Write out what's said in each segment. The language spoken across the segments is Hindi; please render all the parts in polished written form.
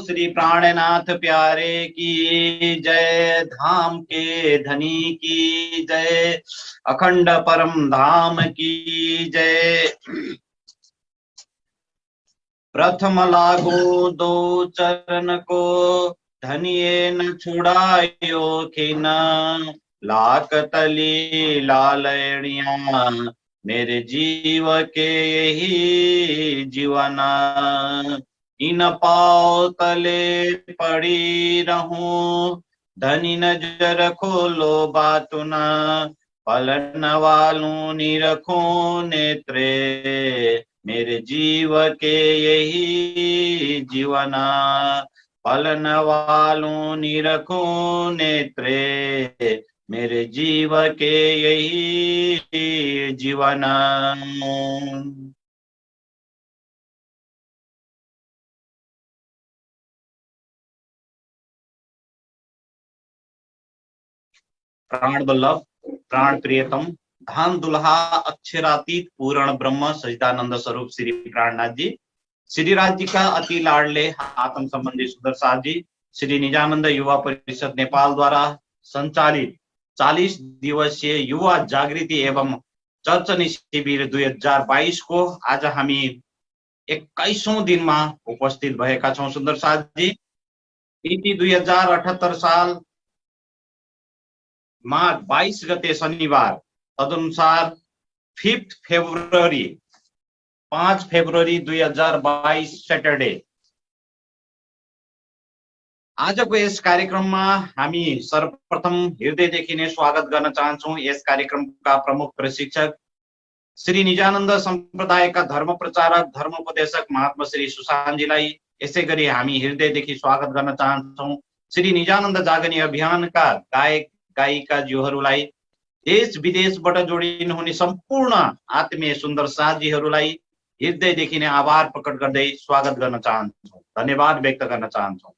श्री प्राणनाथ प्यारे की जय, धाम के धनी की जय, अखंड परम धाम की जय। प्रथम लागो दो चरण को, धनिये न छुड़ायो खिन, लाख तली लालड़िया, मेरे जीव के यही जीवना। इन पाँव तले पड़ी रहूं, धनी नजर खोलो बातुना, पलन वालू निरखो नेत्रे, मेरे जीव के यही जीवना। पलन वालू निरखो नेत्रे, मेरे जीव के यही जीवना। प्राण वल्लभ, प्राण प्रियतम, धाम दुल्हा, अक्षरातीत पूर्ण ब्रह्म सचिदानंद स्वरूप श्री प्राणनाथ जी, श्री राज जी का अति लाडले आत्म संबंधी सुंदर साथ जी, श्री निजानंद युवा परिषद नेपाल द्वारा संचालित 40 दिवसीय युवा जागृति एवं चर्चनी शिविर 2022 को आज हामी 21औं दिनमा उपस्थित भएका छौं। सुन्दर साथ जी, मिति 2078 साल माघ 22 गते शनिबार, तदनुसार 5 फेब्रुअरी 2022 सैटरडे। आजको यस कार्यक्रममा हामी सर्वप्रथम हृदयदेखि नै स्वागत गर्न चाहन्छौं यस कार्यक्रमका प्रमुख प्रशिक्षक श्री निजानन्द सम्प्रदायका धर्म प्रचारक धर्मोपदेशक महात्मा श्री सुशान्तजीलाई। यसैगरी हामी हृदयदेखि स्वागत गर्न चाहन्छौं श्री निजानन्द जागनी अभियानका गायक गायिकाज्यूहरूलाई, देश विदेशबाट जोडिनुहुने सम्पूर्ण आत्मीय सुन्दर साथीहरूलाई हृदयदेखि नै आभार प्रकट गर्दै स्वागत गर्न चाहन्छौं, धन्यवाद व्यक्त गर्न चाहन्छौं।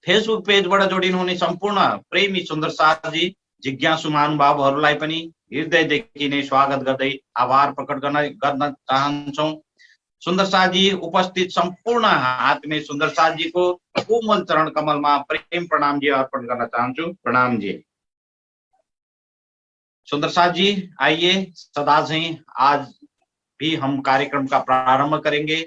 फेसबुक पेजबाट जोडिनुहुने सम्पूर्ण प्रेमी सुन्दर साथी जिज्ञासु महानुभावहरूलाई पनि हृदयदेखि नै स्वागत गर्दै आभार प्रकट गर्न चाहन्छौं। सुन्दर साथी उपस्थित सम्पूर्ण आत्मीय सुन्दर साथीको कोमल चरण कमलमा प्रेम प्रणाम जी अर्पण गर्न चाहन्छु। प्रणाम जी। सुंदर साथ जी, आइए सदा से आज भी हम कार्यक्रम का प्रारंभ करेंगे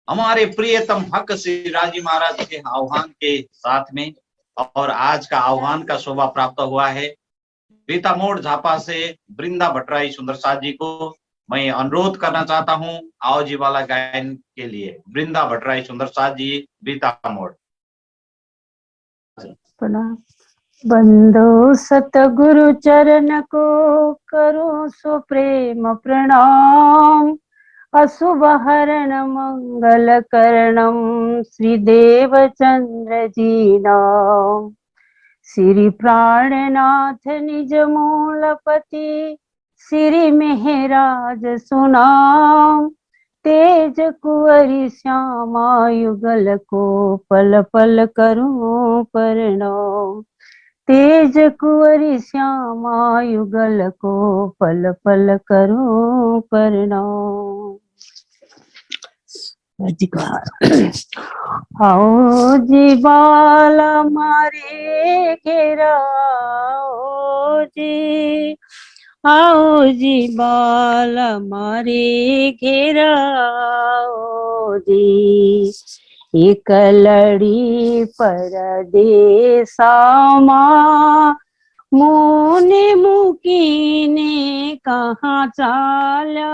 हमारे प्रियतम हक श्री राजी महाराज के आह्वान के साथ में। और आज का आह्वान का शोभा प्राप्त हुआ है रीता मोड़ झापा से वृंदा भट्टराई सुंदर साथ जी को मैं अनुरोध करना चाहता हूं आओ जी वाला गायन के लिए। वृंदा भट्टराई सुंदर साथ जी, रीता मोड़। बंदो सतगुरु चरण को करो सो प्रेम प्रणाम, अशुभ हरण मंगल करणम श्री देवचंद्र जी नाम। श्री प्राणनाथ निज मूलपति श्री मेहराज सुनाम, तेज कुंवरी श्यामा युगल को पल पल करूं प्रणाम। तेज कुंवरी श्यामा युगल को पल पल करूं प्रणाम। आओ जी बाला मारे घेराओ जी, आओ जी बाला मारे घेराओ जी। एक लड़ी परदेसा माँ मुने मुकीने कहाँ चाला,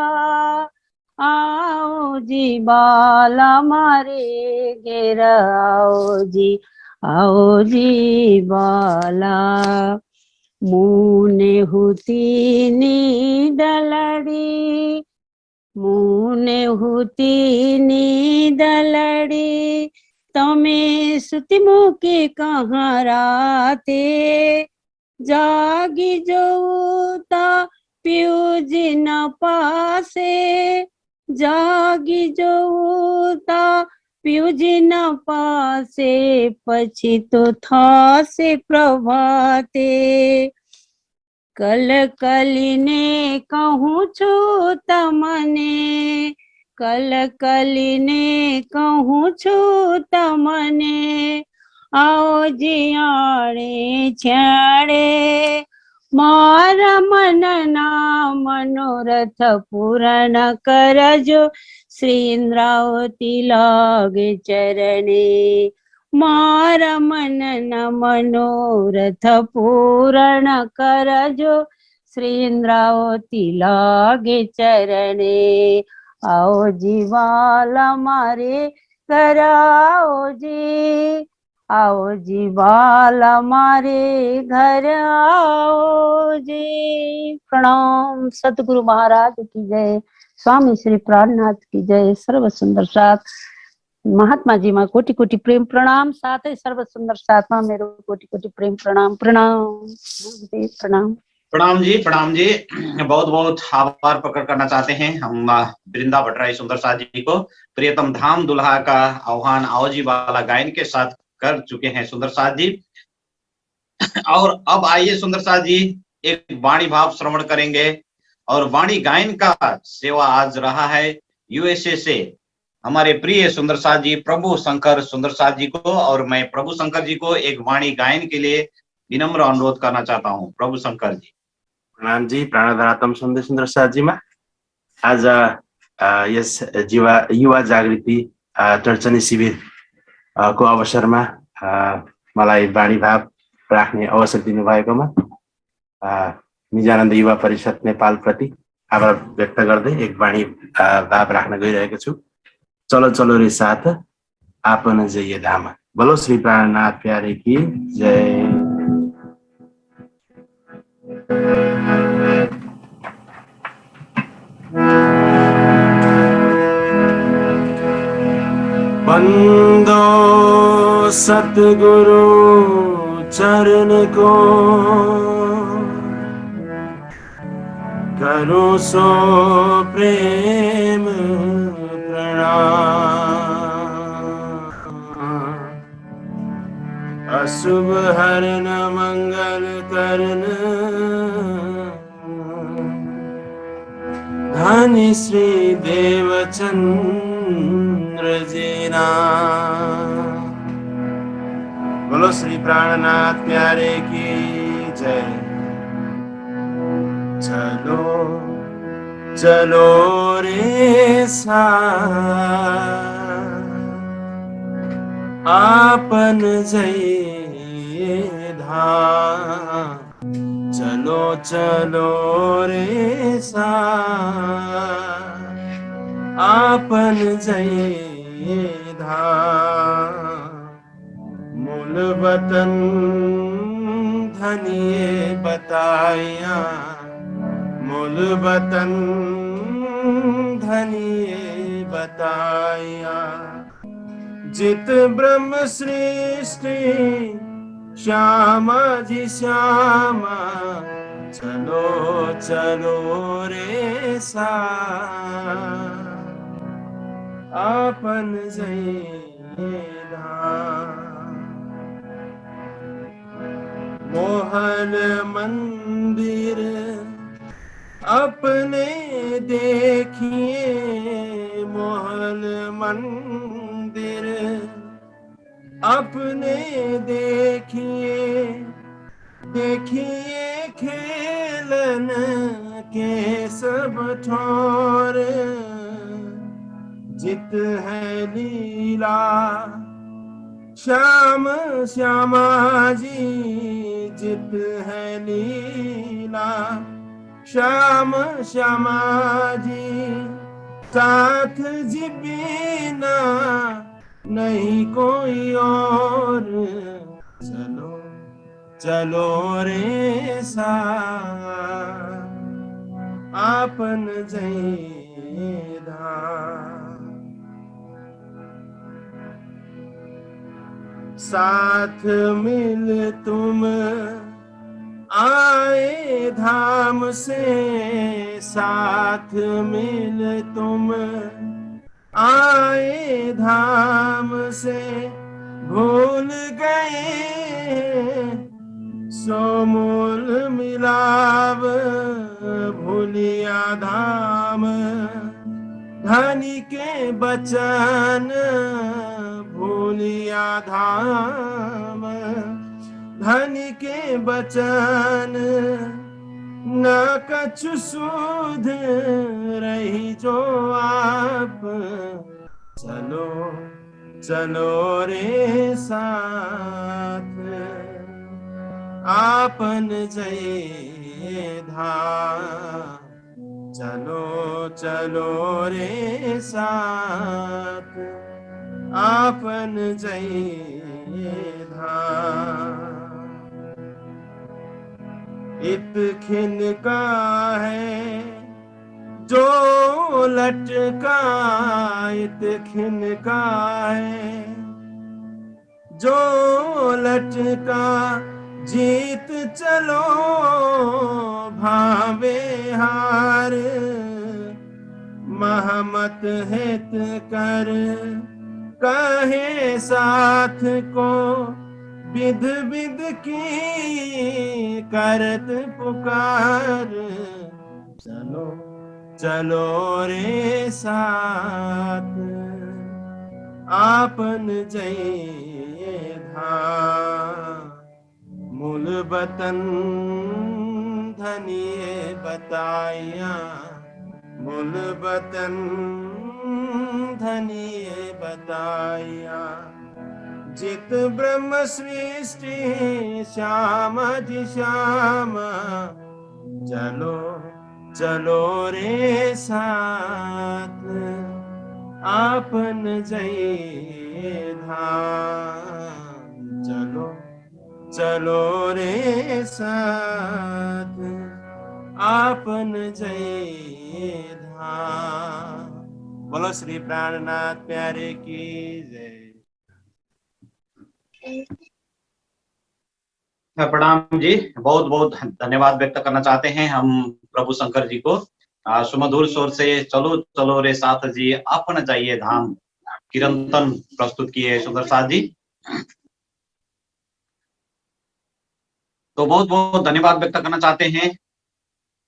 आओ जी बाला मारे घेराओ जी, आओ जी बाला। मुने हुती नींद लड़ी, मुने हुती नींद लड़ी, तमे सुति मुके कहाँ राते, जागी जोता पियूजी न पासे, जागी जोता पियूजी न पासे, पछी तो था से प्रभाते। कल कलिने कहूँ छु तमने, કલકલીને કહું છું તમને, આવો જીયાળે છાડે, મારા મનના મનોરથ પૂરણ કરજો, શ્રી ઇન્દ્રાવતી લાગે ચરણે, મારા મનના મનોરથ પૂરણ કરજો, શ્રી ઇન્દ્રાવતી લાગે ચરણે, आओ जी वाला मारे घर आओ जी, आओ जी वाला मारे घर आओ जी। प्रणाम सतगुरु महाराज की जय, स्वामी श्री प्राणनाथ की जय। सर्व सुंदर साथ महात्मा जी में कोटि कोटि प्रेम प्रणाम, साथ ही सर्व सुंदर साथ में मेरो कोटि कोटि प्रेम प्रणाम। प्रणाम प्रणाम प्रणाम जी। बहुत बहुत आभार प्रकट करना चाहते हैं हम वृंदा भट्टराई सुंदर साथ जी को। प्रियतम धाम दुल्हा का आह्वान आओ जी वाला गायन के साथ कर चुके हैं सुंदर साथ जी। और अब आइए सुंदर साथ जी एक वाणी भाव श्रवण करेंगे। और वाणी गायन का सेवा आज रहा है यूएसए से हमारे प्रिय सुंदर साथ जी प्रभु शंकर सुंदर साथ जी को। और मैं प्रभु शंकर जी को एक वाणी गायन के लिए विनम्र अनुरोध करना चाहता हूँ। प्रभु शंकर जी। प्रणाम जी। प्राणधारातम सुन्दै सुन्दर साथजीमा आज यस युवा जागृति चर्चनी शिविर को अवसरमा मलाई वाणी भाव राख्ने अवसर दिनुभएकोमा निजानन्द युवा परिषद नेपाल प्रति आभार व्यक्त गर्दै एक वाणी भाव राख्न गइरहेको छु। चलो चलो रे साथ आपन जय धाम, बोलो श्री प्राणनाथ प्यारे की जय। बंदो सतगुरु चरण को, करो सो प्रेम प्रणाम। अशुभ हरण मंगल करण, धनी श्री देवचंद्र जीना। बोलो श्री प्राणनाथ प्यारे की जय। चलो चलो रे साथ आपन जय धाम, चलो चलो रे साथ आपन जय धाम। मूल वतन धनिये बताया, मूल वतन धनिये बताया। जित ब्रह्म सृष्टि श्यामा जी श्यामा, चलो चलो रे साथ आपन जय धाम। मोहन मंदिर अपने देखिए, मोहन मंदिर अपने देखिए, देखिए खेलन के सब ठोर। जित है लीला श्याम श्यामा जी, जित है लीला श्याम श्यामा जी। साथ जी बिना नहीं कोई और, चलो चलो रे साथ आपन जय धाम। साथ मिल तुम आए धाम से, साथ मिल तुम आए धाम से। भूल गए सो मूल मिलाव, भूलिया धाम धनी के बचन भूलिया धाम, धनी के बचन न कछु सुध रही जो आप। चलो चलो रे साथ, आपन जय धाम। चलो चलो रे साथ, आपन जय धाम। इत खिन का है जो लटका, इत खिन का है जो लटका। जीत चलो भावे हार, महमत हित कर कहे साथ को। विध विध की करत पुकार, चलो चलो रे साथ, आपन जय धाम। मूल बतन धनिये बताया, मूल बतन धनिये बताया। जित ब्रह्म सृष्टि श्याम जी श्याम, चलो चलो रे साथ, आपन जय धाम। चलो चलो रे साथ, आपन जय धाम। बोलो श्री प्राणनाथ प्यारे की जय। प्रणाम जी, बहुत बहुत धन्यवाद व्यक्त करना चाहते हैं हम प्रभु शंकर जी को। सुमधुर स्वर से चलो चलो रे साथ जी अपन जाइए धाम कीर्तन प्रस्तुत किए सुंदर साथ जी। तो बहुत बहुत धन्यवाद व्यक्त करना चाहते हैं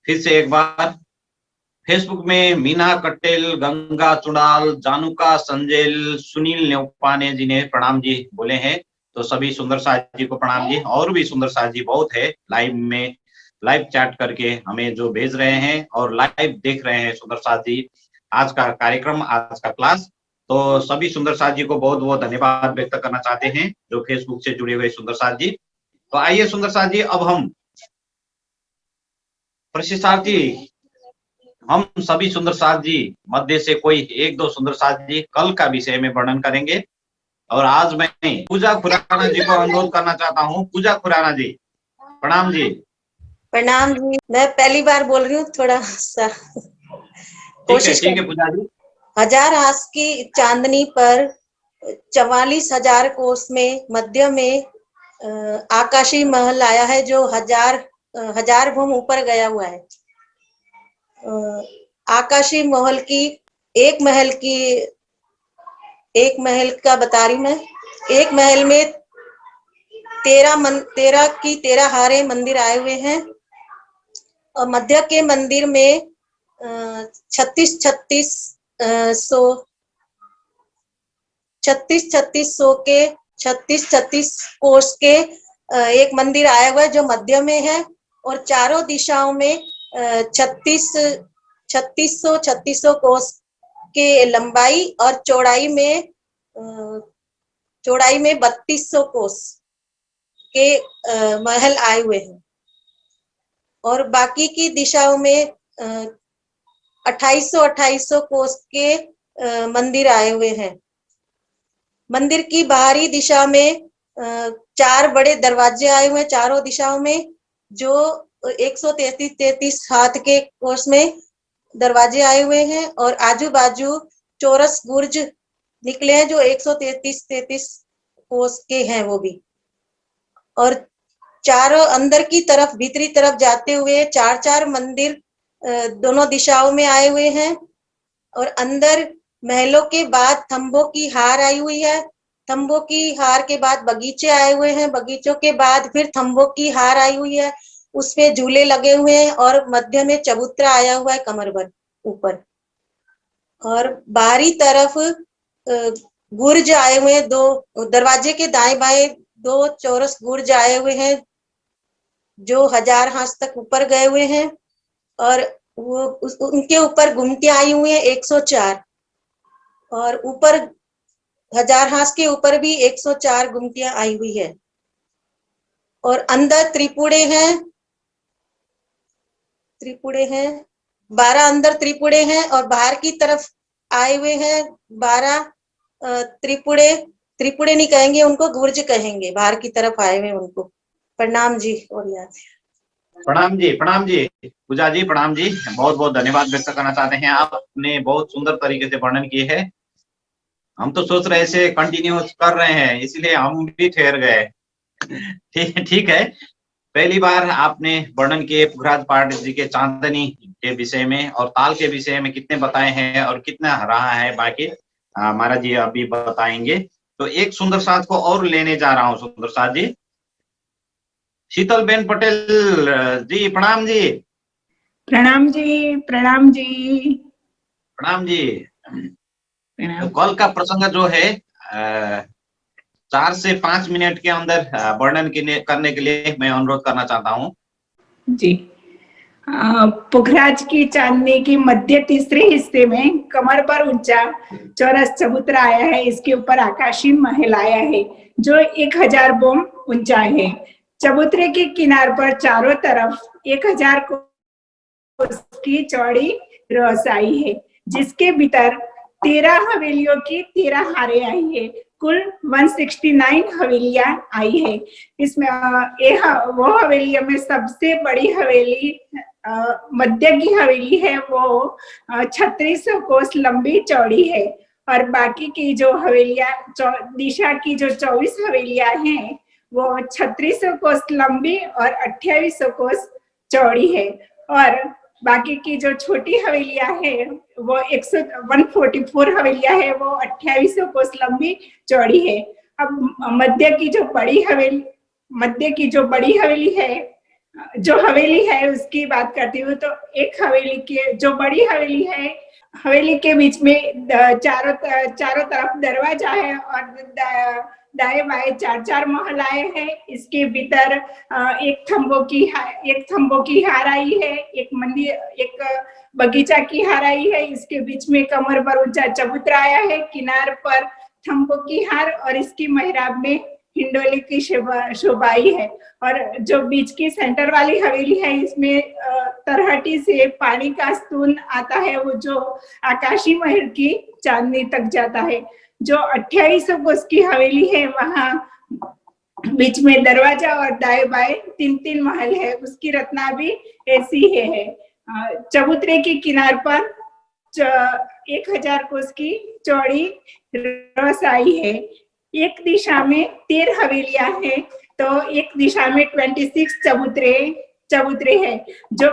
फिर से एक बार। फेसबुक में मीना कट्टेल, गंगा चुड़ाल, जानुका संजेल, सुनील न्योपाने जी ने प्रणाम जी बोले हैं। तो सभी सुंदर साथ जी को प्रणाम जी। और भी सुंदर साथ जी बहुत है लाइव में, लाइव चैट करके हमें जो भेज रहे हैं और लाइव देख रहे हैं सुंदर साथ जी आज का कार्यक्रम, आज का क्लास। तो सभी सुंदर साथ जी को बहुत बहुत धन्यवाद व्यक्त करना चाहते हैं जो फेसबुक से जुड़े हुए सुंदर साथ जी। तो आइए सुंदर साथ जी, अब हम प्रशिक्षार्थी, हम सभी सुंदर साथ जी मध्य से कोई एक दो सुंदर साथ जी कल का विषय में वर्णन करेंगे। और आज मैं पूजा खुराना जी को अनुरोध करना चाहता हूँ। पूजा खुराना जी, प्रणाम जी। प्रणाम जी, मैं पहली बार बोल रही हूँ, थोड़ा सा कोशिश ठीक है पूजा जी। 1000 हाथ की चांदनी पर 44,000 कोस में मध्य में आकाशी महल आया है जो हजार भूम ऊपर गया हुआ है। आकाशी महल की एक महल का बता रही मैं। एक महल में 13 हारे मंदिर आए हुए हैं और मध्य के मंदिर में 36 कोष के एक मंदिर आया हुआ है जो मध्य में है। और चारों दिशाओं में 3600 कोष के लंबाई और चौड़ाई में 3200 कोष के महल आए हुए हैं। और बाकी की दिशाओं में 2800 कोष के मंदिर आए हुए हैं। मंदिर की बाहरी दिशा में 4 बड़े दरवाजे आए हुए हैं चारों दिशाओं में, जो 133 हाथ के कोष में दरवाजे आए हुए हैं। और आजू बाजू चौरस गुर्ज निकले हैं जो 133 कोष के हैं वो भी। और चारों अंदर की तरफ, भीतरी तरफ जाते हुए 4 मंदिर दोनों दिशाओं में आए हुए हैं। और अंदर महलों के बाद थंबों की हार आई हुई है। थंबों की हार के बाद बगीचे आए हुए हैं। बगीचों के बाद फिर थंबों की हार आई हुई है, उसपे झूले लगे हुए हैं। और मध्य में चबूतरा आया हुआ है कमर भर ऊपर। और बाहरी तरफ गुर्ज आए हुए हैं, दो दरवाजे के दाएं बाएं दो चौरस गुर्ज आए हुए हैं जो 1000 हाथ तक ऊपर गए हुए हैं, और उनके ऊपर गुमटियां आई हुई हैं 104, और ऊपर 1000 हाथ के ऊपर भी 104 गुमटियां आई हुई है। और अंदर त्रिपुड़े हैं 12 अंदर त्रिपुड़े हैं, और बाहर की तरफ आए हुए हैं 12 त्रिपुड़े नहीं कहेंगे उनको, गुर्ज कहेंगे, बाहर की तरफ आए हुए उनको। प्रणाम जी। और याद प्रणाम जी पूजा जी, प्रणाम जी। बहुत बहुत धन्यवाद व्यक्त करना चाहते हैं, आपने बहुत सुंदर तरीके से वर्णन किए है। हम तो सोच रहे से कंटिन्यू कर रहे हैं, इसलिए हम भी ठहर गए। ठीक है। पहली बार आपने वर्णन किए पुखराज पाटिल जी के चांदनी के विषय में और ताल के विषय में कितने बताए हैं और कितना रहा है, बाकी महाराज जी अभी बताएंगे। तो एक सुंदर साथ को और लेने जा रहा हूँ। सुंदर साथ जी, शीतल बेन पटेल जी, प्रणाम जी। प्रणाम जी। प्रणाम जी। प्रणाम जी। तो कल का प्रसंग जो है 4 से 5 मिनट के अंदर वर्णन करने के लिए मैं अनुरोध करना चाहता हूँ जी। पुखराज की चांदनी की मध्य तीसरे हिस्से में कमर पर ऊंचा चौरस चबूतरा आया है। इसके ऊपर आकाशीय महल आया है जो 1000 बोम ऊंचा है। चबूतरे के किनार पर चारों तरफ 1000 कोस की चौड़ी रसाई है, जिसके भीतर 13 हवेलियों की 13 हारे आई है। कुल 169 हवेलियां आई है। इसमें वो हवेलियों में सबसे बड़ी हवेली मध्य की हवेली है, वो 3600 कोस लंबी चौड़ी है, और बाकी की जो हवेलियां दिशा की जो 24 हवेलियां हैं वो 3600 कोस लंबी और 2800 कोस चौड़ी है, और बाकी की जो छोटी हवेलियां है वो 144 हवेलियां है, वो 2800 कोस लंबी चौड़ी है। अब मध्य की जो बड़ी हवेली है, जो हवेली है उसकी बात करती हूँ। तो एक हवेली के जो बड़ी हवेली है, हवेली के बीच में चारों तरफ दरवाजा है, और दाएं बाएं 4 महलाएं हैं। इसके भीतर एक थंबों की हार आई है, एक बगीचा की हार आई है। इसके बीच में कमर पर ऊंचा चबूतरा आया है, किनार पर थंबों की हार, और इसकी मेहराब में हिंडोले की शोभाई है। और जो बीच की सेंटर वाली हवेली है, इसमें तरहटी से पानी का स्तून आता है, वो जो आकाशी महल की चांदनी तक जाता है। जो 2800 कोस की हवेली है, वहां बीच में दरवाजा और दाएं बाएं 3-3 महल है। उसकी रचना भी ऐसी है। चबूतरे के किनार पर 1000 कोस की चौड़ी रसाई है। एक दिशा में 13 हवेलियां हैं, तो एक दिशा में 26 चबूतरे हैं, जो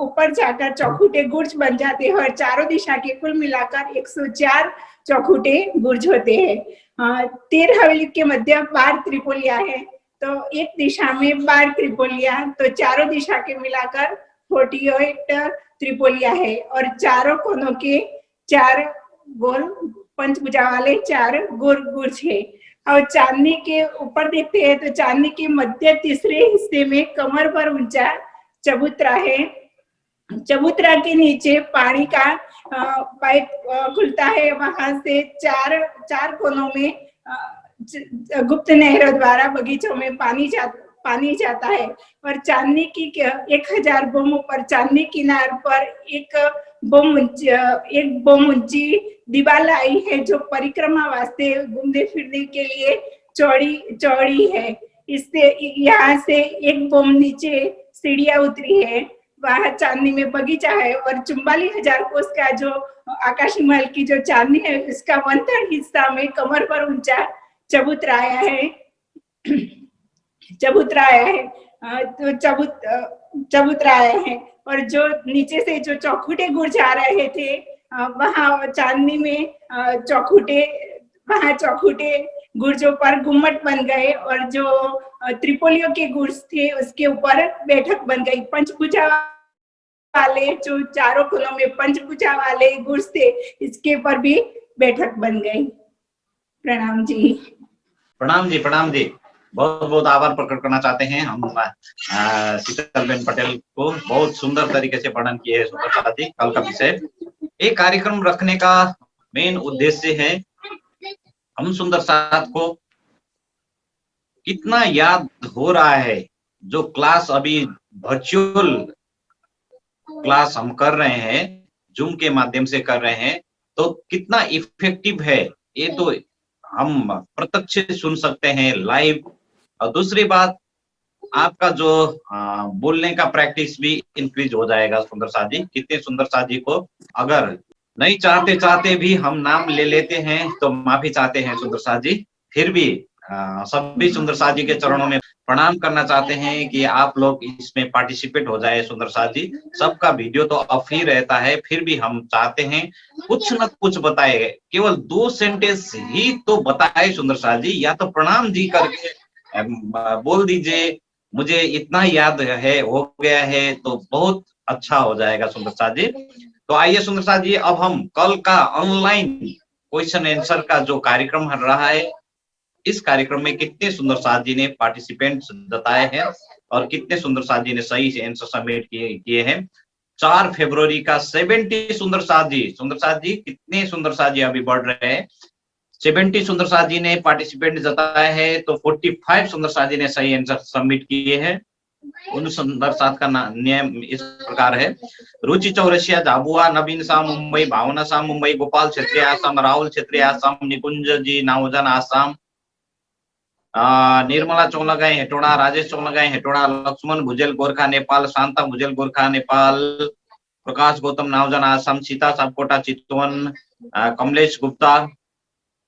ऊपर जाकर चौखुटे गुर्ज बन जाते हैं, और चारों दिशा के कुल मिलाकर 104 चौखुटे गुर्ज होते हैं। 13 हवेली के मध्य 12 त्रिपोलिया है, तो एक दिशा में 12 त्रिपोलिया, तो चारों दिशा के मिलाकर 48 त्रिपोलिया है, और चारों कोनों के 4 गोल पंचभुजा वाले 4 गुर्ज है। और चांदनी के ऊपर देखते हैं तो चांदनी के मध्य तीसरे हिस्से में कमर पर ऊंचा चबूतरा है। चबूतरा के नीचे पानी का पाइप खुलता है, वहां से 4 कोनों में गुप्त नहरों द्वारा बगीचों में पानी जाता है। और चांदनी की 1000 बोमों पर चांदनी किनार पर एक बोम ऊंची दीवार आई है, जो परिक्रमा वास्ते घूमने फिरने के लिए चौड़ी है। इससे यहाँ से एक बोम नीचे सीढ़ियां उतरी है, वहां चांदनी में बगीचा है, और 44,000 कोस का जो आकाशी महल की जो चांदनी है, इसका 1/3 हिस्सा में कमर पर ऊंचा चबूतरा आया है। तो चबूतरा आया है, और जो नीचे से जो चौखुटे गुर्ज आ रहे थे, वहां चांदनी में चौखुटे गुर्जों पर गुम्मट बन गए, और जो त्रिपोलियों के गुर्ज थे उसके ऊपर बैठक बन गई। पंचभुजा वाले जो चारों कुलों में पंचभुजा वाले गुरुज थे, इसके ऊपर भी बैठक बन गई। प्रणाम जी। प्रणाम जी, प्रणाम जी। बहुत बहुत आभार प्रकट करना चाहते हैं हम शीतलबेन पटेल को। बहुत सुंदर तरीके से वर्णन किए है सुंदर साथ जी कल का विषय। एक कार्यक्रम रखने का मेन उद्देश्य है हम सुंदर साथ को कितना याद हो रहा है। जो क्लास अभी वर्चुअल क्लास हम कर रहे हैं, जूम के माध्यम से कर रहे हैं, तो कितना इफेक्टिव है ये तो हम प्रत्यक्ष सुन सकते हैं लाइव। और दूसरी बात, आपका जो बोलने का प्रैक्टिस भी इंक्रीज हो जाएगा सुंदर साथ जी। कितने सुंदर साथ जी को अगर नहीं चाहते चाहते भी हम नाम ले लेते हैं तो माफी चाहते हैं सुंदर साथ जी। फिर भी सभी सुंदर साथ जी के चरणों में प्रणाम करना चाहते हैं कि आप लोग इसमें पार्टिसिपेट हो जाए सुंदर साथ जी। सबका वीडियो तो ऑफ ही रहता है, फिर भी हम चाहते हैं कुछ न कुछ बताए, केवल 2 सेंटेंस ही तो बताए सुंदर साथ जी। या तो प्रणाम जी करके बोल दीजिए, मुझे इतना याद है हो गया है, तो बहुत अच्छा हो जाएगा सुंदर साथ जी। तो आइए सुंदर साथ जी, अब हम कल का ऑनलाइन क्वेश्चन आंसर का जो कार्यक्रम रहा है, इस कार्यक्रम में कितने सुंदर साथ जी ने पार्टिसिपेंट बताए हैं और कितने सुंदर साथ जी ने सही आंसर सबमिट किए हैं। 4 फरवरी का 70 सुंदर साथ जी। सुंदर साथ जी कितने सुंदर साथ जी अभी बढ़ रहे हैं। 70 सुंदर साथ जी ने पार्टिसिपेंट जताए हैं, तो 45 सुंदर साथ जी ने सही आंसर सबमिट किए हैं। उन सुंदर साथ का नियम इस प्रकार है: रुचि चौरसिया झाबुआ, नवीन शाह मुंबई, भावना शाह मुंबई, गोपाल क्षेत्रीय आसाम, राहुल क्षेत्रीय आसाम, निकुंज जी नाउजन आसाम, निर्मला चौलगाई हेटोड़ा, राजेश चौलगाई हेटोड़ा, लक्ष्मण भुजेल गोरखा नेपाल, शांता भुजेल गोरखा नेपाल, प्रकाश गौतम नाउजन आसाम, सीता सापकोटा चितवन, कमलेश गुप्ता,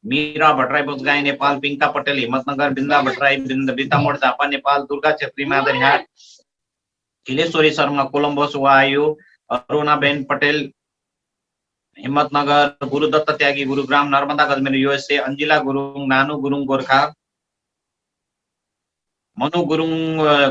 मीरा भट्टराई बोधगाई नेपाल, पिंका पटेल हिम्मतनगर, बिंदा भट्टराई बीतामोड़ झापा नेपाल, दुर्गा छेत्री मादरिहाट, खिलेश्वरी शर्मा कोलंबस ओहायो, अरुणाबेन पटेल हिम्मतनगर, गुरुदत्त त्यागी गुरुग्राम, नर्मदा गजमेर यूएसए, अंजिला गुरुङ, नानु गुरुङ गोरखा, मनु गुरुङ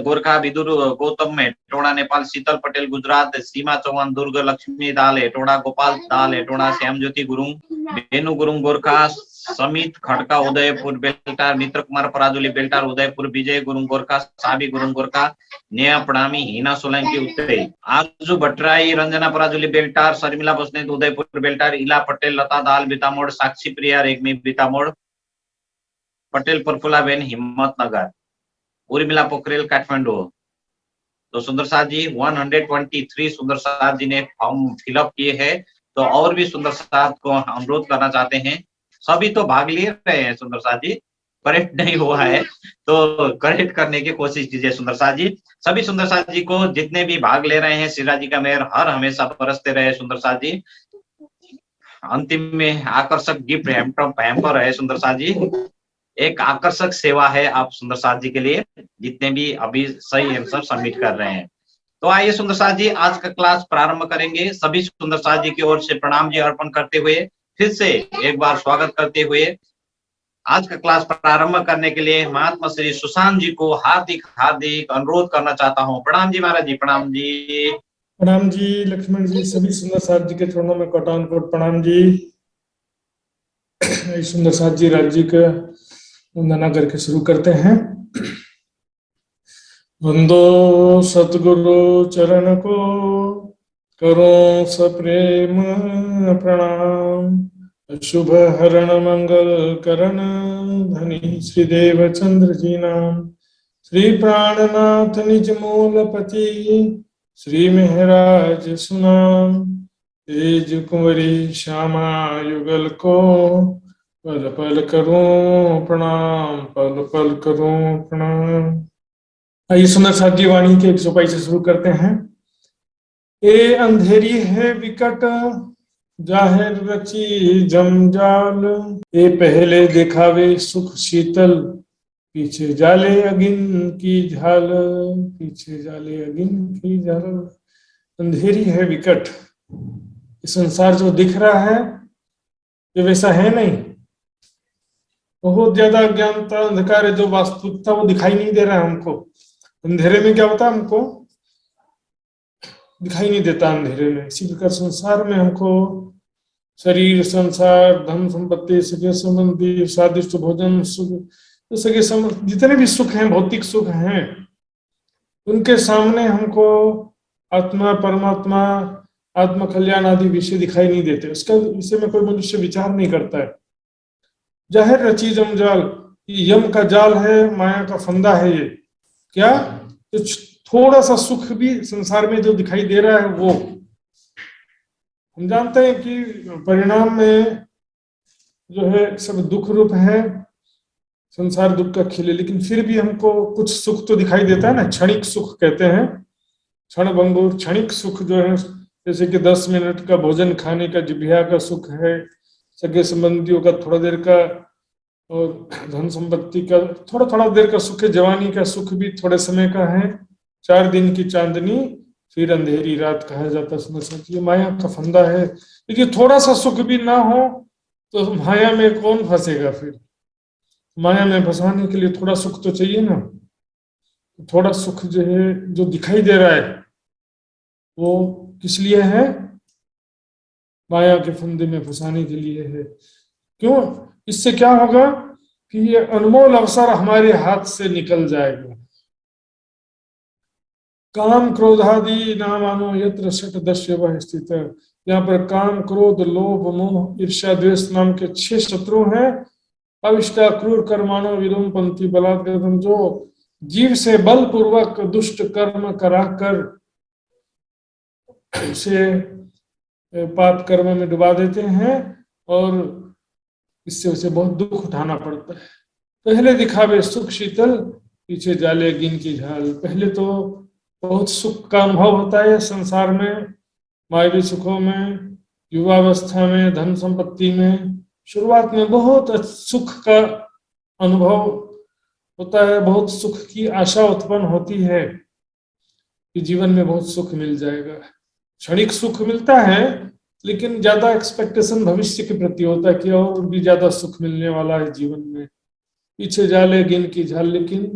गोरखा, विदुर गौतम हेटोड़ा नेपाल, शीतल पटेल गुजरात, सीमा चौहान दुर्ग, लक्ष्मी दाल हेटोड़ा, गोपाल दाल हेटोड़ा, श्यामज्योति गुरुङ, भेनु गुरुङ गोरखा, समित खड़का उदयपुर बेल्टार, मित्र कुमार पराजुली बेल्टार उदयपुर, विजय गुरुङ गोरखा, साबी गुरुङ गोरखा, नेहा प्रणामी, हिना सोलंकी उत्तरी, आजू भट्टराई, रंजना पराजुली बेल्टार, शर्मिला बस्नेत उदयपुर बेल्टार, इला पटेल लता दाल बीतामोड़, साक्षी प्रिया रेग्मी बीतामोड़, पटेल प्रफुल्लाबेन हिम्मतनगर, उर्मिला पोखरेल काठमांडू। तो सुंदर साथ जी 123 सुंदर साथ जी ने फॉर्म फिलअप किए हैं। तो और भी सुंदर साथ को अनुरोध करना चाहते हैं, सभी तो भाग ले रहे हैं सुंदर साथ जी, करेक्ट नहीं हुआ है तो करेक्ट करने की कोशिश कीजिए सुंदर साथ जी। सभी सुंदर साथ जी को, जितने भी भाग ले रहे हैं, श्रीराज जी का मेहर हर हमेशा बरसते रहे सुंदर साथ जी। अंतिम में आकर्षक गिफ्ट हैम्पर है सुंदर साथ जी, एक आकर्षक सेवा है आप सुंदर साथ जी के लिए, जितने भी अभी सही आंसर सबमिट कर रहे हैं। तो आइए सुंदर साथ जी, आज का क्लास प्रारंभ करेंगे। सभी सुंदर साथ जी की ओर से प्रणाम जी अर्पण करते हुए, फिर से एक बार स्वागत करते हुए आज का क्लास प्रारंभ करने के लिए महात्मा श्री सुशांत जी को हार्दिक हार्दिक अनुरोध करना चाहता हूँ। प्रणाम जी महाराज जी, प्रणाम जी। प्रणाम जी लक्ष्मण जी, सभी सुंदर साथ जी के चरणों में कोटान कोट प्रणाम जी। सुंदर साथ जी राज्य का वंदना करके शुरू करते हैं। वंदो सतगुरु चरण को, करो सप्रेम प्रणाम, शुभ हरण मंगल करण, धनी श्री देव चंद्र जी नाम, श्री प्राणनाथ निज मूलपति, श्री महराज सुनाम, तेज कुंवरी श्यामा युगल को, पल पल करूं प्रणाम, पल पल करूं प्रणाम। आइए सुंदर साथ जी वाणी के 122 से शुरू करते हैं। ए अंधेरी है विकट, जाहिर रची जमजाल, ए पहले दिखावे सुख शीतल, पीछे जाले अगिन की झाल, पीछे जाले अगिन की झाल। अंधेरी है विकट, संसार जो दिख रहा है ये वैसा है नहीं, बहुत ज्यादा अज्ञानता अंधकार है, जो वास्तविकता वो दिखाई नहीं दे रहा है हमको। अंधेरे में क्या होता है, हमको दिखाई नहीं देता अंधेरे में। इसी प्रकार संसार में हमको शरीर, संसार, धन संपत्ति, सगे संबंधी, स्वादिष्ट भोजन, सुख, तो सगे जितने भी सुख हैं, भौतिक सुख हैं, उनके सामने हमको आत्मा, परमात्मा, आत्म कल्याण आदि विषय दिखाई नहीं देते। उसका विषय में कोई मनुष्य विचार नहीं करता है। जाहिर रची जमजाल, यम का जाल है, माया का फंदा है ये। क्या? तो थोड़ा सा सुख भी संसार में जो दिखाई दे रहा है वो हम जानते हैं कि परिणाम में जो है सब दुख रूप है, संसार दुख का खेल है। लेकिन फिर भी हमको कुछ सुख तो दिखाई देता है ना, क्षणिक सुख कहते हैं, क्षण भंगुर क्षणिक सुख जो है, जैसे कि 10 मिनट का भोजन खाने का जिह्वा का सुख है, सगे संबंधियों का थोड़ा देर का, और धन संपत्ति का थोड़ा थोड़ा देर का सुख है, जवानी का सुख भी थोड़े समय का है, 4 दिन की चांदनी फिर अंधेरी रात कहा जाता है। ये माया का फंदा है। लेकिन थोड़ा सा सुख भी ना हो तो माया में कौन फंसेगा? फिर माया में फंसाने के लिए थोड़ा सुख तो चाहिए ना। थोड़ा सुख जो है, जो दिखाई दे रहा है, वो किस लिए है? माया के फंदे में फंसाने के लिए है। क्यों? इससे क्या होगा कि ये अनमोल अवसर हमारे हाथ से निकल जाएगा। काम क्रोधादि नामानो यत्र शत दश्य वह स्थित। यहाँ पर काम, क्रोध, लोभ, मोह, ईर्ष्या, द्वेष नाम के 6 शत्रु हैं। अविष्टा क्रूर कर्माणो विदुम पंथी बलात्कृतम, जो जीव से बलपूर्वक दुष्ट कर्म कराकर उसे पाप कर्म में डुबा देते हैं, और इससे उसे बहुत दुख उठाना पड़ता है। पहले दिखावे सुख शीतल, पीछे जाले गिन की झाल। पहले तो बहुत सुख का अनुभव होता है संसार में, मायवी सुखों में, युवावस्था में, धन संपत्ति में। शुरुआत में बहुत सुख का अनुभव होता है, बहुत सुख की आशा उत्पन्न होती है कि जीवन में बहुत सुख मिल जाएगा। क्षणिक सुख मिलता है, लेकिन ज्यादा एक्सपेक्टेशन भविष्य के प्रति होता है कि और भी ज्यादा सुख मिलने वाला है जीवन में। पीछे जाले गिन की झाल, लेकिन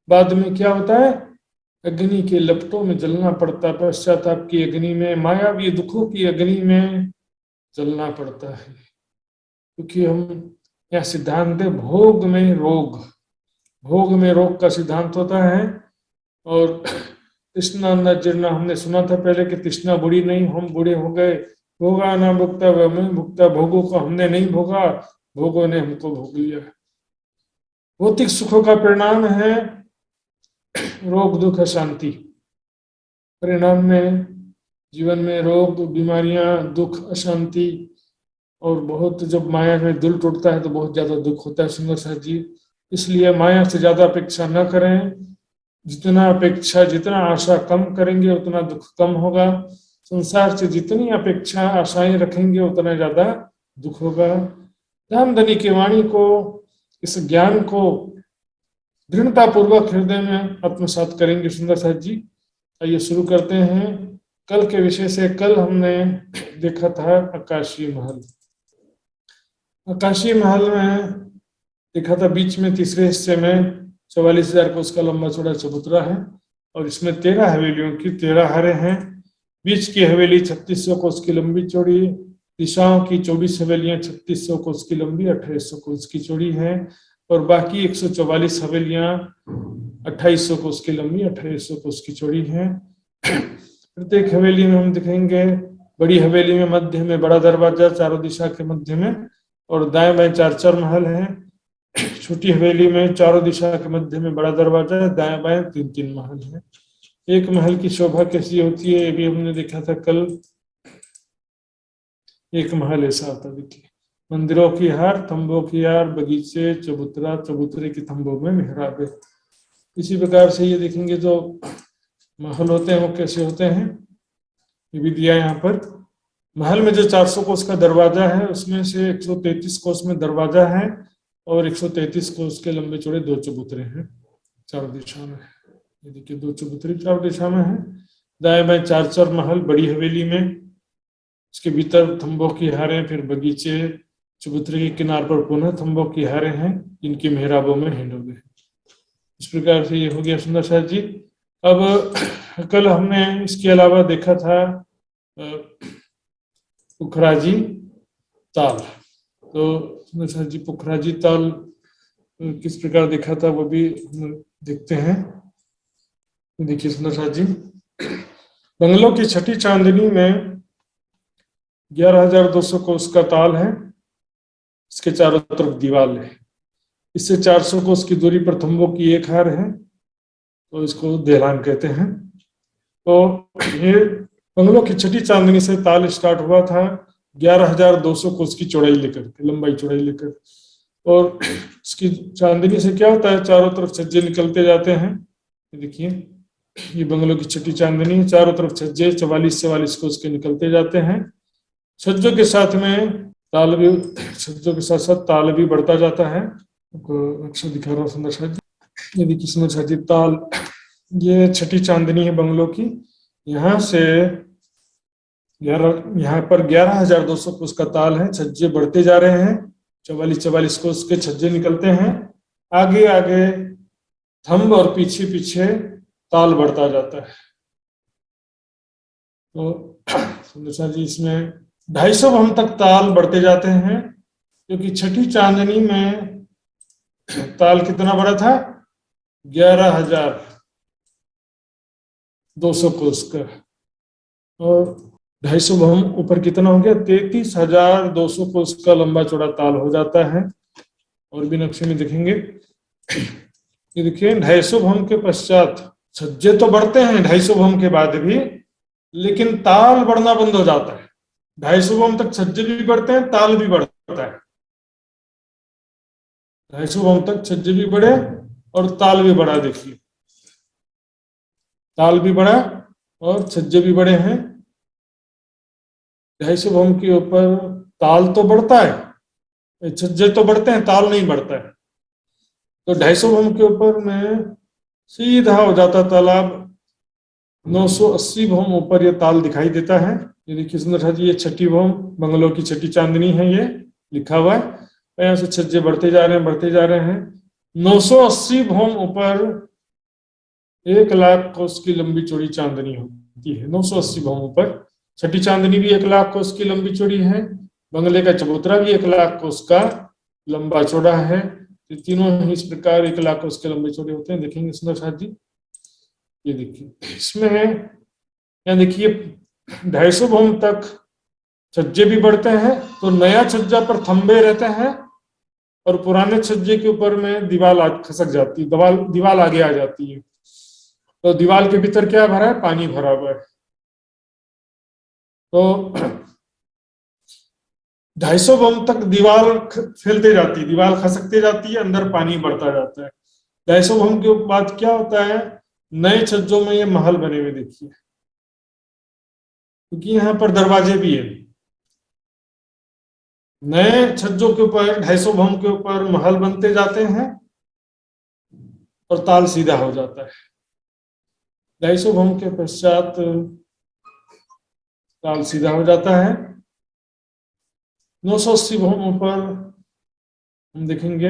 बाद में क्या होता है? अग्नि के लपटों में जलना पड़ता है, पश्चाताप की अग्नि में, मायावी दुखों की अग्नि में जलना पड़ता है। क्योंकि हम यह सिद्धांत है भोग में रोग, भोग में रोग का सिद्धांत होता है। और तृष्णा न जीर्णा, हमने सुना था पहले कि तृष्णा बुरी नहीं, हम बूढ़े हो गए। भोगा ना भुगता वह भुगता, भोगों को हमने नहीं भोगा, भोगों ने हमको भोग लिया। भौतिक सुखों का परिणाम है रोग, दुख, अशांति। परिणाम में जीवन में रोग, बीमारियां, दुख, अशांति, और बहुत जब माया में दिल टूटता है तो बहुत ज्यादा दुख होता है। सुंदर साहब जी, इसलिए माया से ज्यादा अपेक्षा न करें। जितना अपेक्षा, जितना आशा कम करेंगे उतना दुख कम होगा। संसार से जितनी अपेक्षा आशाएं रखेंगे उतना ज्यादा दुख होगा। रामधनी की वाणी को, इस ज्ञान को दृढ़ता पूर्वक हृदय में आत्मसात करेंगे। सुंदर साहब जी, आइए शुरू करते हैं कल के विषय से। कल हमने देखा था आकाशीय महल। आकाशीय महल में देखा था बीच में तीसरे हिस्से में 44,000 कोस का लंबा चौड़ा चबूतरा है, और इसमें 13 हवेलियों की 13 हरे हैं। बीच की हवेली 3600 कोस की लंबी चौड़ी, दिशाओं की 24 हवेलियां 3600 कोस की लंबी 2800 कोस की चौड़ी है, और बाकी 144 हवेलियां 2800 कोस की लंबी 2800 कोस की चौड़ी है। प्रत्येक हवेली में हम दिखेंगे, बड़ी हवेली में मध्य में बड़ा दरवाजा चारों दिशा के मध्य में, और दाएं बाएं 4-4 महल हैं। छोटी हवेली में चारों दिशा के मध्य में बड़ा दरवाजा है, दाएं बाएं 3-3 महल है। एक महल की शोभा कैसी होती है ये भी हमने देखा था कल। एक महल ऐसा होता, देखिए, मंदिरों की हार, तंबों की हार, बगीचे, चबूतरा, चबूतरे की तंबों में मिहराब है। इसी प्रकार से ये देखेंगे जो महल होते हैं वो कैसे होते हैं, ये भी दिया यहाँ पर। महल में जो 400 कोस का दरवाजा है उसमें से 133 कोस में दरवाजा है, और 133 कोस के लंबे चौड़े 2 चबूतरे हैं चारों दिशा में। ये देखिए 2 चबूतरे चारों दिशा में है। दाएं बाएं 4-4 महल बड़ी हवेली में, उसके भीतर थंबों की हारें, फिर बगीचे, चबूतरे के किनार पर पुनः थंबों की हारें हैं जिनकी मेहराबों में हिंडोले हैं। इस प्रकार से ये हो गया सुंदर साहब जी। अब कल हमने इसके अलावा देखा था पुखराजी ताल। तो सुंदर साथ जी पुखराजी ताल किस प्रकार देखा था वो भी देखते हैं। देखिए सुंदर साथ जी, बंगलों की छठी चांदनी में 11,200 कोस का ताल है, इसके चारों तरफ दीवार है। इससे 400 कोस की दूरी पर थंबों की एक हार है, तो इसको देहलान कहते हैं। तो ये बंगलों की छठी चांदनी से ताल स्टार्ट हुआ था 11,200 कोस की चौड़ाई लेकर, लंबाई चौड़ाई लेकर। और इसकी चांदनी से क्या होता है, चारों तरफ छज्जे निकलते जाते हैं। देखिए ये बंगलों की छठी चांदनी, चारों तरफ छज्जे 44 कोस के निकलते जाते हैं। छज्जों के साथ में ताल भी, छज्जों के साथ साथ ताल भी बढ़ता जाता है। अक्सर दिखा रहा हूँ सुंदर साथ जी। ये देखिए सुंदर साथ जी ताल, ये छठी चांदनी है बंगलों की। यहाँ से यहाँ पर 11,200 कोस का ताल है, छज्जे बढ़ते जा रहे हैं, 44 कोस के छज्जे निकलते हैं। आगे आगे थंब और पीछे पीछे ताल बढ़ता जाता है। तो सुंदर साथ जी इसमें 250 भम तक ताल बढ़ते जाते हैं, क्योंकि छठी चांदनी में ताल कितना बड़ा था, 11,200 कोस का। और 250 भम ऊपर कितना हो गया, 33,200 कोस का लंबा चौड़ा ताल हो जाता है। और भी नक्शे में देखेंगे, ये देखिए 250 भम के पश्चात छज्जे तो बढ़ते हैं 250 भम के बाद भी, लेकिन ताल बढ़ना बंद हो जाता है। 250 भम तक छज्जे भी बढ़ते हैं, ताल भी बढ़ता है। 250 भम तक छज्जे भी बढ़े और ताल भी बढ़ा। देखिए ताल भी बढ़ा और छज्जे भी बड़े हैं। 250 भम के ऊपर ताल तो बढ़ता है, छज्जे तो बढ़ते हैं, ताल नहीं बढ़ता है। तो 250 भम के ऊपर में सीधा हो जाता तालाब। 980 भम ऊपर ये ताल दिखाई देता है। ये देखिए सुंदर साथ जी, ये छठी भम बंगलों की छठी चांदनी है, ये लिखा हुआ है। यहाँ से छज्जे बढ़ते जा रहे हैं, बढ़ते जा रहे हैं। 980 भम ऊपर 1,00,000 कोस की लंबी चौड़ी चांदनी होती है। 980 भम ऊपर छठी चांदनी भी 1,00,000 कोस की लंबी चौड़ी है। बंगले का चबूतरा भी 1,00,000 कोस का लंबा चौड़ा है। ये तीनों इस प्रकार 1,00,000 कोस के लंबे चौड़े होते हैं। देखेंगे सुंदर साथ जी, ये देखिए इसमें यहाँ देखिए 250 भम तक छज्जे भी बढ़ते हैं, तो नया छज्जा पर थंबे रहते हैं और पुराने छज्जे के ऊपर में दीवार खसक जाती है, दीवार आगे आ जाती है। तो दीवार के भीतर क्या भरा है, पानी भरा हुआ है। तो 250 भम तक दीवार फैलते जाती है, दीवार खसकते जाती है, अंदर पानी बढ़ता जाता है। 250 भम के बाद क्या होता है, नए छज्जों में ये महल बने हुए देखिए, क्योंकि यहाँ पर दरवाजे भी है। नए छज्जों के ऊपर 250 भम के ऊपर महल बनते जाते हैं और ताल सीधा हो जाता है। 250 भम के पश्चात ताल सीधा हो जाता है। 980 भम ऊपर हम देखेंगे,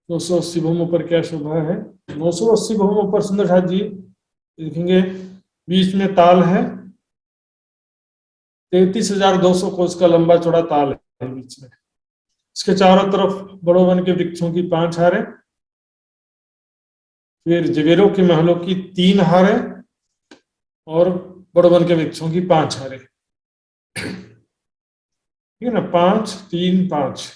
980 भम ऊपर क्या शोभा है। 980 भम ऊपर सुंदर साथ जी देखेंगे, बीच में ताल है, 33,200 कोस का लंबा चौड़ा ताल है बीच में। इसके चारों तरफ बड़ो वन के वृक्षों की 5 हारें, फिर जवेरों के महलों की 3 हारें और बड़ो वन के वृक्षों की 5 हारें। ठीक है ना, 5 3 5।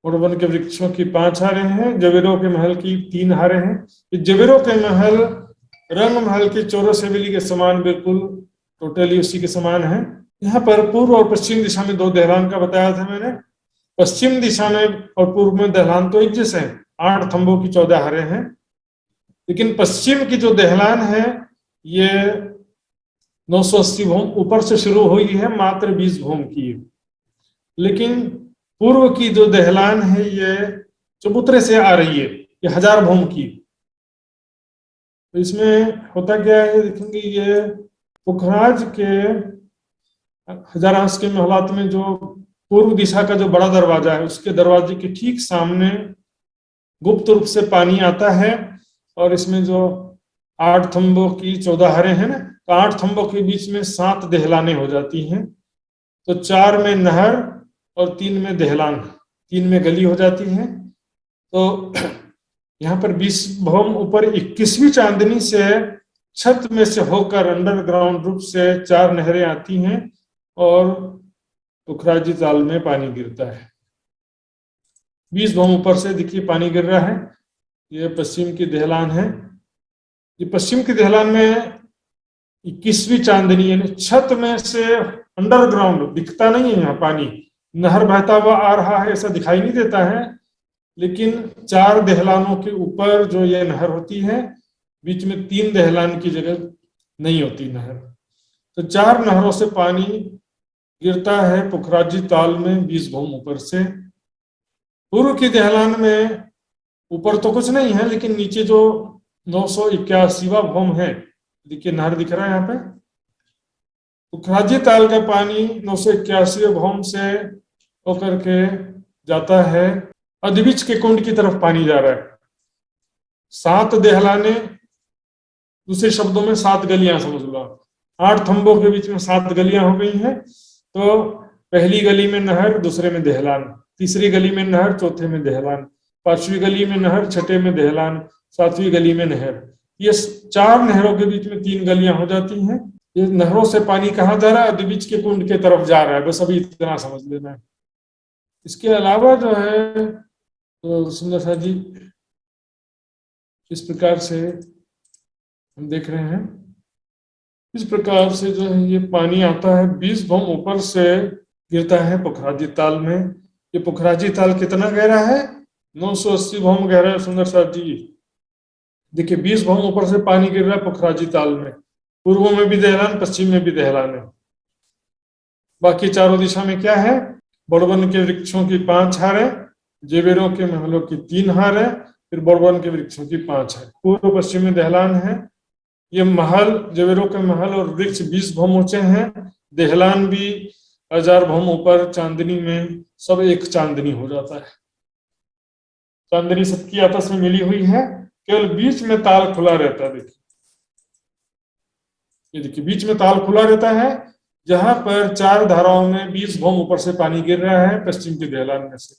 बड़ो वन के वृक्षों की 5 हारें हैं, जवेरों के महल की 3 हारें हैं। जवेरों के महल रंग महल के चौरस हवेली के समान, बिल्कुल टोटली उसी के समान है। यहाँ पर पूर्व और पश्चिम दिशा में 2 दहलान का बताया था मैंने। पश्चिम दिशा में और पूर्व में दहलान तो एक जैसे हैं, 8 थंबों की 14 हारें हैं। लेकिन पश्चिम की जो दहलान है ये 980 भम ऊपर से शुरू हुई है, मात्र 20 भम की है। लेकिन पूर्व की जो दहलान है ये चबूतरे से आ रही है, ये 1000 भम की। तो इसमें होता क्या है, देखेंगे ये पुखराज के हजारांश के महलात में जो पूर्व दिशा का जो बड़ा दरवाजा है, उसके दरवाजे के ठीक सामने गुप्त रूप से पानी आता है और इसमें जो 8 थंबों की 14 हरें हैं ना, तो 8 थंबों के बीच में 7 देहलाने हो जाती हैं। तो 4 में नहर और 3 में देहलान, 3 में गली हो जाती है। तो यहाँ पर 20 भवन ऊपर 21वीं चांदनी से छत में से होकर अंडरग्राउंड रूप से 4 नहरें आती हैं और पुखराजी ताल में पानी गिरता है। 20 भवन ऊपर से देखिए पानी गिर रहा है। ये पश्चिम की देहलान है। ये पश्चिम की देहलान में 21वीं चांदनी, यानी छत में से अंडरग्राउंड दिखता नहीं है। यहाँ पानी नहर बहता हुआ आ रहा है ऐसा दिखाई नहीं देता है, लेकिन 4 देहलानों के ऊपर जो ये नहर होती है, बीच में 3 देहलान की जगह नहीं होती नहर। तो 4 नहरों से पानी गिरता है पुखराजी ताल में 20 भवन ऊपर से। पूर्व की देहलान में ऊपर तो कुछ नहीं है, लेकिन नीचे जो 981वां भवन है, देखिए नहर दिख रहा है यहाँ पे। पुखराजी ताल का पानी 981वें भवन से होकर के जाता है, अधबिच के कुंड की तरफ पानी जा रहा है। 7 देहलाने, दूसरे शब्दों में 7 गलियां समझ लो। 8 थंबों के बीच में 7 गलियां हो गई हैं। तो पहली गली में नहर, दूसरे में देहलान, तीसरी गली में नहर, चौथे में देहलान, 5वीं गली में नहर, छठे में देहलान, 7वीं गली में नहर। ये 4 नहरों के बीच में 3 गलियां हो जाती हैं। ये नहरों से पानी कहाँ जा रहा है? अधबिच के कुंड के तरफ जा रहा है। बस अभी इतना समझ लेना है। इसके अलावा जो है तो सुंदर सा जी, इस प्रकार से हम देख रहे हैं, इस प्रकार से जो है ये पानी आता है 20 भवन ऊपर से गिरता है पुखराजी ताल में। ये पुखराजी ताल कितना गहरा है? 980 भवन गहरा है सुंदर सा जी। देखिए 20 भवन ऊपर से पानी गिर रहा है पुखराजी ताल में। पूर्व में भी देहलान, पश्चिम में भी देहलान है। बाकी चारों दिशा में क्या है? बड़वन के वृक्षों की 5 हार है, जेबेरों के महलों की 3 हार है, फिर बड़वन के वृक्षों की 5 है। पूर्व पश्चिम में देहलान है। ये महल, जेबेरों के महल और वृक्ष 20 भवन ऊंचे हैं। देहलान भी 1000 भवन ऊपर, चांदनी में सब एक चांदनी हो जाता है। चांदनी सबकी आपस में मिली हुई है, केवल बीच में ताल खुला रहता है। देखिए ये देखिए बीच में ताल खुला रहता है, जहां पर 4 धाराओं में 20 भवन ऊपर से पानी गिर रहा है पश्चिम की देहलान में से।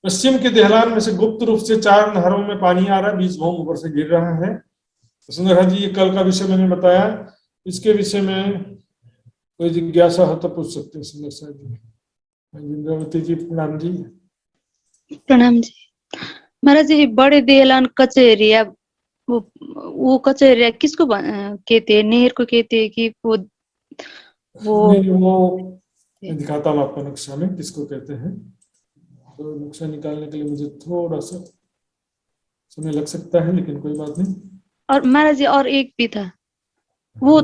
पश्चिम की देहलान में से गुप्त रूप से 4 नहरों में पानी आ रहा है, 20 भवन ऊपर से गिर रहा है। सुंदर जी, ये कल का विषय मैंने बताया, इसके विषय में कोई जिज्ञासा हो तो पूछ सकते हैं सुंदर सा जी। इंद्रावती जी प्रणाम जी। प्रणाम जी। महाराज जी, बड़े देहलान कचहरिया, वो कचहरिया किसको कहते हैं? नहर को कहते हैं कि वो नहीं, वो मैं दिखाता हूँ आपको नक्शा में किसको कहते हैं। तो नक्शा निकालने के लिए मुझे थोड़ा सा समय लग सकता है, लेकिन कोई बात नहीं। और महाराज जी और एक भी था, वो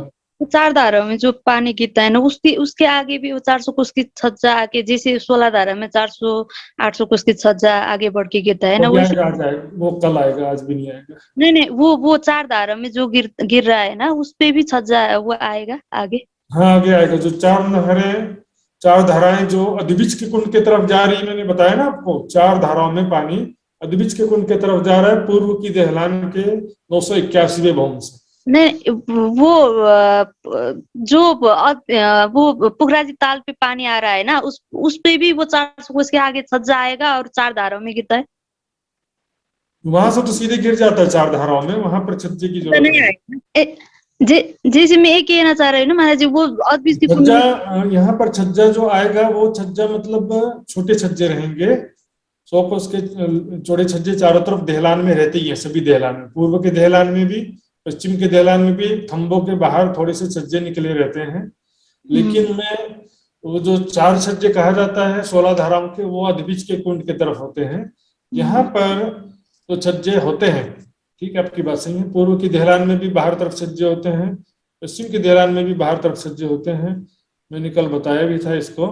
4 धाराओं में जो पानी गिरता है ना, उसके आगे भी वो 400 कोस की छज्जा आके, जैसे 16 धारा में 400-800 कोस की छज्जा आगे बढ़ के गिरता है ना, वो कल आएगा, आज भी नहीं आएगा। नहीं, वो 4 धारा में जो गिर रहा है ना, उस पे भी छज्जा वो आएगा आगे। हाँ, आगे आएगा। जो 4 नहरें, 4 धाराएं जो अधबिच के कुंड की तरफ जा रही है, मैंने बताया ना आपको, 4 धाराओं में पानी अधबिच के कुंड की तरफ जा रहा है, पूर्व की देहलान के 981वें भवन से। नहीं, वो पुखराजी ताल पे पानी आ रहा है ना, उस पे भी वो 400 कोस के आगे छज्जा आएगा और 4 धाराओं में गिरता है। वहां से तो सीधे गिर जाता है 4 धाराओं में, वहां पर छज्जे की जरूरत नहीं है। जैसे मैं ये कहना चाह रही हूँ ना महाराज जी, वो छज्जा, यहाँ पर छज्जा जो आएगा वो छज्जा मतलब छोटे छज्जे रहेंगे। 100 कोस के चौड़े छज्जे चारों तरफ देहलान में रहते ही है, सभी देहलान में। पूर्व के देहलान में भी, पश्चिम के देहलान में भी थंबों के बाहर थोड़े से छज्जे निकले रहते हैं, लेकिन उनमें वो जो 4 छज्जे कहा जाता है 16 धाराओं के, वो अधबिच के कुंड की तरफ होते हैं। यहाँ पर तो छज्जे होते हैं, ठीक है, आपकी बात सही है। पूर्व की देहलान में भी बाहर तरफ छज्जे होते हैं, पश्चिम की देहलान में भी बाहर तरफ छज्जे होते हैं। मैंने कल बताया भी था इसको।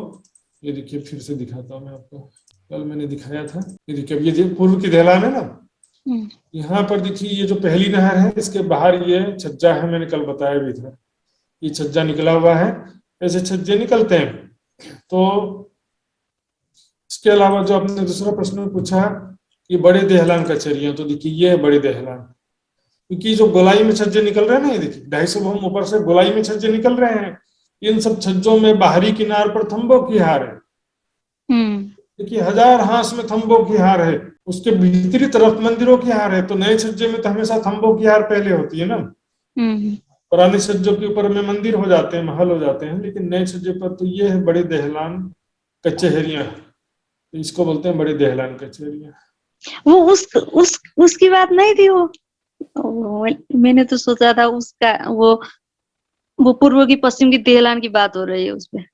ये देखिए, फिर से दिखाता हूँ मैं आपको, कल मैंने दिखाया था। ये देखिए, अब ये पूर्व की देहलान है ना, यहाँ पर देखिए ये जो पहली नहर है, इसके बाहर ये छज्जा है, मैंने कल बताया भी था। ये छज्जा निकला हुआ है, ऐसे छज्जे निकलते हैं। तो इसके अलावा जो आपने दूसरा प्रश्न पूछा, ये बड़े देहलान कचहरियां, तो देखिए ये है बड़े देहलान। क्योंकि जो गोलाई में छज्जे निकल रहे हैं ना, ये देखिए 250 भौम ऊपर से गोलाई में छज्जे निकल रहे हैं। इन सब छज्जों में बाहरी किनार पर थंबों की हार है। देखिए 1000 हांस में थंबों की हार है, उसके भीतरी तरफ मंदिरों की हार है। तो नए छज्जे में तो हमेशा थंबों की हार पहले होती है ना। पुराने छज्जों के ऊपर में मंदिर हो जाते हैं, महल हो जाते हैं, लेकिन नए छज्जे पर तो ये है बड़े दहलान कचहरियां, तो इसको बोलते हैं बड़े दहलान कचहरियां। वो उसकी बात नहीं थी मैंने तो सोचा था उसका वो पूर्व की पश्चिम की दहलान की बात हो रही है उसपे।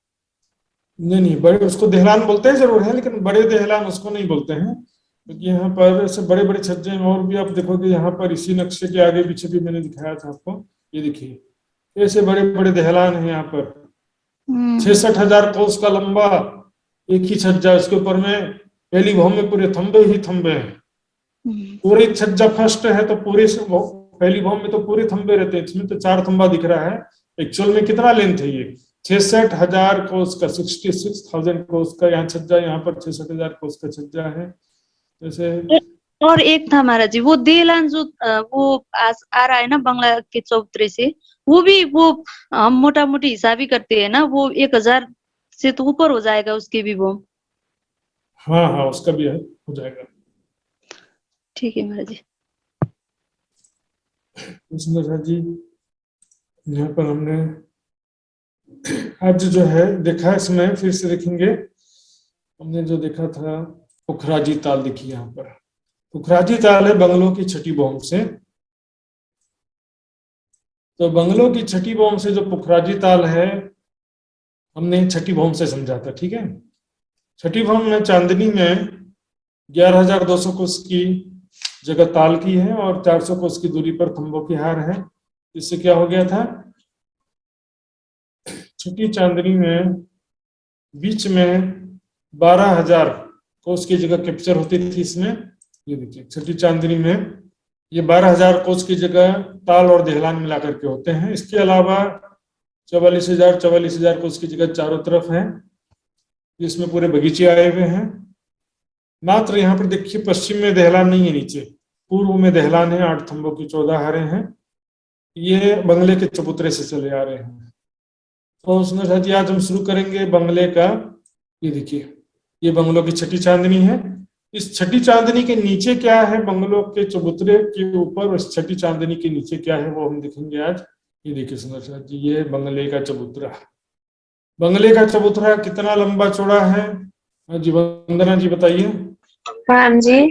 नहीं, बड़े उसको दहलान बोलते हैं जरूर है, लेकिन बड़े दहलान उसको नहीं बोलते हैं, क्योंकि यहाँ पर ऐसे बड़े बड़े छज्जे हैं। और भी आप देखोगे यहाँ पर इसी नक्शे के आगे पीछे भी मैंने दिखाया था आपको, ये देखिए ऐसे बड़े बड़े दहलान है यहाँ पर। 66,000 कोस का लंबा एक ही छज्जा, उसके ऊपर में पहली भौम में पूरे थंबे ही थंबे हैं। पूरी छज्जा फर्स्ट है तो पूरे पहली भौम में तो पूरे थंबे रहते हैं, इसमें तो 4 थंबा दिख रहा है। एक्चुअल में कितना लेंथ है ये? 66,000 कोस का, 66,000 कोस का यहाँ छज्जा, यहाँ पर 66,000 कोस का छज्जा है। जैसे और एक था महाराज जी, वो देहलान जो वो आ रहा है ना बंगला के चौतरे से, वो भी वो हम मोटा मोटी हिसाब ही करते हैं ना, वो 1000 से तो ऊपर हो जाएगा उसके भी वो। हाँ उसका भी है, हो जाएगा। ठीक है महाराज जी। सुंदर जी यहाँ पर हमने आज जो है देखा, इसमें फिर से देखेंगे। हमने जो देखा था पुखराजी ताल, देखिए यहाँ पर पुखराजी ताल है बंगलों की छठी भौम से। तो बंगलों की छठी भौम से जो पुखराजी ताल है, हमने छठी भौम से समझा था, ठीक है। छठी भौम में चांदनी में 11,200 कोस की जगह ताल की है और 400 कोस की दूरी पर थंबों की हार है। इससे क्या हो गया था, छठी चांदनी में बीच में 12,000 कोस की जगह कैप्चर होती थी इसमें। ये देखिए छठी चांदनी में ये 12,000 कोस की जगह ताल और दहलान मिला करके होते हैं। इसके अलावा 44,000 कोस की जगह चारों तरफ है, जिसमें पूरे बगीचे आए हुए हैं। मात्र यहाँ पर देखिए पश्चिम में दहलान नहीं है, नीचे पूर्व में दहलान है, 8 थंबों की 14 हारें हैं। ये बंगले के चबूतरे से चले आ रहे हैं। तो सुंदर साथ जी आज हम शुरू करेंगे बंगले का। ये देखिए ये बंगलों की छठी चांदनी है। इस छठी चांदनी के नीचे क्या है, बंगलों के चबूतरे के ऊपर इस छठी चांदनी के नीचे क्या है वो हम देखेंगे आज। ये देखिए सुंदर साथ जी, ये बंगले का चबूतरा। बंगले का चबूतरा कितना लंबा चौड़ा है जी? वंदना जी बताइए। प्रणाम जी।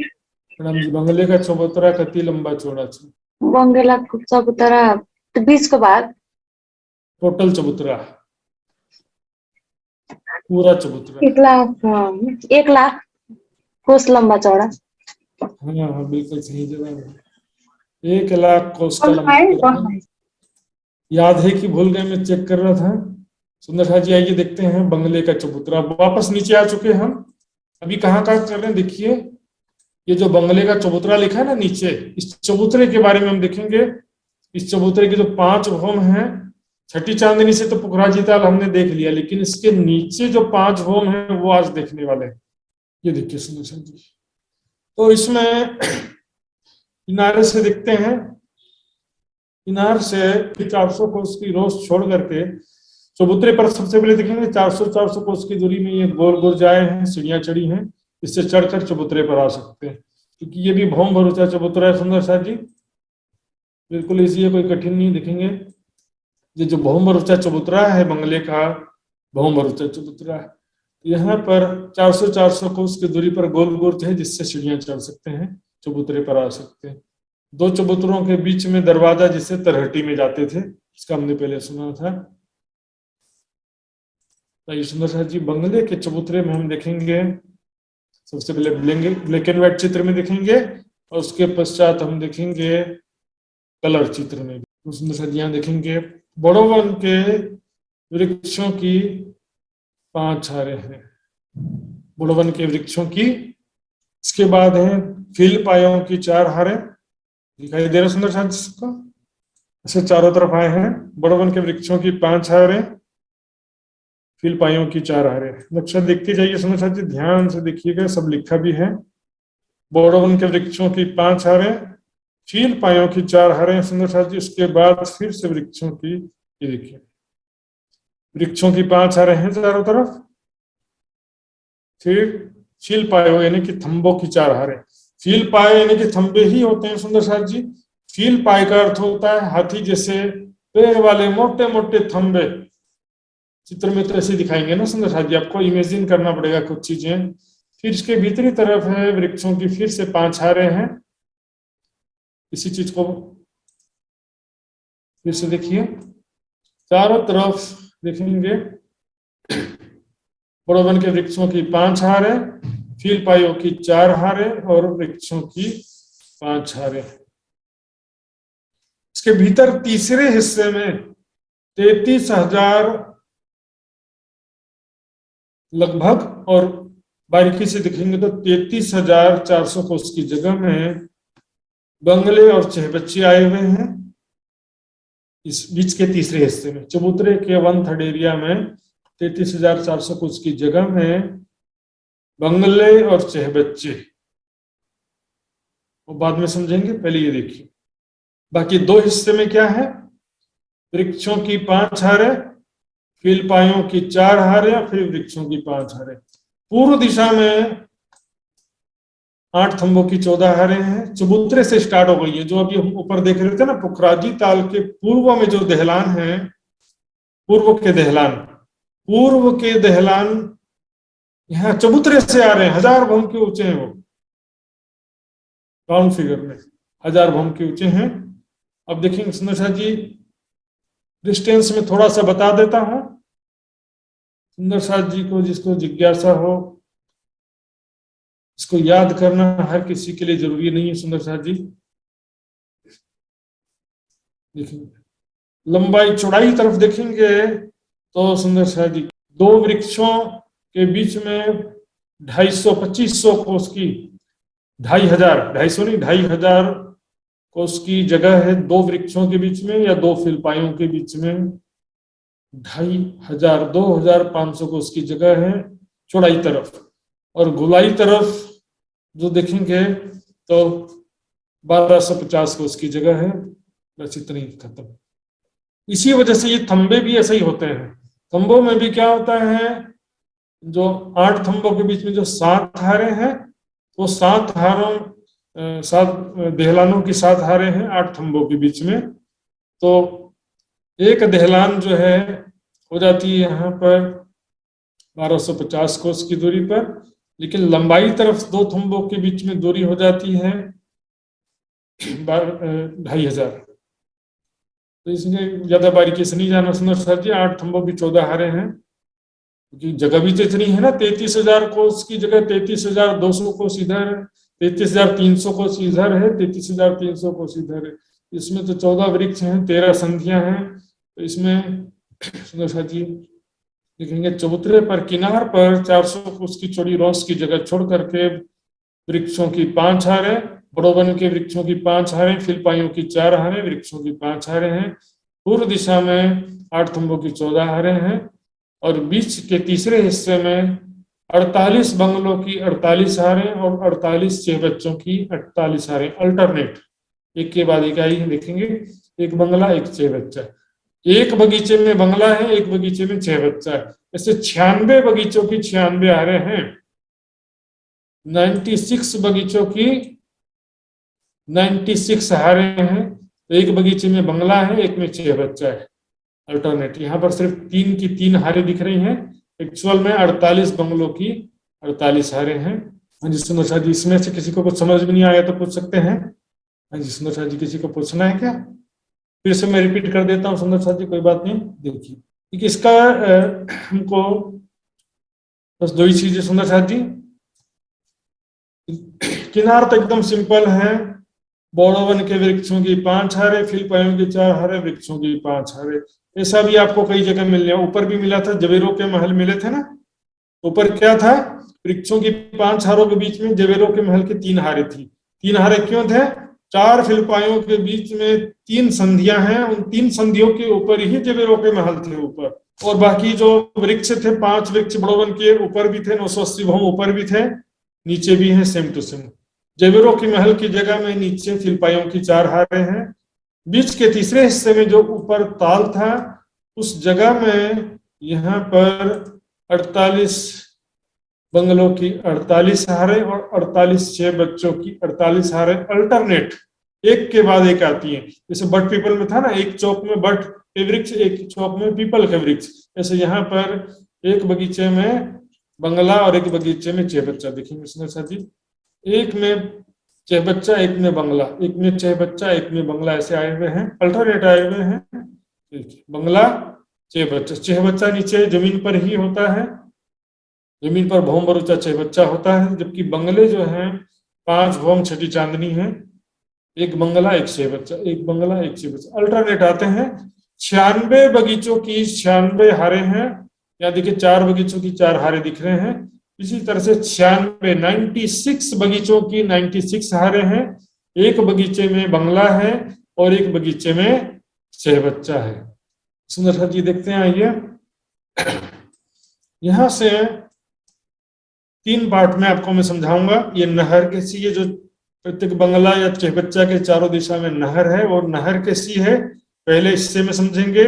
प्रणाम जी। बंगले का चबूतरा कति लंबा चौड़ा छ? बंगला चबूतरा 20 को भाग। टोटल चबूतरा, पूरा चबूतरा 1 लाख कोस लंबा चौड़ा। हाँ बिल्कुल सही जवाब है। 1 लाख कोस का लंबा। याद है कि भूल गए? मैं चेक कर रहा था। सुंदर साथ जी आइए देखते हैं बंगले का चबूतरा। वापस नीचे आ चुके हैं हम। अभी कहाँ कर रहे हैं, देखिए ये जो बंगले का चबूतरा लिखा है ना नीचे, इस चबूतरे के बारे में हम देखेंगे। इस चबूतरे की जो 5 भौम है, छठी चांदनी से तो पुखराजी ताल हमने देख लिया, लेकिन इसके नीचे जो 5 भौम है वो आज देखने वाले हैं। ये देखिए सुंदर साथ जी। तो इसमें किनारे से देखते हैं, किनार से 400 कोस की रोस छोड़ करके चबूतरे पर सबसे पहले देखेंगे 400 कोस की दूरी में ये गोल गोल जाए हैं, सीढ़ियां चढ़ी हैं। इससे चढ़कर चबूतरे पर आ सकते हैं, क्योंकि ये भी भौम भरोचा चबूतरा है। सुंदर साथ जी बिल्कुल इजी है, कोई कठिन नहीं। देखेंगे ये जो भौम भरोचा चबूतरा है, बंगले का भौम भरोचा चबूतरा है। यहाँ पर 400 कोस की दूरी पर गोल गोल है, जिससे सीढ़ियां चढ़ सकते हैं, चबूतरे पर आ सकते हैं। 2 चबूतरों के बीच में दरवाजा, जिससे तरहटी में जाते थे, इसका हमने पहले सुना था। तो सुंदर साथ जी बंगले के चबूतरे में हम देखेंगे सबसे पहले ब्लैक एंड व्हाइट चित्र में देखेंगे, और उसके पश्चात हम देखेंगे कलर चित्र में। तो सुंदर साथ यहाँ देखेंगे बड़ोवन के वृक्षों की 5 हारें हैं, बड़ोवन के वृक्षों की। इसके बाद है फील पायों की 4 हारें, दिखाई दे रहा सुंदर साथ को, ऐसे चारों तरफ आए हैं। बड़ोवन के वृक्षों की 5 हारें, फील पायों की 4 हारें। नक्शा देखते जाइए सुंदर साथ जी, ध्यान से देखिएगा, सब लिखा भी है। बड़ोवन के वृक्षों की 5 हारें, फील पायों की 4 हारें सुंदर साथ जी। उसके बाद फिर से वृक्षों की, ये देखिए वृक्षों की 5 हारें हैं चारों तरफ। फिर फील पायो यानी कि थंबों की 4 हारें। फील पाए यानी कि थंबे ही होते हैं सुंदर साथ जी। फील पाए का अर्थ होता है हाथी जैसे पैर वाले मोटे मोटे थंबे। चित्र में तो ऐसे दिखाएंगे ना सुंदर साथ जी, आपको इमेजिन करना पड़ेगा कुछ चीजें। फिर इसके भीतरी तरफ है वृक्षों की फिर से 5 हारें हैं। इसी चीज को फिर से देखिए, चारों तरफ देखेंगे बड़ोवन के वृक्षों की 5 हारें, फील पायों की 4 हारें और वृक्षों की 5 हारें। इसके भीतर तीसरे हिस्से में 33,000 लगभग, और बारीकी से देखेंगे तो 33,400 कोस की जगह में बंगले और चहबच्चे आए हुए हैं। इस बीच के तीसरे हिस्से में चबूतरे के 1/3 एरिया में 33,400 कोस की जगह में बंगले और चहबच्चे, वो बाद में समझेंगे, पहले ये देखिए। बाकी 2 हिस्से में क्या है, वृक्षों की 5 हारें, फील पायों की 4 हारें, फिर वृक्षों की 5 हारें। पूर्व दिशा में 8 थंबों की 14 हारें हैं। चबूतरे से स्टार्ट हो गई है, जो अभी हम ऊपर देख रहे थे ना, पुखराजी ताल के पूर्व में जो दहलान है, पूर्व के दहलान यहाँ चबूतरे से आ रहे हैं। 1000 भवन के ऊंचे हैं वो, राउंड फिगर में 1000 भवन के ऊंचे हैं। अब देखेंगे सुंदर साथ जी, डिस्टेंस में थोड़ा सा बता देता हूं सुंदर साथ जी को, जिसको जिज्ञासा हो। इसको याद करना हर किसी के लिए जरूरी नहीं है सुंदर साथ जी। देखेंगे लंबाई चौड़ाई तरफ देखेंगे तो सुंदर साथ जी 2 वृक्षों के बीच में 250-2500 कोस की, 2,500 कोस की जगह है 2 वृक्षों के बीच में, या 2 फिलपाइयों के बीच में 2,500 कोस की जगह है चौड़ाई तरफ। और गोलाई तरफ जो देखेंगे तो 1250 कोस की जगह है। बस इतनी, खत्म। इसी वजह से ये थंबे भी ऐसे ही होते हैं। थंबों में भी क्या होता है, जो 8 थंबों के बीच में जो 7 हारें हैं, वो 7 दहलानों की 7 हारें हैं 8 थंबों के बीच में। तो एक दहलान जो है हो जाती है यहाँ पर 1250 कोस की दूरी पर, लेकिन लंबाई तरफ 2 थंबों के बीच में दूरी हो जाती है 2,500। तो इसमें ज्यादा बारीकी से नहीं जाना सुंदर सर जी। 8 थंबों की 14 हारें हैं, क्योंकि जगह भी तो इतनी है ना, 33,000 कोस की जगह 33,200 कोस इधर, 33,300 कोस इधर है, 33,300 कोस इधर है। इसमें तो 14 वृक्ष हैं, 13 संधियां हैं। तो इसमें सुंदर साथ जी देखेंगे चबूतरे पर किनार पर 400 कोस की चौड़ी रोस की जगह छोड़ करके वृक्षों की 5 हारें, बड़ोवन के वृक्षों की 5 हारें, फिलपाइयों की 4 हारें, वृक्षों की 5 हारें हैं। पूर्व दिशा में 8 थंबों की 14 हारें हैं, और बीच के तीसरे हिस्से में 48 बंगलों की 48 हारें और 48 चहबच्चों की 48 हारें, अल्टरनेट, एक के बाद एक आई देखेंगे, एक बंगला एक चहबच्चा। एक बगीचे में बंगला है, एक बगीचे में चहबच्चा है। ऐसे 96 बगीचों की 96 हारें हैं, 96 बगीचों की 96 हारें हैं। तो एक बगीचे में बंगला है, एक में चहबच्चा है, अल्टरनेट। यहाँ पर सिर्फ 3 की 3 हारें दिख रही हैं, एक्चुअल में 48 बंगलों की 48 हारें हैं। हाँ जी सुंदर साथ जी, इसमें से किसी को कुछ समझ में नहीं आया तो पूछ सकते हैं। हाँ जी सुंदर साथ जी, किसी को पूछना है क्या? फिर से मैं रिपीट कर देता हूँ सुंदर साथ जी, कोई बात नहीं। देखिए क्योंकि इसका हमको बस 2 ही चीजें सुंदर साथ जी। किनार तो एकदम सिंपल है, बड़ोवन के वृक्षों की 5 हारें, फिलपाइयों की 4 हारें, वृक्षों की 5 हारें। ऐसा भी आपको कई जगह मिल गया, ऊपर भी मिला था, जवेरों के महल मिले थे ना। ऊपर क्या था, वृक्षों की 5 हारों के बीच में जवेरों के महल की 3 हारें थी। 3 हारें क्यों थे? 4 फिलपाइयों के बीच में 3 संधियां हैं, उन 3 संधियों के ऊपर ही जवेरों के महल थे ऊपर। और बाकी जो वृक्ष थे, 5 वृक्ष बड़ोवन के ऊपर भी थे, 980 भवन ऊपर भी थे, नीचे भी है, सेम टू सेम। जेवरों की महल की जगह में नीचे तिलपाइयों की 4 हारें हैं। बीच के तीसरे हिस्से में जो ऊपर ताल था उस जगह में यहाँ पर 48 बंगलों की 48 हारें और 48 6 बच्चों की 48 हारें अल्टरनेट एक के बाद एक आती हैं। जैसे बट पीपल में था ना, एक चौक में बट के वृक्ष, एक चौक में पीपल के वृक्ष, ऐसे यहाँ पर एक बगीचे में बंगला और एक बगीचे में 6 बच्चा देखेंगे सुंदर साथ जी। एक में 6 बच्चा, एक में बंगला, एक में 6 बच्चा, एक में बंगला, ऐसे आए हुए हैं, अल्टरनेट आए हुए हैं। बंगला 6 बच्चा, 6 बच्चा नीचे जमीन पर ही होता है, जमीन पर भौम बरूचा 6 बच्चा होता है, जबकि बंगले जो हैं 5 भौम 6 चांदनी है, एक बंगला एक 6 बच्चा, एक बंगला एक 6 बच्चा, अल्टरनेट आते हैं। 96 बगीचों की 96 हारे हैं, या देखिए 4 बगीचों की 4 हारे दिख रहे हैं। इसी तरह से 96 बगीचों की 96 हारे हैं, एक बगीचे में बंगला है और एक बगीचे में 6 बच्चा है। सुंदर साथ जी देखते हैं, आइए यहां से 3 पार्ट में आपको मैं समझाऊंगा। ये नहर कैसी है, जो प्रत्येक बंगला या 6 बच्चा के चारों दिशा में नहर है, और नहर कैसी है पहले हिस्से में समझेंगे।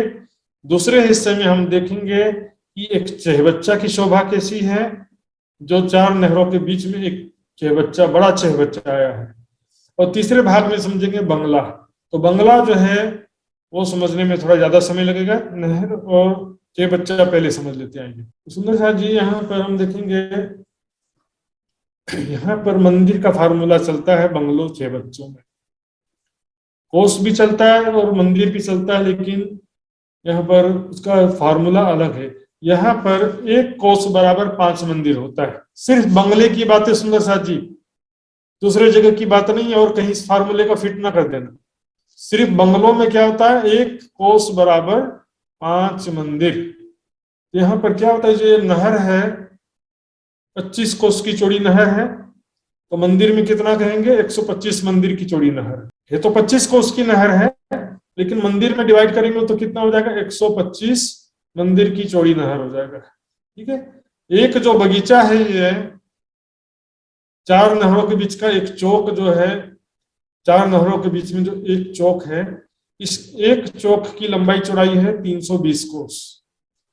दूसरे हिस्से में हम देखेंगे कि एक 6 बच्चा की शोभा कैसी है, जो 4 नहरों के बीच में एक 6 बच्चा, बड़ा 6 बच्चा आया है। और तीसरे भाग में समझेंगे बंगला। तो बंगला जो है वो समझने में थोड़ा ज्यादा समय लगेगा, नहर और 6 बच्चा पहले समझ लेते हैं। तो सुंदर साथ जी यहाँ पर हम देखेंगे, यहाँ पर मंदिर का फार्मूला चलता है बंगलों 6 बच्चों में, कोस भी चलता है और मंदिर भी चलता है, लेकिन यहाँ पर उसका फार्मूला अलग है। यहाँ पर एक कोस बराबर 5 मंदिर होता है। सिर्फ बंगले की बात है सुंदर साथ जी, दूसरे जगह की बात नहीं है, और कहीं इस फार्मूले का फिट ना कर देना। सिर्फ बंगलों में क्या होता है, एक कोस बराबर 5 मंदिर। यहाँ पर क्या होता है, जो नहर है 25 कोस की चौड़ी नहर है, तो मंदिर में कितना कहेंगे, 125 मंदिर की चौड़ी नहर है। तो 25 कोस की नहर है, लेकिन मंदिर में डिवाइड करेंगे तो कितना हो जाएगा, 125 मंदिर की चौड़ी नहर हो जाएगा। ठीक है, एक जो बगीचा है ये 4 नहरों के बीच का एक चौक जो है, 4 नहरों के बीच में जो एक चौक है, इस एक चौक की लंबाई चौड़ाई है 320 कोस,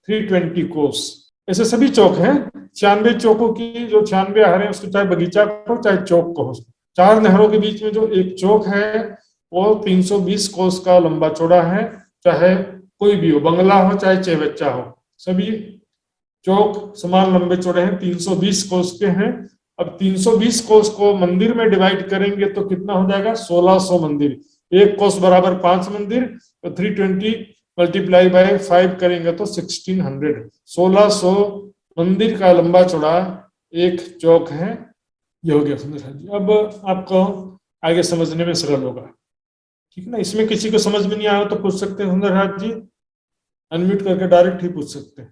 320 कोस। ऐसे सभी चौक हैं, 96 चौकों की जो 96 हारे, उसको चाहे बगीचा को चाहे चौक को हो। 4 नहरों के बीच में जो एक चौक है वो 320 कोस का लंबा चौड़ा है, चाहे कोई भी हो, बंगला हो चाहे 6 बच्चा हो, सभी चौक समान लंबे चौड़े हैं, 320 कोस के हैं। अब 320 कोस को मंदिर में डिवाइड करेंगे तो कितना हो जाएगा, 1600 मंदिर। एक कोस बराबर 5 मंदिर, तो 320 मल्टीप्लाई बाय 5 करेंगे तो 1600, 1600 मंदिर का लंबा चौड़ा एक चौक है। ये हो गया सुंदर साथ जी। अब आपको आगे समझने में सरल होगा, ठीक है ना। इसमें किसी को समझ में नहीं आया तो पूछ सकते हैं सुंदर साथ जी, अनम्यूट करके डायरेक्ट ही पूछ सकते हैं,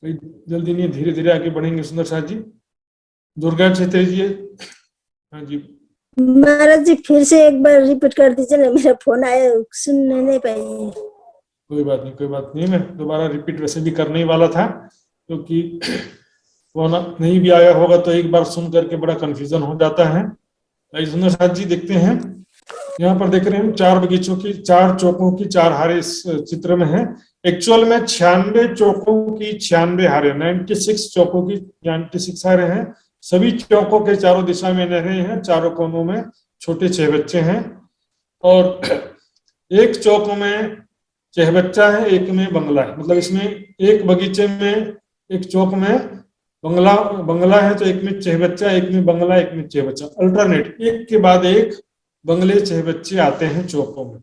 कोई जल्दी नहीं, धीरे धीरे आगे बढ़ेंगे सुंदर साथ जी। दुर्गा छेत्री जी, हाँ जी। महाराज जी फिर से एक बार रिपीट कर दीजिए ना, मेरा फोन आया, सुनने नहीं पाई। कोई बात नहीं, कोई बात नहीं, मैं दोबारा रिपीट वैसे भी करने ही वाला था, क्योंकि फोन नहीं भी आया होगा तो एक बार सुन करके बड़ा कंफ्यूजन हो जाता है। सुंदर साथ जी देखते हैं, यहाँ पर देख रहे हैं 4 बगीचों की 4 चौकों की 4 हारे इस चित्र में है। एक्चुअल में 96 चौकों की 96 हारे, 96 चौकों की 96 हारे हैं। सभी चौकों के चारों दिशा में नहरें हैं, चारों कोनों में छोटे 6 बच्चे हैं, और एक चौक में 6 बच्चा है, एक में बंगला है। मतलब इसमें एक बगीचे में एक चौक में बंगला है, तो एक में 6 बच्चा, एक में बंगला, एक में 6 बच्चा, अल्टरनेट एक के बाद एक बंगले 6 बच्चे आते हैं चौकों में।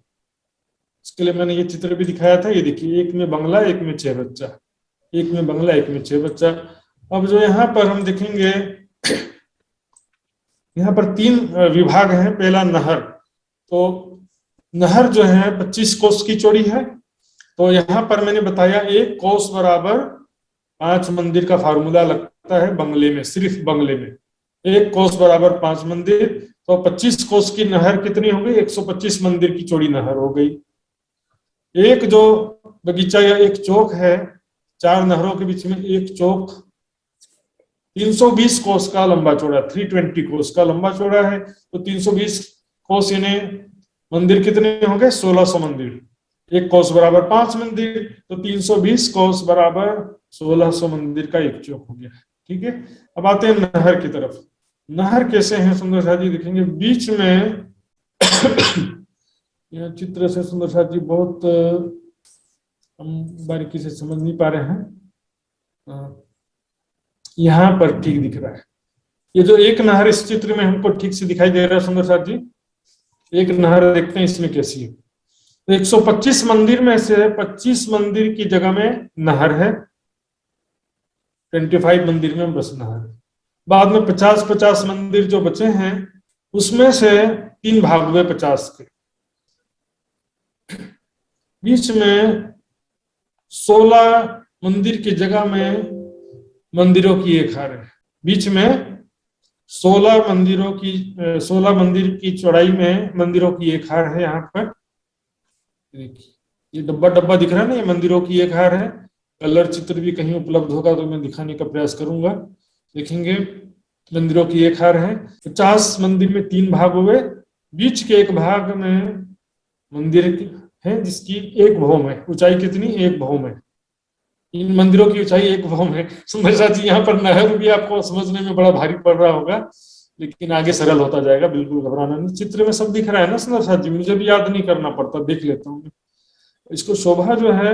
इसके लिए मैंने ये चित्र भी दिखाया था, ये देखिए, एक में बंगला, एक में 6 बच्चा, एक में बंगला, एक में 6 बच्चा। अब जो यहाँ पर हम देखेंगे, यहाँ पर 3 विभाग हैं। पहला नहर, तो नहर जो है 25 कोस की चौड़ी है, तो यहाँ पर मैंने बताया एक कोस बराबर 5 मंदिर का फार्मूला लगता है बंगले में, सिर्फ बंगले में एक कोस बराबर 5 मंदिर, तो 25 कोस की नहर कितनी हो गई, 125 मंदिर की चौड़ी नहर हो गई। एक जो बगीचा या एक चौक है, 4 नहरों के बीच में एक चौक 320 कोस का लंबा चौड़ा, 320 कोस का लंबा चौड़ा है। तो 320 कोस यानी मंदिर कितने हो गए? 1600 मंदिर। एक कोस बराबर 5 मंदिर, तो 320 कोस बराबर 1600 मंदिर का एक चौक हो गया। ठीक है, अब आते हैं नहर की तरफ। नहर कैसे है सुंदर साथ जी देखेंगे, बीच में यह चित्र से सुंदर साथ जी बहुत हम बारीकी से समझ नहीं पा रहे हैं। यहाँ पर ठीक दिख रहा है, ये जो एक नहर इस चित्र में हमको ठीक से दिखाई दे रहा है सुंदर साथ जी। एक नहर देखते हैं इसमें कैसी है। तो 125 मंदिर में से 25 मंदिर की जगह में नहर है, 25 मंदिर में बस नहर है। बाद में 50-50 मंदिर जो बचे हैं उसमें से 3 भाग हुए 50 के। बीच में 16 मंदिर की जगह में मंदिरों की एक हार है। बीच में 16 मंदिर की चौड़ाई में मंदिरों की एक हार है। यहाँ पर देखिए, ये डब्बा डब्बा दिख रहा है ना, ये मंदिरों की एक हार है। कलर चित्र भी कहीं उपलब्ध होगा तो मैं दिखाने का प्रयास करूंगा। देखेंगे मंदिरों की एक हार है। 50 मंदिर में 3 भाग हुए। बीच के एक भाग में मंदिर है जिसकी 1 भौम है। ऊंचाई कितनी? 1 भौम है। इन मंदिरों की ऊंचाई 1 भौम है। सुंदर साथ जी, यहाँ पर नहर भी आपको समझने में बड़ा भारी पड़ रहा होगा, लेकिन आगे सरल होता जाएगा, बिल्कुल घबराना नहीं। चित्र में सब दिख रहा है ना सुंदर साथ जी, मुझे भी याद नहीं करना पड़ता, देख लेता हूँ। इसको शोभा जो है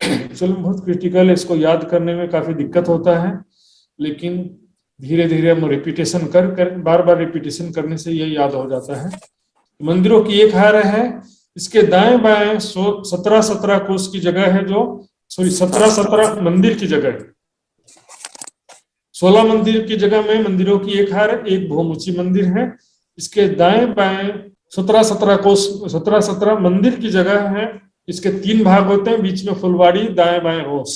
चलो बहुत क्रिटिकल है, इसको याद करने में काफी दिक्कत होता है, लेकिन धीरे धीरे हम रिपीटेशन कर बार बार रिपीटेशन करने से ये याद हो जाता है। मंदिरों की एक हार है। इसके दाएं बाएं 17 कोस की जगह है, जो 17 मंदिर की जगह है। 16 मंदिर की जगह में मंदिरों की एक हार है, 1 भौम ऊंची मंदिर है। इसके दाएं बाएं 17 कोस 17 मंदिर की जगह है। इसके 3 भाग होते हैं, बीच में फुलवाड़ी, दाएं बाएं रोस।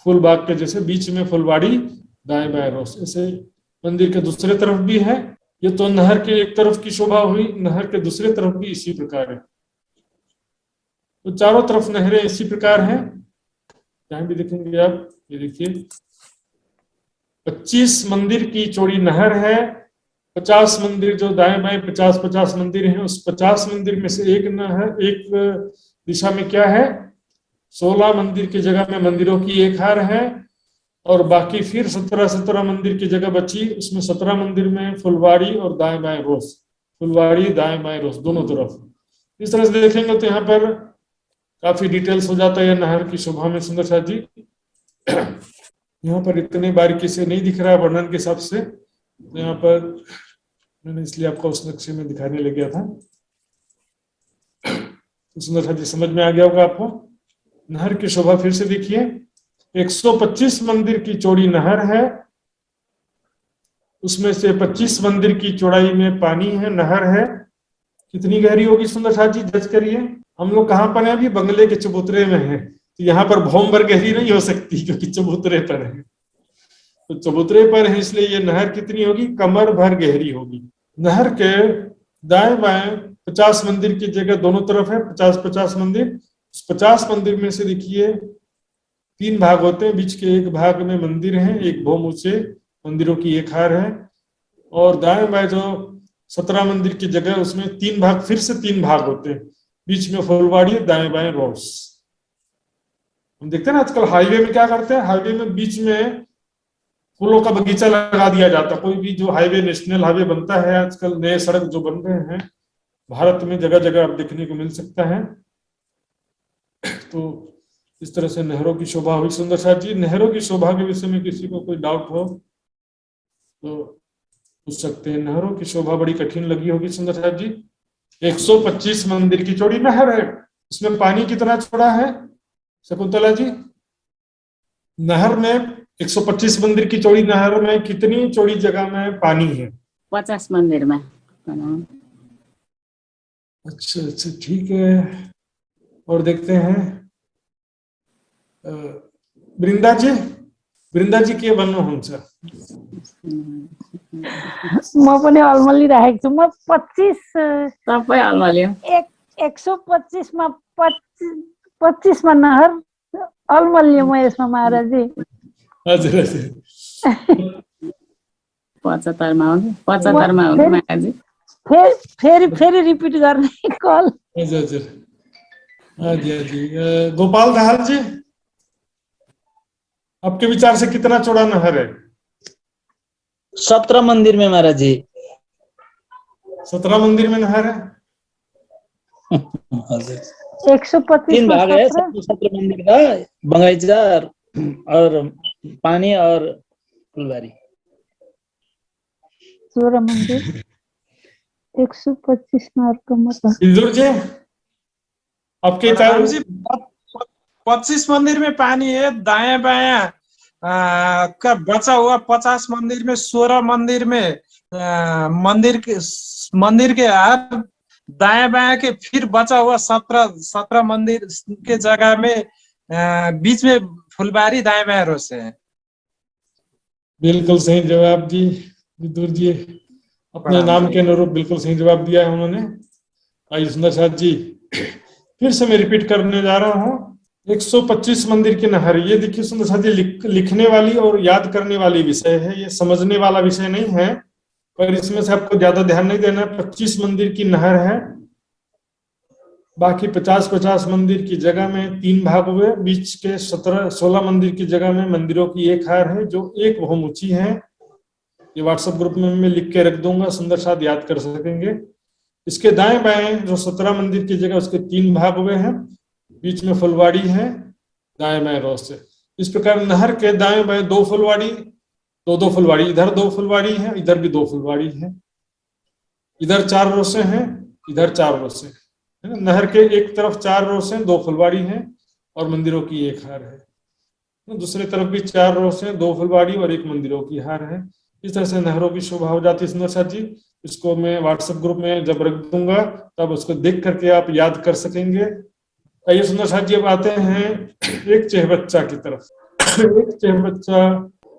फुल बाग के जैसे बीच में फुलवाड़ी, दाएं बाएं रोस। ऐसे मंदिर के दूसरे तरफ भी है। ये तो नहर के एक तरफ की शोभा हुई, नहर के दूसरे तरफ भी इसी प्रकार है। तो चारों तरफ नहरें इसी प्रकार हैं। यहाँ भी देखेंगे आप, ये देखिए 25 मंदिर की चौड़ी नहर है। 50 मंदिर जो दाएं बाएं 50-50 मंदिर हैं, उस 50 मंदिर में से एक नहर, एक दिशा में क्या है? 16 मंदिर की जगह में मंदिरों की एक हार है, और बाकी फिर 17 मंदिर की जगह बची, उसमें 17 मंदिर में फुलवाड़ी और दाएं बाएं रोस। फुलवाड़ी, दाएं बाएं रोस दोनों तरफ। इस तरह से देखेंगे तो यहाँ पर काफी डिटेल्स हो जाता है नहर की शोभा में सुंदर साथ जी। यहाँ पर इतने बारीकी से नहीं दिख रहा है वर्णन के हिसाब से, यहाँ पर मैंने इसलिए आपको उस नक्शे में दिखाने लग गया था। तो सुंदर साथ जी समझ में आ गया होगा आपको। नहर की शोभा फिर से देखिए, 125 मंदिर की चौड़ी नहर है। उसमें से 25 मंदिर की चौड़ाई में पानी है, नहर है। कितनी गहरी होगी सुंदर साथ जी, जज करिए। हम लोग कहाँ पर हैं? अभी बंगले के चबूतरे में है, तो यहाँ पर भौम भर गहरी नहीं हो सकती क्योंकि चबूतरे पर है। तो चबूतरे पर है इसलिए ये नहर कितनी होगी? कमर भर गहरी होगी। नहर के दाएं बाएं 50 मंदिर की जगह दोनों तरफ है, 50-50 मंदिर। 50 मंदिर में से देखिए 3 भाग होते हैं। बीच के एक भाग में मंदिर है, 1 भौम ऊंचे मंदिरों की एक हार है। और दाएं बाएं जो 17 मंदिर की जगह, उसमें 3 भाग, फिर से 3 भाग होते हैं। बीच में फुलवाड़ी, दाएं बाएं रोस। हम देखते हैं ना आजकल हाईवे में क्या करते हैं, हाईवे में बीच में फूलों का बगीचा लगा दिया जाता है। कोई भी जो हाईवे, नेशनल हाईवे बनता है, आजकल नए सड़क जो बन रहे हैं भारत में जगह जगह आप देखने को मिल सकता है। तो इस तरह से नहरों की शोभा हुई सुंदर साथ जी। नहरों की शोभा के विषय में किसी को कोई डाउट हो तो पूछ सकते हैं। नहरों की शोभा बड़ी कठिन लगी होगी सुंदर साथ जी। 125 मंदिर की चौड़ी नहर है, उसमें पानी कितना चौड़ा है शकुंतला जी? नहर में 125 मंदिर की चौड़ी नहर में कितनी चौड़ी जगह में पानी है? 50 मंदिर में। अच्छा अच्छा, ठीक है। और देखते हैं वृंदा जी के भन्नुहुन्छ? म पनि अल्मलिरहेको छु। म 25 सबै अलमल्यो। 125 मा 25 मा नहर अल्मल्यो म यसमा महाराजजी। हजुर हजुर। 75 हो नि 75 हो नि महाराज फेरि रिपिट गर्ने कल। हजुर हजुर हाँ जी गोपाल दाहाल जी, आपके विचार से कितना चौड़ा नहर है? 17 मंदिर में महाराज जी। 17 मंदिर में नहर है। 125 तीन में भाग है 17। 17 मंदिर का, बंगाईचा और पानी और फुलबारी। 16 मंदिर 125 नहर का मतलब। इंदुर जी, आपके विचार जी 25 मंदिर में पानी है, दाएं बाएं का बचा हुआ 50 मंदिर में 16 मंदिर में मंदिर के हाथ दाएं बाएं के फिर बचा हुआ 17 मंदिर के जगह में बीच में फुलबारी दाएं बाएं रोसे हैं। बिल्कुल सही जवाब जी विदुर जी, अपने नाम के अनुरूप बिल्कुल सही जवाब दिया है उन्होंने। आइए सुंदर साथ जी, फिर से मैं रिपीट करने जा रहा हूँ। 125 मंदिर की नहर, ये देखिए सुंदर साथ जी, लिखने वाली और याद करने वाली विषय है, ये समझने वाला विषय नहीं है, पर इसमें से आपको ज्यादा ध्यान नहीं देना। 25 मंदिर की नहर है, बाकी 50-50 मंदिर की जगह में 3 भाग हुए, बीच के 16 मंदिर की जगह में मंदिरों की एक हार है जो एक बहुत ऊंची है। ये व्हाट्सएप ग्रुप में मैं लिख के रख दूंगा, सुंदर साथ याद कर सकेंगे। इसके दाएं बाएं जो 17 मंदिर की जगह उसके 3 भाग हुए हैं, बीच में फुलवाड़ी है, दाएं बाएं रोस से। इस प्रकार नहर के दाएं बाएं 2 फुलवाड़ी, दो फुलवाड़ी, इधर 2 फुलवाड़ी है, इधर भी 2 फुलवाड़ी है, इधर 4 रोसे हैं, इधर 4 रोसे हैं। नहर के एक तरफ 4 रोसे हैं, 2 फुलवाड़ी हैं और मंदिरों की एक हार है। दूसरी तरफ भी 4 रोसे हैं, 2 फुलवाड़ी और 1 मंदिरों की हार है। इस तरह से नहरों की शोभा हो जाती है सुंदर साथ जी। इसको मैं व्हाट्सएप ग्रुप में जब रख दूंगा तब उसको देख करके आप याद कर सकेंगे। आइए सुंदर साथ जी, अब आते हैं एक चहबच्चा की तरफ।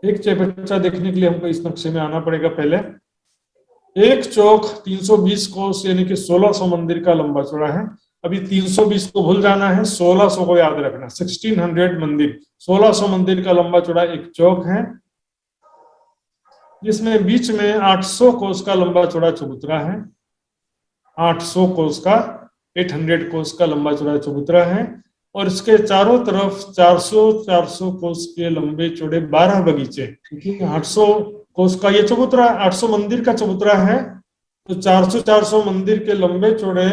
एक चहबच्चा देखने के लिए हमको इस नक्शे में आना पड़ेगा। पहले एक चौक 320 कोस यानी कि 1600 मंदिर का लंबा चौड़ा है। अभी 320 को भूल जाना है, 1600 को याद रखना। 1600 मंदिर, 1600 मंदिर का लंबा चौड़ा एक चौक है, जिसमें बीच में 800 कोस का लंबा चौड़ा चबूतरा है। 800 कोस का, 800 कोस का लंबा चौड़ा चबूतरा है और इसके चारों तरफ 400 कोस के लंबे चौड़े 12 बगीचे। 800 कोस का ये चबूतरा, 800 मंदिर का चबूतरा है, तो 400 मंदिर के लंबे चौड़े,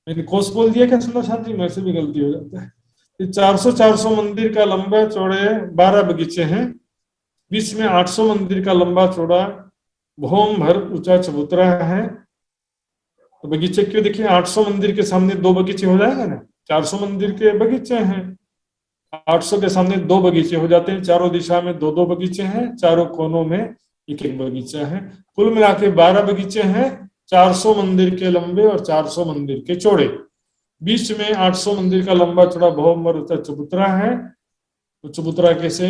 मैंने कोस बोल दिया क्या सुंदर साथ जी, मेरे से भी गलती हो जाता है। 400 मंदिर का लंबे चौड़े 12 बगीचे हैं, बीच में 800 मंदिर का लंबा चौड़ा भौम भर ऊंचा चबूतरा है। तो बगीचे क्यों, देखिए 800 मंदिर के सामने 2 बगीचे हो जाएंगे ना, 400 मंदिर के बगीचे हैं, 800 के सामने 2 बगीचे हो जाते हैं, चारों दिशा में 2-2 बगीचे हैं, चारों कोनों में 1-1 बगीचा है। कुल मिला के 12 बगीचे हैं, 400 मंदिर के लंबे और 400 मंदिर के चौड़े। बीच में 800 मंदिर का लंबा चौड़ा भौम भर ऊंचा चबूतरा है। तो चबूतरा कैसे,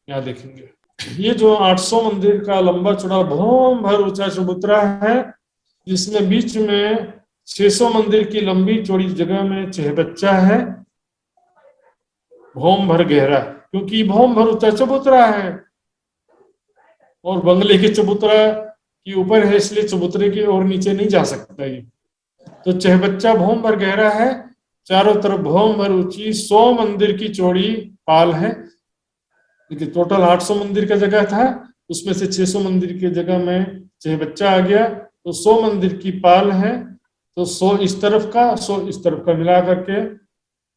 यहाँ देखेंगे। ये जो 800 मंदिर का लंबा चौड़ा भौम भर ऊंचा चबूतरा है, जिसमें बीच में 600 मंदिर की लंबी चौड़ी जगह में चहबच्चा है, भौम भर गहरा, क्योंकि भौम भर ऊंचा चबूतरा है और बंगले के चबूतरा के ऊपर है, इसलिए चबूतरे की ओर नीचे नहीं जा सकता ये। तो चहबच्चा भौम भर गहरा है, चारों तरफ भौम भर ऊंची 100 मंदिर की चौड़ी पाल है। देखिए टोटल 800 मंदिर का जगह था, उसमें से 600 मंदिर की जगह में चहबच्चा आ गया, तो 100 मंदिर की पाल है। तो 100 इस तरफ का 100 इस तरफ का मिला करके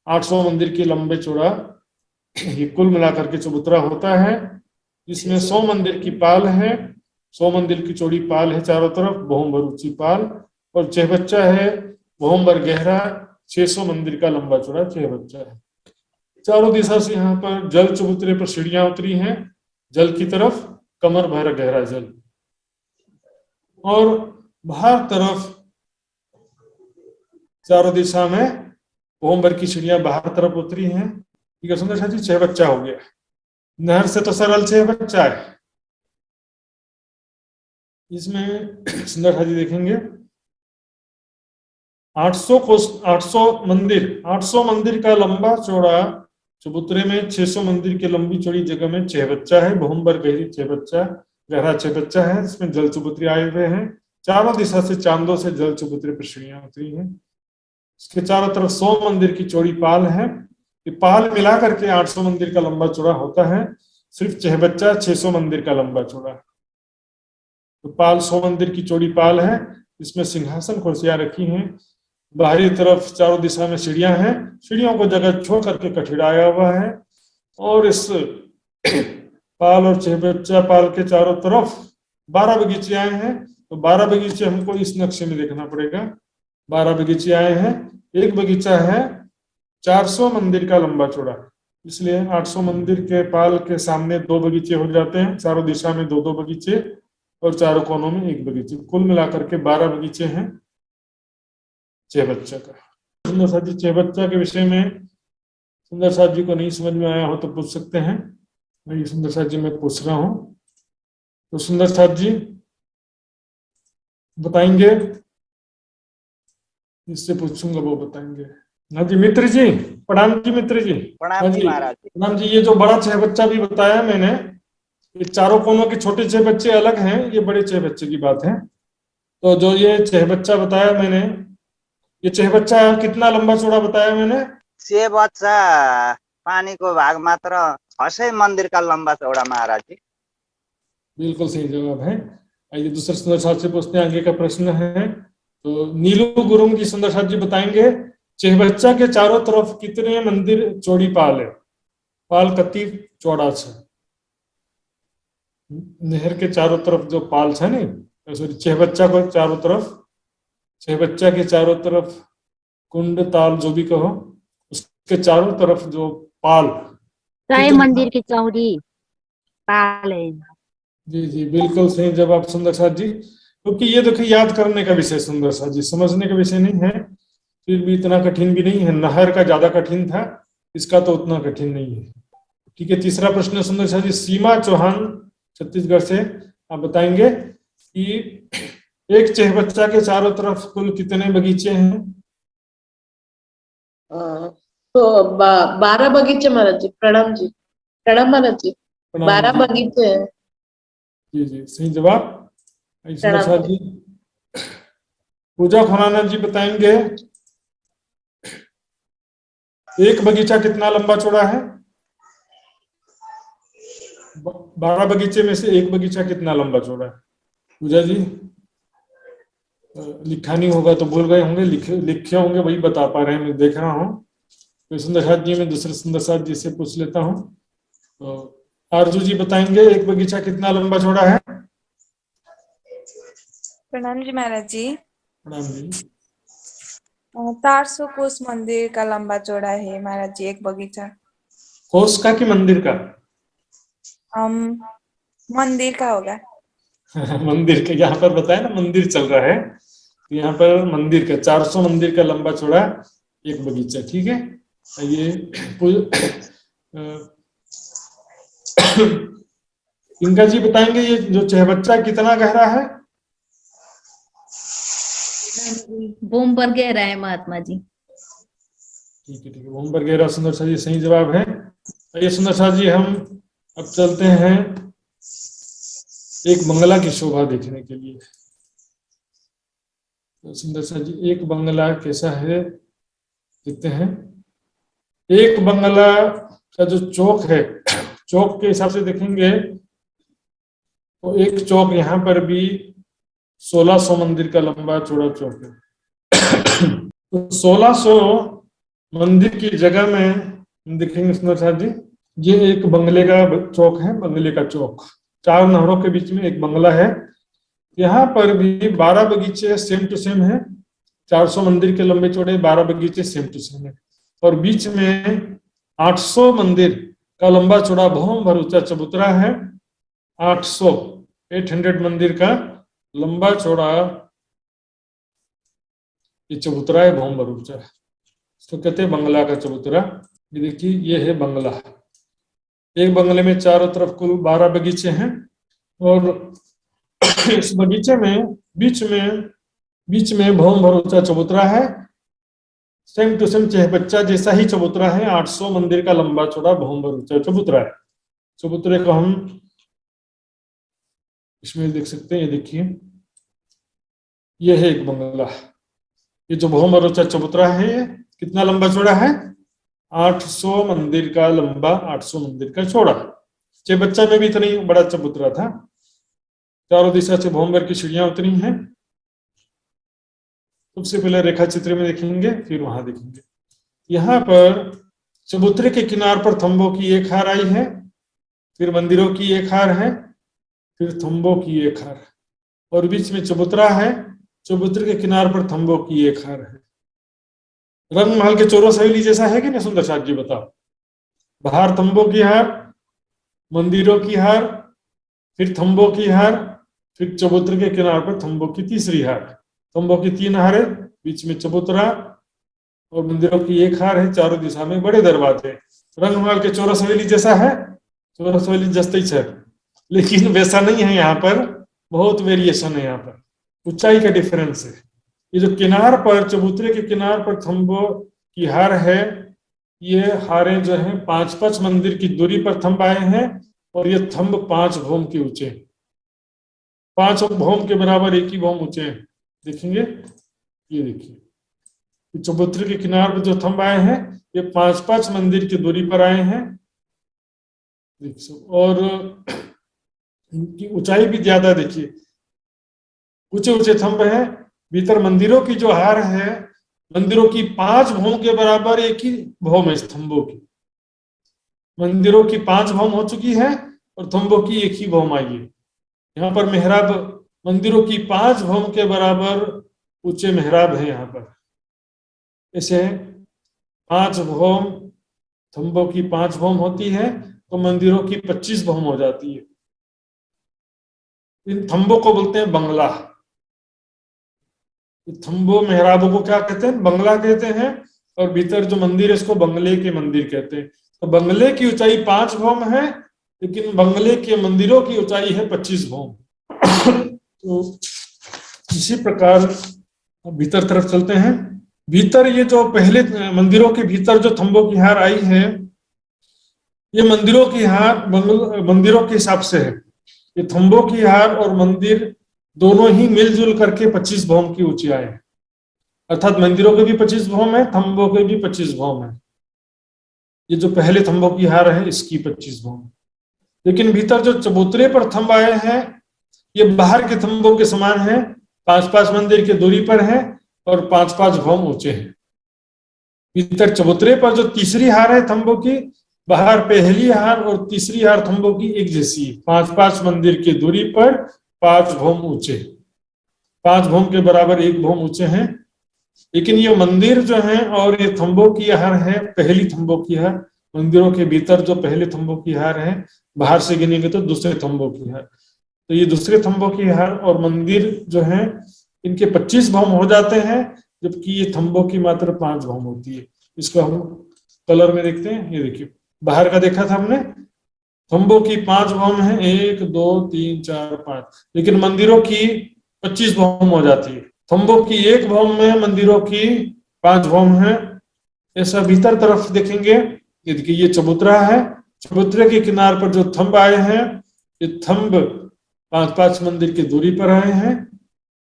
800 मंदिर की लंबे चौड़ा ये कुल मिलाकर के चबूतरा होता है, जिसमें 100 मंदिर की पाल है, 100 मंदिर की चौड़ी पाल है चारों तरफ, भौम भर ऊंची पाल, और चहबच्चा है भौम भर गहरा, 600 मंदिर का लंबा चौड़ा चहबच्चा है। चारों दिशा से यहाँ पर जल चबूतरे पर सीढ़ियां उतरी हैं, जल की तरफ कमर भर गहरा जल, और बाहर तरफ चारों दिशा में भौम भर की सीढ़ियां बाहर तरफ उतरी हैं। ठीक है सुंदर साथ जी, चहबच्चा हो गया। नहर से तो सरल चहबच्चा है। इसमें सुंदर साथ जी देखेंगे 800 मंदिर का लंबा चौड़ा चबूतरे में 600 मंदिर के लंबी चौड़ी जगह में चहबच्चा है, भौम भर गहरी चहबच्चा, गहरा चबच्चा है जिसमें जल चबूतरे आए हुए हैं। चारों दिशा से चांदों से जल चबूतरे पर श्रेणियां उतरी हैं। इसके चारों तरफ 100 मंदिर की चौड़ी पाल है। ये पाल मिला करके 800 मंदिर का लंबा चौड़ा होता है। सिर्फ चहबच्चा 600 मंदिर का लंबा चौड़ा। तो पाल 100 मंदिर की चौड़ी पाल है। इसमें सिंहासन कुर्सियां रखी हैं। बाहरी तरफ चारों दिशा में सीढ़ियां हैं। सीढ़ियों को जगह छोड़ करके कठिड़ाया हुआ है। और इस पाल और चहबच्चा पाल के चारों तरफ 12 बगीचे आए हैं। तो 12 बगीचे हमको इस नक्शे में देखना पड़ेगा। 12 बगीचे आए हैं। एक बगीचा है 400 मंदिर का लंबा चौड़ा, इसलिए 800 मंदिर के पाल के सामने 2 बगीचे हो जाते हैं। चारों दिशा में 2-2 बगीचे और चारों कोनों में 1 बगीचे, कुल मिलाकर के 12 बगीचे हैं चहबच्चा का। सुंदर साथ जी, चहबच्चा के विषय में सुंदर साथ जी को नहीं समझ में आया हो तो पूछ सकते हैं। मैं सुंदर साथ जी मैं पूछ रहा हूं, तो सुंदर साथ जी बताएंगे। इससे पूछूंगा वो बताएंगे। हाँ जी मित्र जी, प्रणाम जी मित्र जी। प्रणाम जी महाराज। प्रणाम जी। ये जो बड़ा चहबच्चा भी बताया मैंने, ये चारों कोनों के छोटे चहबच्चे अलग हैं, ये बड़े चहबच्चे की बात है। तो जो ये चहबच्चा बताया मैंने, ये चहबच्चा कितना लंबा चौड़ा बताया मैंने? चहबच्चा पानीको भाग मात्र 600 मंदिर का लंबा चौड़ा महाराज जी। बिल्कुल सही जवाब है। आइए दूसरे सुंदर साथ से पूछते हैं। आगे का प्रश्न है, तो नीलू गुरुंग जी सुंदर साथ जी बताएंगे, चहबच्चा के चारों तरफ कितने मंदिर चौड़ी पाल है? पाल कति चौड़ा छे? नहर के चारों तरफ जो पाल है नहीं, सॉरी चहबच्चा को चारों तरफ, चहबच्चा के चारों तरफ कुंड ताल जो भी कहो, उसके चारों तरफ जो पाल, राय मंदिर की चौड़ी पाल है। जी जी बिल्कुल सही जवाब सुंदर साथ जी। क्योंकि ये देखिए याद करने का विषय सुंदर साथ जी, समझने का विषय नहीं है, फिर भी इतना कठिन भी नहीं है। नहर का ज्यादा कठिन था, इसका तो उतना कठिन नहीं है। ठीक है, तीसरा प्रश्न सुंदर साथ जी, सीमा चौहान छत्तीसगढ़ से, आप बताएंगे कि एक चहबच्चा के चारों तरफ कुल कितने बगीचे हैं? तो 12 बगीचे महाराज जी। प्रणाम जी। प्रणाम महाराज जी। 12 बगीचे हैं। जी जी सही जवाब। सुंदर जी, पूजा खुराना जी बताएंगे, एक बगीचा कितना लंबा चौड़ा है? 12 बगीचे में से एक बगीचा कितना लंबा चौड़ा है? पूजा जी, लिखा नहीं होगा तो भूल गए होंगे, लिखे होंगे, वही बता पा रहे हैं, मैं देख रहा हूँ। तो सुंदर साथ जी, मैं दूसरे सुंदर साथ जी से पूछ लेता हूँ। तो आरजू जी बताएंगे, एक बगीचा कितना लंबा चौड़ा है? प्रणाम जी महाराज जी। प्रणाम जी। 400 कोस मंदिर का लंबा चौड़ा है महाराज जी एक बगीचा। कोस का कि मंदिर का? मंदिर का होगा। मंदिर के, यहाँ पर बताया ना मंदिर चल रहा है, यहाँ पर मंदिर का 400 मंदिर का लंबा चौड़ा एक बगीचा। ठीक है, ये इनका जी बताएंगे, ये जो चहबच्चा कितना गहरा है? बूम पर गहरा है महात्मा जी। ठीक है ठीक है, बूम पर गहरा सुंदर सा जी सही जवाब है। ये सुंदर सा जी, हम अब चलते हैं एक बंगला की शोभा देखने के लिए। तो सुंदर सा जी, एक बंगला कैसा है देखते हैं। एक बंगला का जो चौक है, चौक के हिसाब से देखेंगे तो एक चौक यहाँ पर भी 1600 मंदिर का लंबा चौड़ा चौक है। तो 1600 मंदिर की जगह में देखेंगे सुंदर साथ जी, ये एक बंगले का चौक है, बंगले का चौक। 4 नहरों के बीच में एक बंगला है। यहाँ पर भी 12 बगीचे सेम टू सेम है। 400 मंदिर के लंबे चौड़े 12 बगीचे सेम टू सेम है। और बीच में 800 मंदिर का लंबा चौड़ा भवन भर ऊंचा चबूतरा है। 800 मंदिर का लंबा चौड़ा ये चबूतरा है, भवन भर ऊंचा है, इसको कहते हैं बंगला का चबूतरा। ये देखिए, ये है बंगला। एक बंगले में चारों तरफ कुल 12 बगीचे हैं और इस बगीचे में बीच में भवन भर ऊंचा चबूतरा है। सेम टू सेम चहबच्चा जैसा ही चबूतरा है। 800 मंदिर का लंबा चौड़ा भवन भर ऊंचा चबूतरा है। चबूतरे को हम इसमें देख सकते हैं, ये देखिए, ये है एक बंगला। ये जो भवन और चबूतरा है, ये कितना लंबा चौड़ा है? 800 मंदिर का लंबा, 800 मंदिर का चौड़ा। बच्चा में भी इतना ही बड़ा चबूतरा था। चारों दिशा से भवनभर की सीढ़ियां उतरी हैं। सबसे पहले रेखा चित्र में देखेंगे, फिर वहां देखेंगे। यहाँ पर चबूतरे के किनार पर थंबों की एक हार आई है, फिर मंदिरों की एक हार है, फिर थंबों की एक हार, और बीच में चबूतरा है। चबूतरे के किनार पर थंबों की एक हार है। रंग महल के चौरस हवेली जैसा है कि नहीं सुंदर साथ जी, बताओ। बाहर थंबों की हार, मंदिरों की हार, फिर थंबों की हार, फिर चबूतरे के किनार पर थंबों की तीसरी हार। थंबों की 3 हार है, बीच में चबूतरा और मंदिरों की एक हार है। चारों दिशा में बड़े दरवाजे। रंग महल के चौरस हवेली जैसा है, चौरस हवेली जैसा ही है, लेकिन वैसा नहीं है। यहाँ पर बहुत वेरिएशन है, यहाँ पर ऊंचाई का डिफरेंस है। ये जो किनार पर, चबूतरे के किनार पर थंबों की हार है, ये हारें जो है 5-5 मंदिर की दूरी पर थंब आए हैं, और ये थंब 5 भौम के ऊंचे, 5 भौम के बराबर एक ही भौम ऊंचे हैं। देखेंगे, ये देखिए, चबूतरे के किनार पर जो थंब आए हैं, ये 5-5 मंदिर की दूरी पर आए हैं। और इनकी ऊंचाई भी ज्यादा, देखिए ऊंचे ऊंचे थंब हैं। भीतर मंदिरों की जो हार है, मंदिरों की 5 भौम के बराबर एक ही भौम है थंबों की। मंदिरों की 5 भौम हो चुकी है और थंबों की एक ही भौम आई है। यहाँ पर मेहराब, मंदिरों की 5 भौम के बराबर ऊंचे मेहराब है। यहाँ पर ऐसे 5 भौम, थंबों की 5 भौम होती है तो मंदिरों की 25 भौम हो जाती है। इन थंबों को बोलते हैं बंगला। थंबों मेहराबों को क्या कहते हैं? बंगला कहते हैं। और भीतर जो मंदिर है, इसको बंगले के मंदिर कहते हैं। तो बंगले की ऊंचाई 5 भौम है, लेकिन बंगले के मंदिरों की ऊंचाई है 25 भौम। तो इसी प्रकार भीतर तरफ चलते हैं। भीतर ये जो पहले मंदिरों के भीतर जो थंबों की हार आई है, ये मंदिरों की हार मंदिरों के हिसाब से है। ये थंबों की हार और मंदिर दोनों ही मिलजुल करके 25 भौम की ऊंचाई है। अर्थात मंदिरों के भी 25 भौम है, थंबों के भी 25 भौम है। ये जो पहले थंबों की हार है, इसकी 25 भौम। लेकिन भीतर जो चबूतरे पर थंब आए हैं, ये बाहर के थंबों के समान है, 5-5 मंदिर की दूरी पर है और 5-5 भौम ऊंचे हैं। भीतर चबूतरे पर जो तीसरी हार है थंबों की, बाहर पहली हार और तीसरी हार थंबों की एक जैसी है, 5-5 मंदिर की दूरी पर 5 भौम ऊंचे, 5 भौम के बराबर एक भौम ऊंचे हैं। लेकिन ये मंदिर जो है और ये थंबों की हार है, पहली थंबों की हार। मंदिरों के भीतर जो पहले थंबों की हार है, बाहर से गिनेंगे तो दूसरे थंबों की हार। तो ये दूसरे थंबों की हार और मंदिर जो है, इनके 25 भौम हो जाते हैं, जबकि ये थंबों की मात्र 5 भौम होती है। इसको हम कलर में देखते हैं। ये देखिए, बाहर का देखा था हमने, थंबों की 5 भौम है, 1 2 3 4 5, लेकिन मंदिरों की 25 भौम हो जाती है। थंबों की 1 भौम में मंदिरों की 5 भौम है। ऐसा भीतर तरफ देखेंगे, ये देखिए, ये चबूतरा है। चबूतरे के किनार पर जो थंब आए हैं, ये थंब 5-5 मंदिर की दूरी पर आए हैं।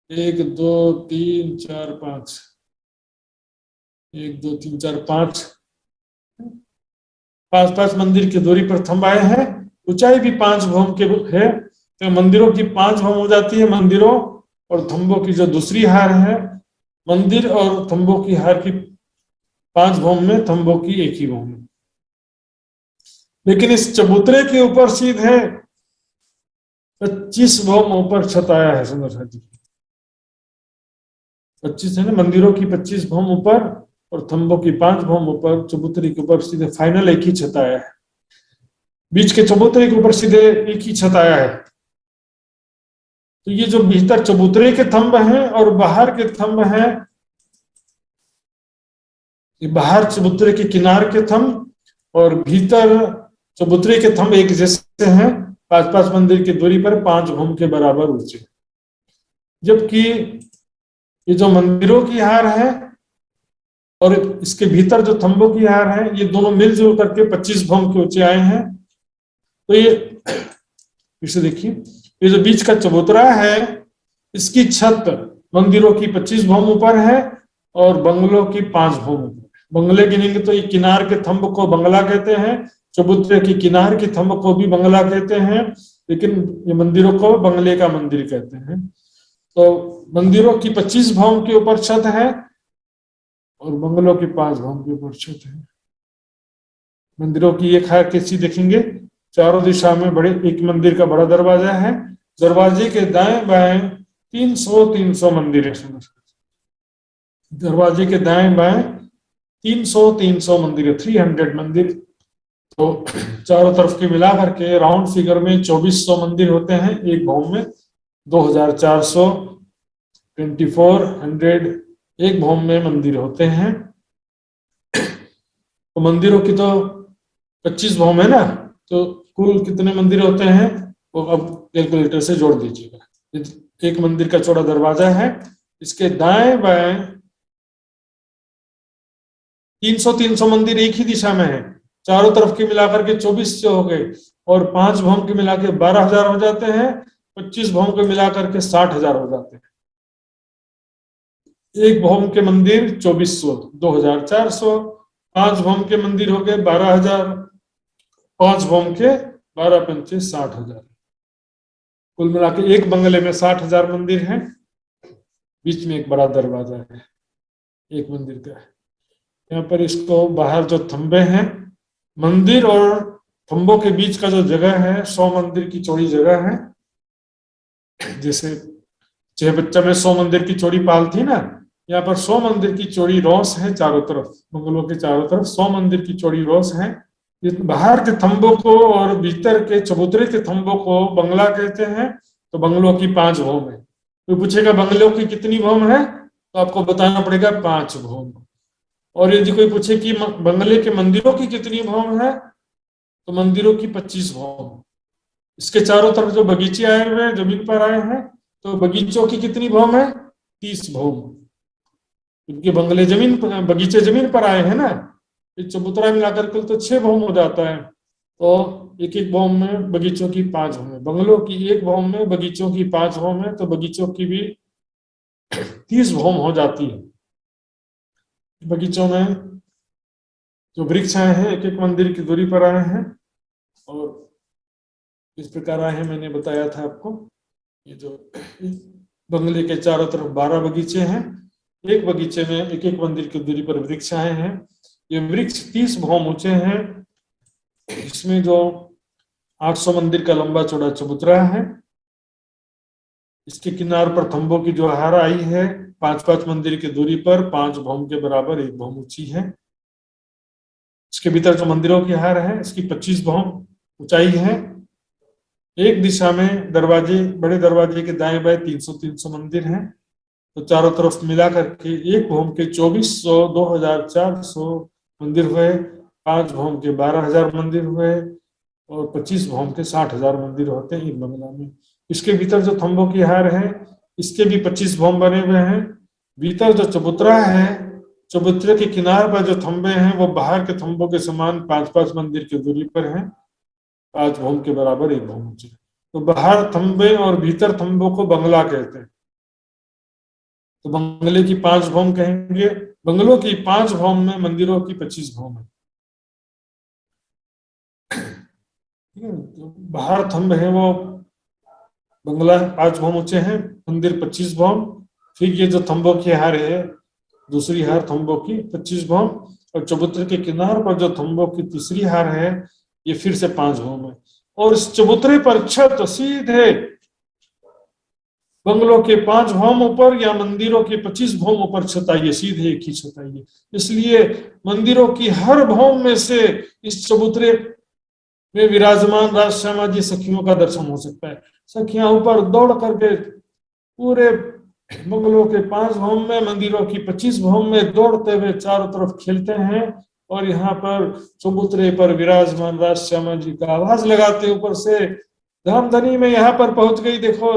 1 2 3 4 5, 1 2 3 4 5, 5-5 मंदिर की दूरी पर थंब आए हैं। ऊंचाई भी 5 भौम के है, तो मंदिरों की 5 भौम हो जाती है। मंदिरों और थंबों की जो दूसरी हार है, मंदिर और थंबों की हार की 5 भौम में, थंबों की एक ही भौम में। लेकिन इस चबूतरे के ऊपर सीधे 25 भौम ऊपर छत आया है। सुंदर साथ जी, 25 है ना, मंदिरों की 25 भौम ऊपर और थंबों की 5 भौम ऊपर, चबूतरे के ऊपर सीधे फाइनल एक ही छत आया है। बीच के चबूतरे के ऊपर सीधे एक ही छत आया है। तो ये जो भीतर चबूतरे के थंब हैं और बाहर के थंब हैं, ये बाहर चबूतरे के किनार के थंब और भीतर चबूतरे के थंब एक जैसे हैं, 5-5 मंदिर की दूरी पर 5 भौम के बराबर ऊंचे। जबकि ये जो मंदिरों की हार है और इसके भीतर जो थंबों की हार है, ये दोनों मिलजुल करके 25 भौम के ऊंचे आए हैं। तो ये फिर से देखिए, ये जो बीच का चबूतरा है इसकी छत मंदिरों की 25 भौम ऊपर है और बंगलों की 5 भौम ऊपर। बंगले गिनेंगे तो ये किनार के थंब को बंगला कहते हैं, चबूतरे की किनार की थंब को भी बंगला कहते हैं, लेकिन ये मंदिरों को बंगले का मंदिर कहते हैं। तो मंदिरों की 25 भौम के ऊपर छत है और बंगलों की 5 भौम के ऊपर छत है। मंदिरों की एक हायरार्की देखेंगे, चारों दिशा में बड़े एक मंदिर का बड़ा दरवाजा है, दरवाजे के दाएं बाएं 300 मंदिर है। दरवाजे के दाएं बाएं 300 मंदिर है, 300 मंदिर। तो चारों तरफ के मिला करके राउंड फिगर में 2400 मंदिर होते हैं एक भौम में, 2400 2400 एक भौम में मंदिर होते हैं। तो मंदिरों की तो 25 भौम है ना, तो कुल कितने मंदिर होते हैं वो अब कैलकुलेटर से जोड़ दीजिएगा। एक मंदिर का चौड़ा दरवाजा है, इसके दाएं बाएं 300 मंदिर एक ही दिशा में है, चारों तरफ के मिलाकर के 2400 हो गए और 5 भौम के मिला के 12,000 हो जाते हैं, 25 भौम के मिलाकर के 60,000 हो जाते हैं। एक भौम के मंदिर 2400, 2400, 5 भौम के मंदिर हो गए 12,000, 5 भौम के 12 पंचे 60,000। कुल मिला के एक बंगले में 60,000 मंदिर हैं। बीच में एक बड़ा दरवाजा है एक मंदिर का। यहाँ पर इसको बाहर जो थंबे हैं, मंदिर और थंबों के बीच का जो जगह है 100 मंदिर की चौड़ी जगह है। जैसे 6 बच्चा में 100 मंदिर की चौड़ी पाल थी ना, यहाँ पर 100 मंदिर की चौड़ी रोस है चारों तरफ, बंगलों के चारों तरफ 100 मंदिर की चौड़ी रोस है। बाहर के थंबों को और भीतर के चबूतरे के थंबों को बंगला कहते हैं। तो बंगलों की 5 भौम है। तो पूछेगा बंगलों की कितनी भौम है, तो आपको बताना पड़ेगा 5 भौम। और यदि कोई पूछे कि बंगले के मंदिरों की कितनी भौम है, तो मंदिरों की 25 भौम। इसके चारों तरफ जो बगीचे आए हुए हैं, जमीन पर आए हैं, तो बगीचों की कितनी भौम है, 30 भौम। क्योंकि बंगले जमीन पर, बगीचे जमीन पर आए हैं ना, चबूतरा मिलाकर के तो 6 भौम हो जाता है। तो एक एक भौम में बगीचों की 5 भौम है, बंगलों की एक भौम में बगीचों की 5 भौम है, तो बगीचों की भी 30 भौम हो जाती है। बगीचों में जो वृक्ष आए हैं एक एक मंदिर की दूरी पर आए हैं और इस प्रकार आए हैं। मैंने बताया था आपको, ये जो बंगले के चारों तरफ 12 बगीचे हैं, एक बगीचे में एक एक मंदिर की दूरी पर वृक्ष आए हैं। ये वृक्ष 30 भौम ऊंचे हैं। इसमें जो 800 मंदिर का लंबा चौड़ा चबूतरा है, इसके किनार पर थंबों की जो हार आई है 5-5 मंदिर की दूरी पर 5 भौम के बराबर एक भौम ऊंची है। इसके भीतर जो मंदिरों की हार है इसकी 25 भौम ऊंचाई है। एक दिशा में दरवाजे, बड़े दरवाजे के दाएं बाएं 300 मंदिर हैं। तो चारों तरफ मिला करके एक भौम के 2400, 2400 मंदिर हुए, 5 भौम के 12,000 मंदिर हुए और 25 भौम के 60,000 मंदिर होते हैं एक बंगला में। इसके भीतर जो थंबों की हार है इसके भी 25 भौम बने हुए हैं। भीतर जो चबूतरा है, चबूतरे के किनार पर जो थंबे हैं वो बाहर के थंबों के समान 5-5 मंदिर की दूरी पर हैं, 5 भौम के बराबर एक भौम ऊंचे। तो बाहर थंबे और भीतर थंबों को बंगला कहते हैं। तो बंगले की 5 भौम कहेंगे, बंगलों की 5 भौम में मंदिरों की 25 भौम है। बाहर थंब है वो बंगला 5 भौम ऊंचे हैं, मंदिर 25 भौम। फिर ये जो थंबों की हार है, दूसरी हार थंबों की 25 भौम, और चबूतरे के किनार पर जो थंबों की तीसरी हार है ये फिर से 5 भौम है। और इस चबूतरे पर छत सीधे बंगलों के 5 भौम ऊपर या मंदिरों के 25 भौम ऊपर छत आई है, सीधे एक ही छत आई है। इसलिए मंदिरों की हर भौम में से इस चबूतरे में विराजमान राज श्यामा जी सखियों का दर्शन हो सकता है। सखियां ऊपर दौड़ करके पूरे बंगलों के 5 भौम में, मंदिरों की 25 भौम में दौड़ते हुए चारों तरफ खेलते हैं और यहाँ पर चबूतरे पर विराजमान राज श्यामा जी का आवाज लगाते ऊपर से, धामधनी में यहाँ पर पहुंच गई देखो,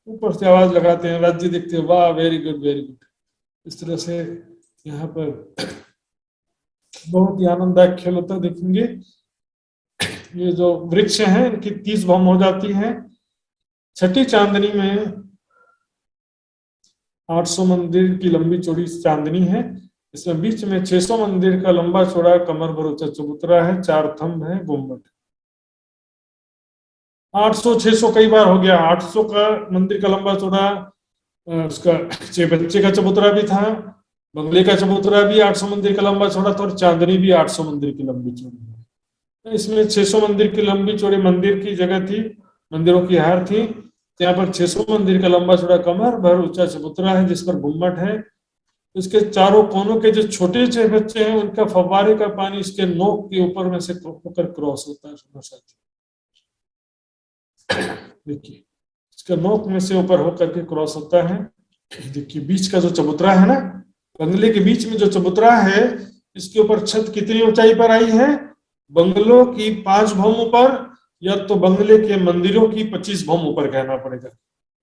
ऊपर से आवाज लगाते हैं, राज्य देखते हैं, वाह वेरी गुड वेरी गुड। इस तरह से यहाँ पर बहुत ही आनंददायक खेल होता है। देखेंगे ये जो वृक्ष हैं इनकी 30 भौम हो जाती है। छठी चांदनी में 800 मंदिर की लंबी चौड़ी चांदनी है। इसमें बीच में 600 मंदिर का लंबा चौड़ा कमर भर ऊंचा चबूतरा है, 4 थंब है, गुम्बद। 800 600 कई बार हो गया। 800 का मंदिर का लंबा चौड़ा, उसका बच्चे का चबूतरा भी था, बंगले का चबूतरा भी 800 मंदिर का लंबा चौड़ा था, और चांदनी भी 800 मंदिर की लंबी चौड़ी है। इसमें 600 मंदिर की लंबी चौड़ी मंदिर की जगह थी, मंदिरों की हार थी। यहाँ पर 600 मंदिर का लंबा चौड़ा कमर भर ऊंचा चबूतरा है, जिस पर गुम्बद है। इसके चारों कोनों के जो छोटे छोटे बच्चे हैं, उनका फव्वारे का पानी इसके नोक के ऊपर में से होकर क्रॉस होता है। देखिए, इसका नोक में से ऊपर होकर के क्रॉस होता है। देखिए, बीच का जो चबूतरा है ना, बंगले के बीच में जो चबूतरा है, इसके ऊपर छत कितनी ऊंचाई पर आई है? बंगलों की 5 भौमों पर, या तो बंगले के मंदिरों की 25 भौम ऊपर कहना पड़ेगा।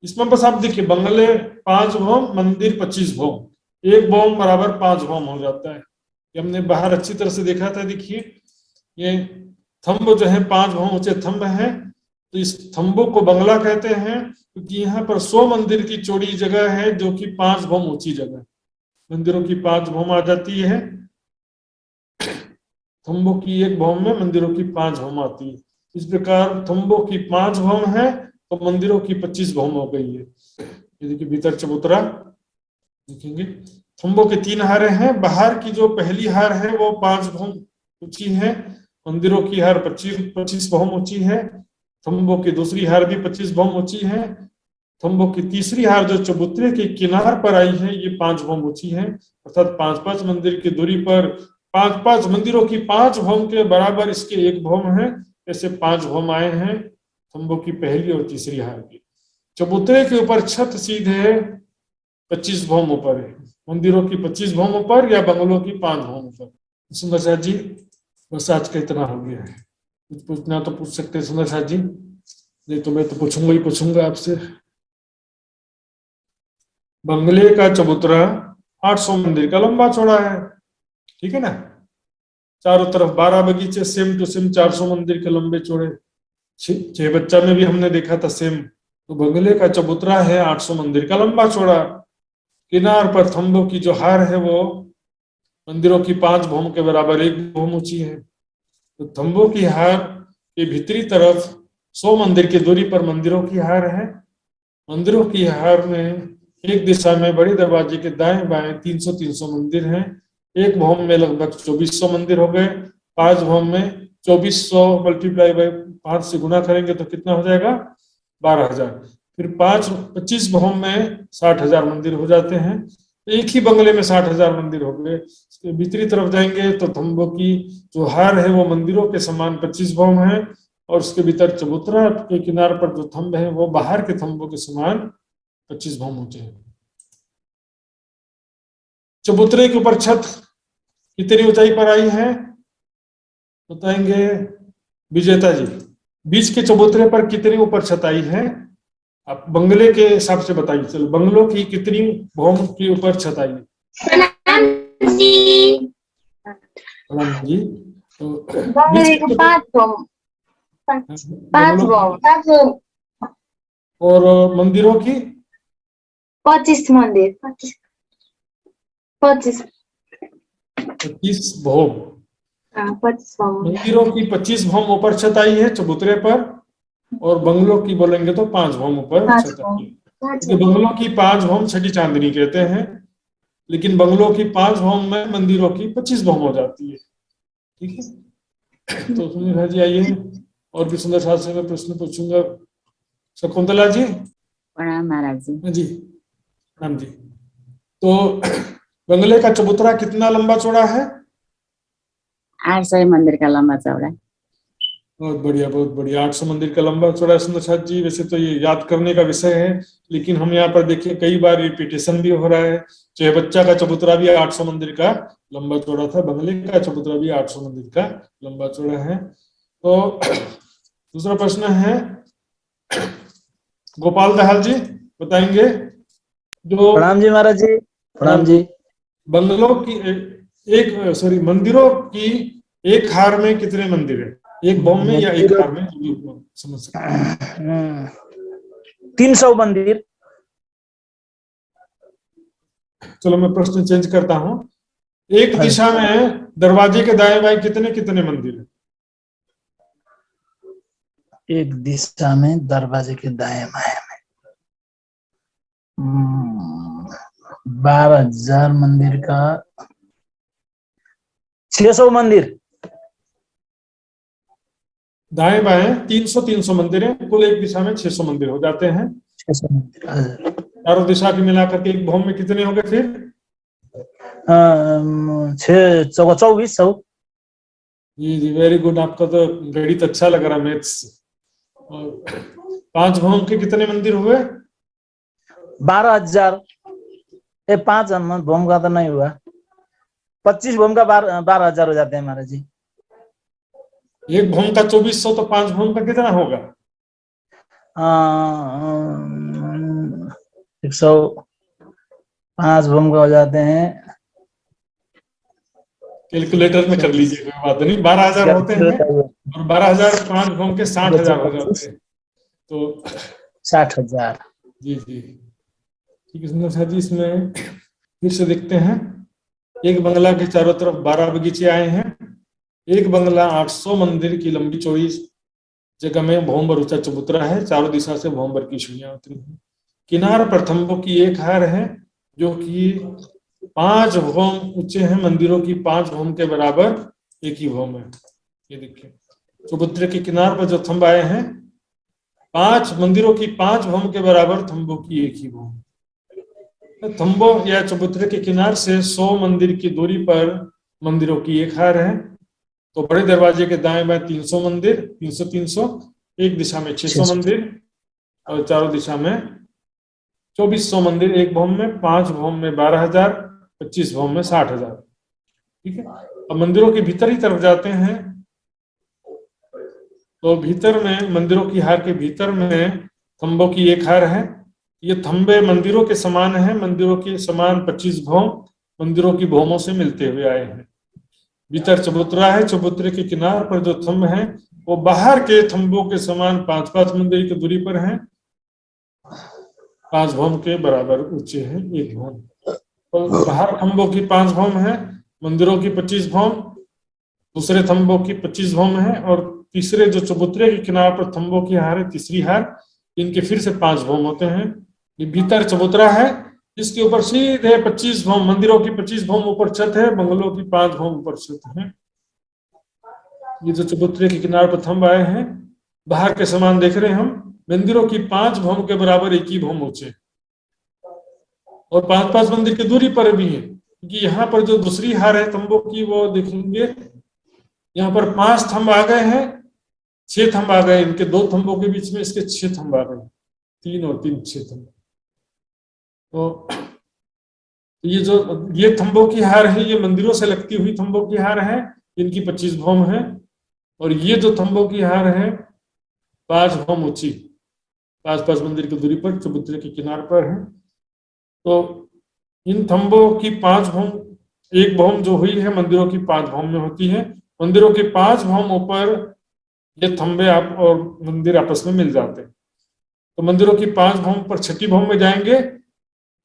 इसमें बस आप देखिए, बंगले 5 भौम, मंदिर 25 भौम, 1 भौम बराबर 5 भौम हो जाता है। ये हमने बाहर अच्छी तरह से देखा था। देखिए, ये थंब जो है 5 भौम ऊंचे थंब है, तो इस थंबों को बंगला कहते हैं, क्योंकि यहाँ पर 100 मंदिर की चौड़ी जगह है, जो कि 5 भौम ऊंची जगह। मंदिरों की 5 भौम आ जाती है, थंबों की 1 भौम में मंदिरों की 5 भौम आती है। इस प्रकार थंबों की 5 भौम है, तो मंदिरों की 25 भौम हो गई है। ये देखिए, भीतर चबूतरा देखेंगे, थंबों के 3 हारें हैं। बाहर की जो पहली हार है वो 5 भौम ऊंची है, मंदिरों की हार 25 भौम ऊंची है। थंबों की दूसरी हार भी 25 भौम ऊंची है। थंबों की तीसरी हार जो चबूतरे के किनार पर आई है, ये 5 भौम ऊंची है। अर्थात 5-5 मंदिर की दूरी पर 5-5 मंदिरों की 5 भौम के बराबर इसके 1 भौम है। ऐसे 5 भौम आए हैं थंबों की पहली और तीसरी हार की। चबूतरे के ऊपर छत सीधे 25 भौम ऊपर है, मंदिरों की 25 भौम ऊपर या बंगलों की 5 भौम ऊपर। सुंदर साथ जी, बस आज का इतना हो गया है। कुछ पूछना तो पूछ सकते हैं सुंदर साथ जी, नहीं तो मैं तो पूछूंगा आपसे। बंगले का चबूतरा 800 मंदिर का लंबा चौड़ा है, ठीक है ना। चारों तरफ 12 बगीचे, सेम टू सेम 400 मंदिर के लंबे चौड़े। 6 बच्चा में भी हमने देखा था सेम। तो बंगले का चबूतरा है 800 मंदिर का लंबा चौड़ा। किनार पर थंबों की जो हार है वो मंदिरों की 5 भौम के बराबर 1 भौम ऊंची है। तो थंबों की हार के भीतरी तरफ 100 मंदिर की दूरी पर मंदिरों की हार है। मंदिरों की हार में एक दिशा में बड़े दरवाजे के दाएं बाएं 300-300 मंदिर हैं। 1 भौम में लगभग 2400 मंदिर हो गए। 5 भौम में 2400 मल्टीप्लाई बाय 5 से गुना करेंगे तो कितना हो जाएगा? 12,000। फिर 25 भौम में 60,000 मंदिर हो जाते हैं। एक ही बंगले में 60,000 मंदिर हो गए। इसके भीतरी तरफ जाएंगे तो थंबों की जो हार है वो मंदिरों के समान 25 भौम है, और उसके भीतर चबूतरा के किनार पर जो थंब है वो बाहर के थंबों के समान 25 भौम ऊंचे हैं। चबूतरे के ऊपर छत कितनी ऊंचाई पर आई है बताएंगे विजेता जी। बीच के चबूतरे पर कितनी ऊपर छत आई है? आप बंगले के हिसाब से बताइए। चलो, बंगलों की कितनी भौम की ऊपर छत आई है? जी, तो 5 भौम, 5 भौम। और मंदिरों की 25 मंदिर, 25 भौम। 25 भौम। मंदिरों की 25 भौम ऊपर छत आई है चबूतरे पर, और बंगलों की बोलेंगे तो 5 भौम ऊपर छत आई है। क्योंकि बंगलों की 5 भौम छठी चांदनी कहते हैं, लेकिन बंगलों की 5 भौम में मंदिरों की 25 भौम हो जाती है, ठीक है। तो सुनील जी आइए, और भी सुंदर साथ से मैं प्रश्न पूछूंगा। शकुंतला जी। प्रणाम महाराज जी। जी प्रणाम जी। तो बंगले का चबूतरा कितना लंबा चौड़ा है? 800 मंदिर का लंबा चौड़ा है। बहुत बढ़िया, बहुत बढ़िया। 800 मंदिर का लंबा चौड़ा है सुंदर साथ जी। वैसे तो ये याद करने का विषय है, लेकिन हम यहाँ पर देखिए कई बार रिपीटेशन भी हो रहा है। चाहे बच्चा का चबूतरा भी 800 मंदिर का लंबा चौड़ा था, बंगले का चबूतरा भी 800 मंदिर का लंबा चौड़ा है। तो दूसरा प्रश्न है, गोपाल दहाल जी बताएंगे। जो प्रणाम जी महाराज जी। प्रणाम जी। बंगलों की मंदिरों की एक हार में कितने मंदिर है? एक भौम में या एक हार में? समझ सकते हैं। 300 मंदिर। चलो मैं प्रश्न चेंज करता हूँ। एक दिशा में दरवाजे के दाएं बाएं कितने कितने मंदिर हैं? एक दिशा में दरवाजे के दाएं बाएं में 12,000 मंदिर का 600 मंदिर। दाएं बाएं 300 मंदिर हैं, कुल एक दिशा में 600 मंदिर हो जाते हैं। 600 मंदिर। चारों दिशा के मिलाकर के एक भवन में कितने हो गए फिर? 2400। जी वेरी गुड, आपका तो गणित अच्छा लग रहा, मैथ्स। और 5 भवन के कितने मंदिर हुए? 12,000। 5 भवन का तो नहीं हुआ, 25 भवन का 12,000 हो जाते हैं महाराज जी। एक भवन का 2400, तो 5 भवन का कितना होगा? 105 भवन का हो जाते हैं। कैलकुलेटर में कर लीजिए, कोई बात नहीं। 12,000 होते हैं और 12,000 5 भवन के 60,000 हो जाते हैं, तो 60,000। जी जी ठीक है सुंदर साहब जी। इसमें फिर से देखते हैं। एक बंगला के चारों तरफ 12 बगीचे आए हैं। एक बंगला 800 मंदिर की लंबी चौड़ी जगह में भौंबर ऊंचा चबूतरा है। चारों दिशा से भौंबर की सीढ़ियां उतरी हैं। किनार पर थंबों की एक हार है जो कि 5 भौम ऊंचे हैं। मंदिरों की 5 भौम के बराबर एक ही भौम है। ये देखिए चबूतरे के किनार पर जो थंब आए हैं, 5 मंदिरों की 5 भौम के बराबर थंबों की एक ही भौम। थंबों या चबूतरे के किनार से 100 मंदिर की दूरी पर मंदिरों की एक हार है। तो बड़े दरवाजे के दाएं बाएं 300 मंदिर, 300, एक दिशा में 600 मंदिर और चारों दिशा में 2400 मंदिर। एक भौम में 5 भौम में 12,000, 25 भौम में 60,000। ठीक है। अब मंदिरों के भीतर ही तरफ जाते हैं, तो भीतर में मंदिरों की हार के भीतर में थंबों की एक हार है। ये थंबे मंदिरों के समान है। मंदिरों के समान 25 भौम मंदिरों की भौमों से मिलते हुए आए हैं। भीतर चबूतरा है। चबूतरे के किनार पर जो थंब हैं वो बाहर के थंबों के समान 5-5 मंदिर की दूरी पर हैं। 5 भौम के बराबर ऊंचे हैं एक भौम। तो बाहर थंबों की 5 भौम है, मंदिरों की 25 भौम, दूसरे थंबों की 25 भौम है और तीसरे जो चबूतरे के किनारे पर थंबों की हार है, तीसरी हार, इनके फिर से 5 भौम होते हैं। ये भीतर चबूतरा है, इसके ऊपर सीधे 25 भौम, मंदिरों की 25 भौम ऊपर छत है, बंगलों की 5 भौम ऊपर छत है। ये जो चबूतरे के किनारे पर थंब आए हैं, बाहर के समान देख रहे हैं हम, मंदिरों की 5 भौम के बराबर एक ही भौम ऊंचे और 5-5 मंदिर की दूरी पर भी है। क्योंकि यहाँ पर जो दूसरी हार है थंबों की, वो देखेंगे यहाँ पर 5 थंब आ गए हैं, 6 थंब आ गए। इनके 2 थंबों के बीच में इसके 6 थंब आ गए, 3 और 3 6 थंब। तो ये थंबों की हार है, ये मंदिरों से लगती हुई थंबों की हार है, इनकी 25 भौम है। और ये जो थंबों की हार है 5 भौम ऊंची, 5-5 मंदिर की दूरी पर चबूतरे के किनारे पर है। तो इन थंबों की 5 भौम, एक भौम जो हुई है मंदिरों की 5 भौम में होती है। मंदिरों के 5 भौम ऊपर ये थंबे आप और मंदिर आपस में मिल जाते हैं। तो मंदिरों की 5 भौम पर छठी भौम में जाएंगे,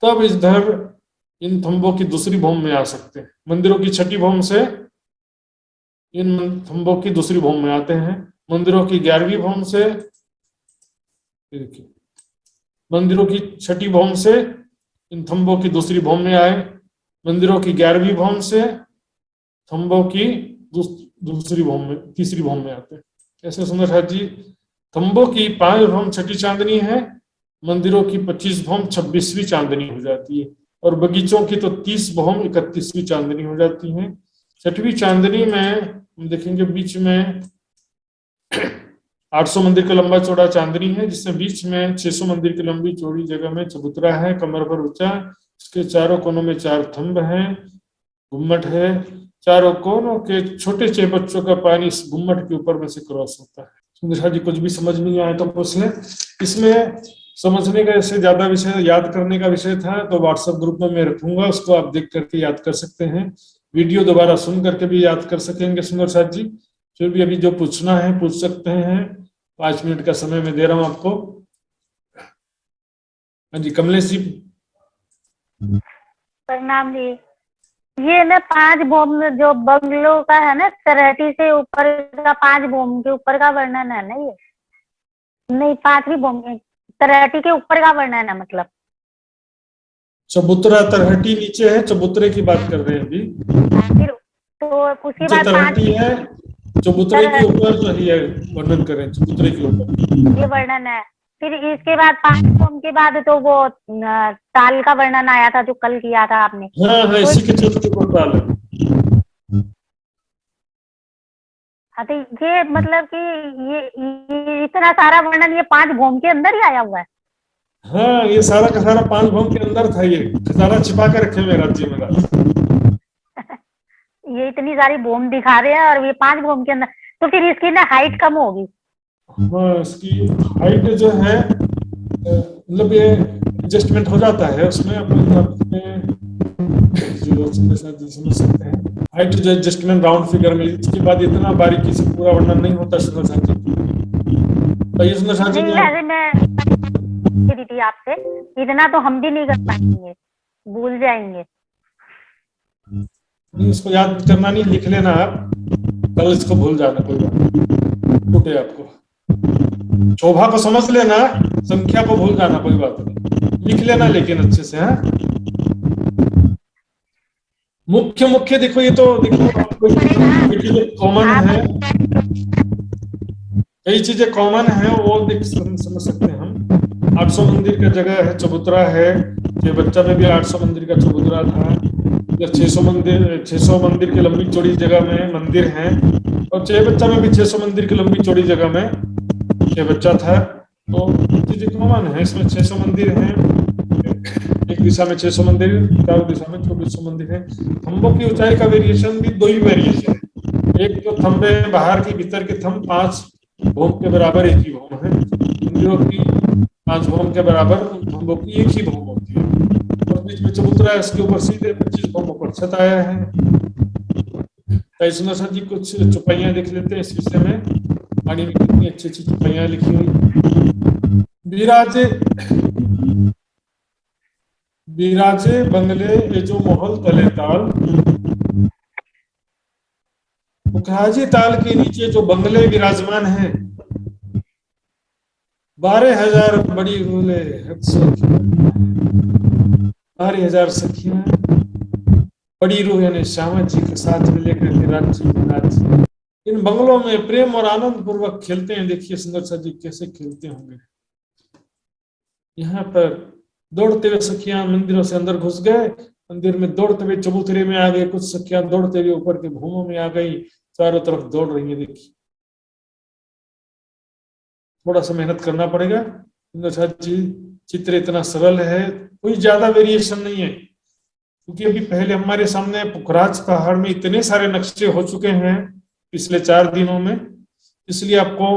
तब इधर इन थंबों की दूसरी भौम में आ सकते हैं। मंदिरों की छठी भौम से इन थंबों की दूसरी भौम में आते हैं। मंदिरों की 11वीं भौम से, मंदिरों की छठी भौम से इन थंबों की दूसरी भौम में आए। मंदिरों की 11वीं भौम से थंबों की दूसरी भौम में, तीसरी भौम में आते हैं। ऐसे सुंदर साहब जी, थंबों की 5 भौम छठी चांदनी है, मंदिरों की 25 भौम 26वीं चांदनी हो जाती है और बगीचों की तो 30 भौम 31वीं चांदनी हो जाती है। 6वीं चांदनी में हम देखेंगे बीच में 800 मंदिर का लंबा चौड़ा चांदनी है, जिसमें बीच में 600 मंदिर की लंबी चौड़ी जगह में चबूतरा है, कमर पर ऊंचा। इसके चारों कोनों में 4 थंब हैं, गुम्मट है। चारों कोनों के छोटे छोटे बच्चों का पानी इस गुम्मट के ऊपर में से क्रॉस होता है। सुंदर जी, कुछ भी समझ नहीं आया तो पूछ लें। इसमें समझने का इससे ज्यादा विषय याद करने का विषय था, तो व्हाट्सएप ग्रुप में मैं रखूंगा, उसको आप देख करके याद कर सकते हैं। वीडियो दोबारा सुन करके भी याद कर सकेंगे सुंदर साथ जी। फिर भी अभी जो पूछना है पूछ सकते हैं, 5 मिनट का समय मैं दे रहा हूं आपको। हाँ जी कमलेश जी। प्रणाम जी। ये ना 5 भूम जो बंगलों का है ना, 30 से ऊपर का 5 भूम के ऊपर का वर्णन है ना ये? नहीं, 5वीं भूम 30 के ऊपर का वर्णन है मतलब। चबूतरा तरहटी नीचे है, चबूतरे की बात कर रहे हैं अभी। फिर तो उसके बाद 5 तरहटी है, चबूतरे के ऊपर जो है वर्णन करें, चबूतरे के ऊपर ये वर्णन है। फिर इसके बाद 5 भूम के बाद तो वो ताल का वर्णन आया था जो कल किया था आपने। हाँ हाँ, तो इसी के चलते को ताल है। हाँ, तो ये मतलब कि ये इतना सारा वर्णन ये 5 भूम के अंदर ही आया हुआ है। हाँ, ये सारा का सारा 5 भूम के अंदर था, ये खजाना छिपा के रखे हुए राज्य में। ये इतनी सारी भूम दिखा रहे हैं और ये 5 भूम के अंदर, तो फिर इसकी ना हाइट कम होगी। हाँ, इसकी हाइट जो है मतलब ये एडजस्टमेंट हो जाता है उसमें अपने जो समझ सकते हैं। हाइट जो एडजस्टमेंट राउंड फिगर में, इसके बाद इतना बारीकी से पूरा वर्णन नहीं होता सुंदर साथी। तो ये सुंदर साथी नहीं, वैसे मैं थी आपसे, इतना तो हम भी नहीं कर पाएंगे, भूल जाएंगे। नहीं, इसको याद करना नहीं, लिख लेना आप, कल इसको भूल जाना कोई बात टूटे आपको। शोभा को समझ लेना, संख्या को भूल जाना कोई बात नहीं, लिख लेना लेकिन अच्छे से। है मुख्य देखो, ये तो देखो कॉमन है, कई चीजें कॉमन है वो देख समझ सकते हैं हम। 800 मंदिर का जगह है, चबूतरा है, ये बच्चा में भी 800 मंदिर का चबूतरा था। 600 मंदिर की लंबी चौड़ी जगह में मंदिर है, और चे बच्चा में भी 600 मंदिर की लंबी चौड़ी जगह में चे बच्चा था। तो चीजें कॉमन है इसमें। 600 मंदिर हैं, एक दिशा में 600 मंदिर, चारों दिशा में 2400 मंदिर है। थंबों की ऊंचाई का वेरिएशन भी 2 ही वेरिएशन है। एक तो थंबे बाहर की भीतर के थंब 5 भूम के बराबर एक ही भूम है, मंदिरों की 5 भूम के बराबर थंबों की एक ही भूम होती है, और बीच में चबूतरा है, इसके ऊपर सीधे 25 भूमों पर छत आया है। सुंदर सा जी कुछ चौपाइयां देख लेते हैं इस विषय में। पानी में कितनी अच्छी अच्छी चौपाइयां लिखी हुई। बिराजे बंगले ये जो महल तले ताल, मुखराजी ताल के नीचे जो बंगले विराजमान हैं, 12,000 बड़ी रूले 12,000 सखियां बड़ी रूह यानी श्यामा जी के साथ में लेकर के राज्य इन बंगलों में प्रेम और आनंद पूर्वक खेलते हैं। देखिए सुंदर सा जी कैसे खेलते होंगे। यहाँ पर दौड़ते हुए सखियां मंदिरों से अंदर घुस गए, मंदिर में दौड़ते हुए चबूतरे में आ गए, कुछ सखियां दौड़ते हुए ऊपर के भूमों में आ गई, चारों तरफ दौड़ रही है। देखिए थोड़ा सा मेहनत करना पड़ेगा। सुंदर सा जी चित्र इतना सरल है, कोई ज्यादा वेरिएशन नहीं है, क्योंकि अभी पहले हमारे सामने पुखराज पहाड़ में इतने सारे नक्शे हो चुके हैं पिछले 4 दिनों में, इसलिए आपको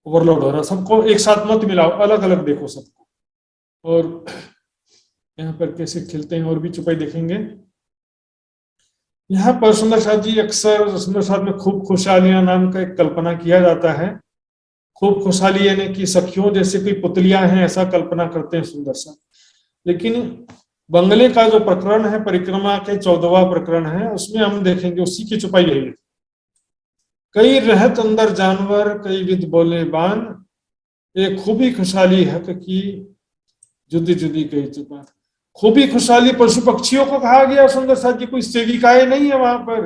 ओवरलोड हो रहा। सबको एक साथ मत मिलाओ, अलग अलग देखो सबको। और यहाँ पर कैसे खेलते हैं और भी चुपाई देखेंगे। यहाँ पर सुंदर साथ जी अक्सर सुंदर साथ में खूब खुशहालियां नाम का एक कल्पना किया जाता है। खूब खुशहाली यानी कि सखियों जैसे कोई पुतलियां हैं ऐसा कल्पना करते हैं सुंदर सा। लेकिन बंगले का जो प्रकरण है, परिक्रमा के 14वां प्रकरण है, उसमें हम देखेंगे उसी की चुपाई यही है। कई रहत अंदर जानवर, कई विद बोले बान, एक खूबी खुशहाली हक की जुदी जुदी कई चुपा। खूबी खुशहाली पशु पक्षियों को कहा गया सुंदर साथ जी, कोई सेविकाएं नहीं है वहां पर।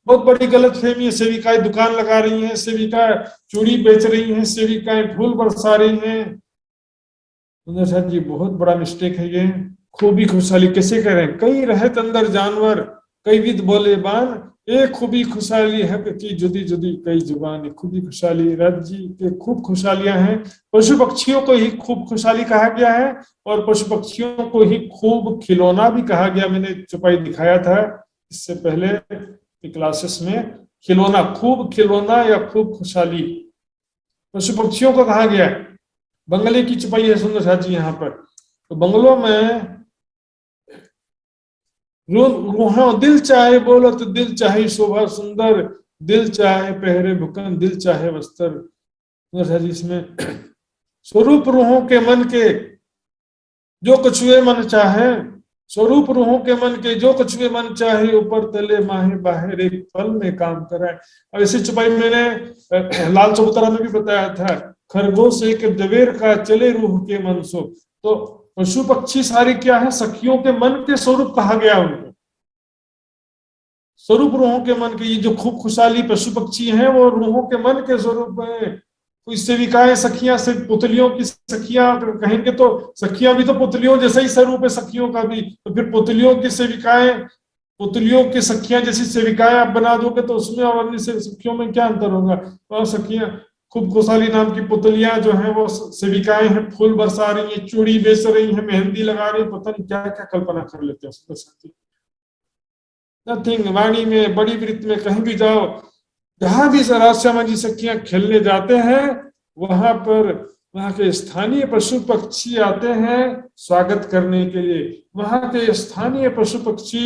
बहुत बड़ी गलत फहमी है, सेविकाएं दुकान लगा रही हैं, सेविकाएं चूड़ी बेच रही हैं, सेविकाएं फूल बरसा रही हैं। सुंदर साथ जी बहुत बड़ा मिस्टेक है ये। खूबी खुशहाली कैसे कह रहे हैं? कई रहत अंदर जानवर, कई विद बोले बान, एक खूबी खुशहाली हक की जुदी जुदी कई जुबान। खूबी खुशहाली राज्य के खूब खुशहालियां हैं। पशु पक्षियों को ही खूब खुशहाली कहा गया है, और पशु पक्षियों को ही खूब खिलौना भी कहा गया। मैंने चुपाई दिखाया था इससे पहले क्लासेस में, खिलौना, खूब खिलौना या खूब खुशहाली पशु पक्षियों को कहा गया है। बंगले की चुपाई है सुंदर साथ जी यहाँ पर। तो बंगलों में रूहों दिल चाहे बोलत, दिल चाहे शोभा सुंदर, दिल चाहे पहरे भुकन, दिल चाहे वस्त्र। इसमें स्वरूप रूहों के मन के जो कछुए मन चाहे, स्वरूप रूहों के मन के जो कछुए मन चाहे, ऊपर तले माहे बाहर एक पल में काम कराए। अब इसी छुपाई मैंने लाल चबूतरा में भी बताया था, खरगोश एक दवेर का चले रूह के मन सो। तो पशु पक्षी सारे क्या है, सखियों के मन के स्वरूप कहा गया उनको, स्वरूप रूहों के मन के। ये जो खूब खुशहाली पशु पक्षी हैं वो रूहों के मन के स्वरूप हैं। कोई सेविकाएं सखियां, सिर्फ पुतलियों की सखियां कहेंगे तो सखियां भी तो पुतलियों जैसा ही स्वरूप है सखियों का भी, तो फिर पुतलियों की सेविकाएं, पुतलियों की सखियां जैसी सेविकाएं आप बना दोगे तो उसमें और अन्य सखियों में क्या अंतर होगा। तो सखियां, खूब खुशहाली नाम की पुतलियां जो है वो सेविकाएं हैं, फूल बरसा रही है, चूड़ी बेच रही है, मेहंदी लगा रही है, पता नहीं क्या क्या कल्पना कर लेते हैं। नथिंग, वाणी में, बड़ी वृत्त में, कहीं भी जाओ, जहां भी राजश्यामा जी सखियां खेलने जाते हैं वहां पर वहां के स्थानीय पशु पक्षी आते हैं स्वागत करने के लिए। वहां के स्थानीय पशु पक्षी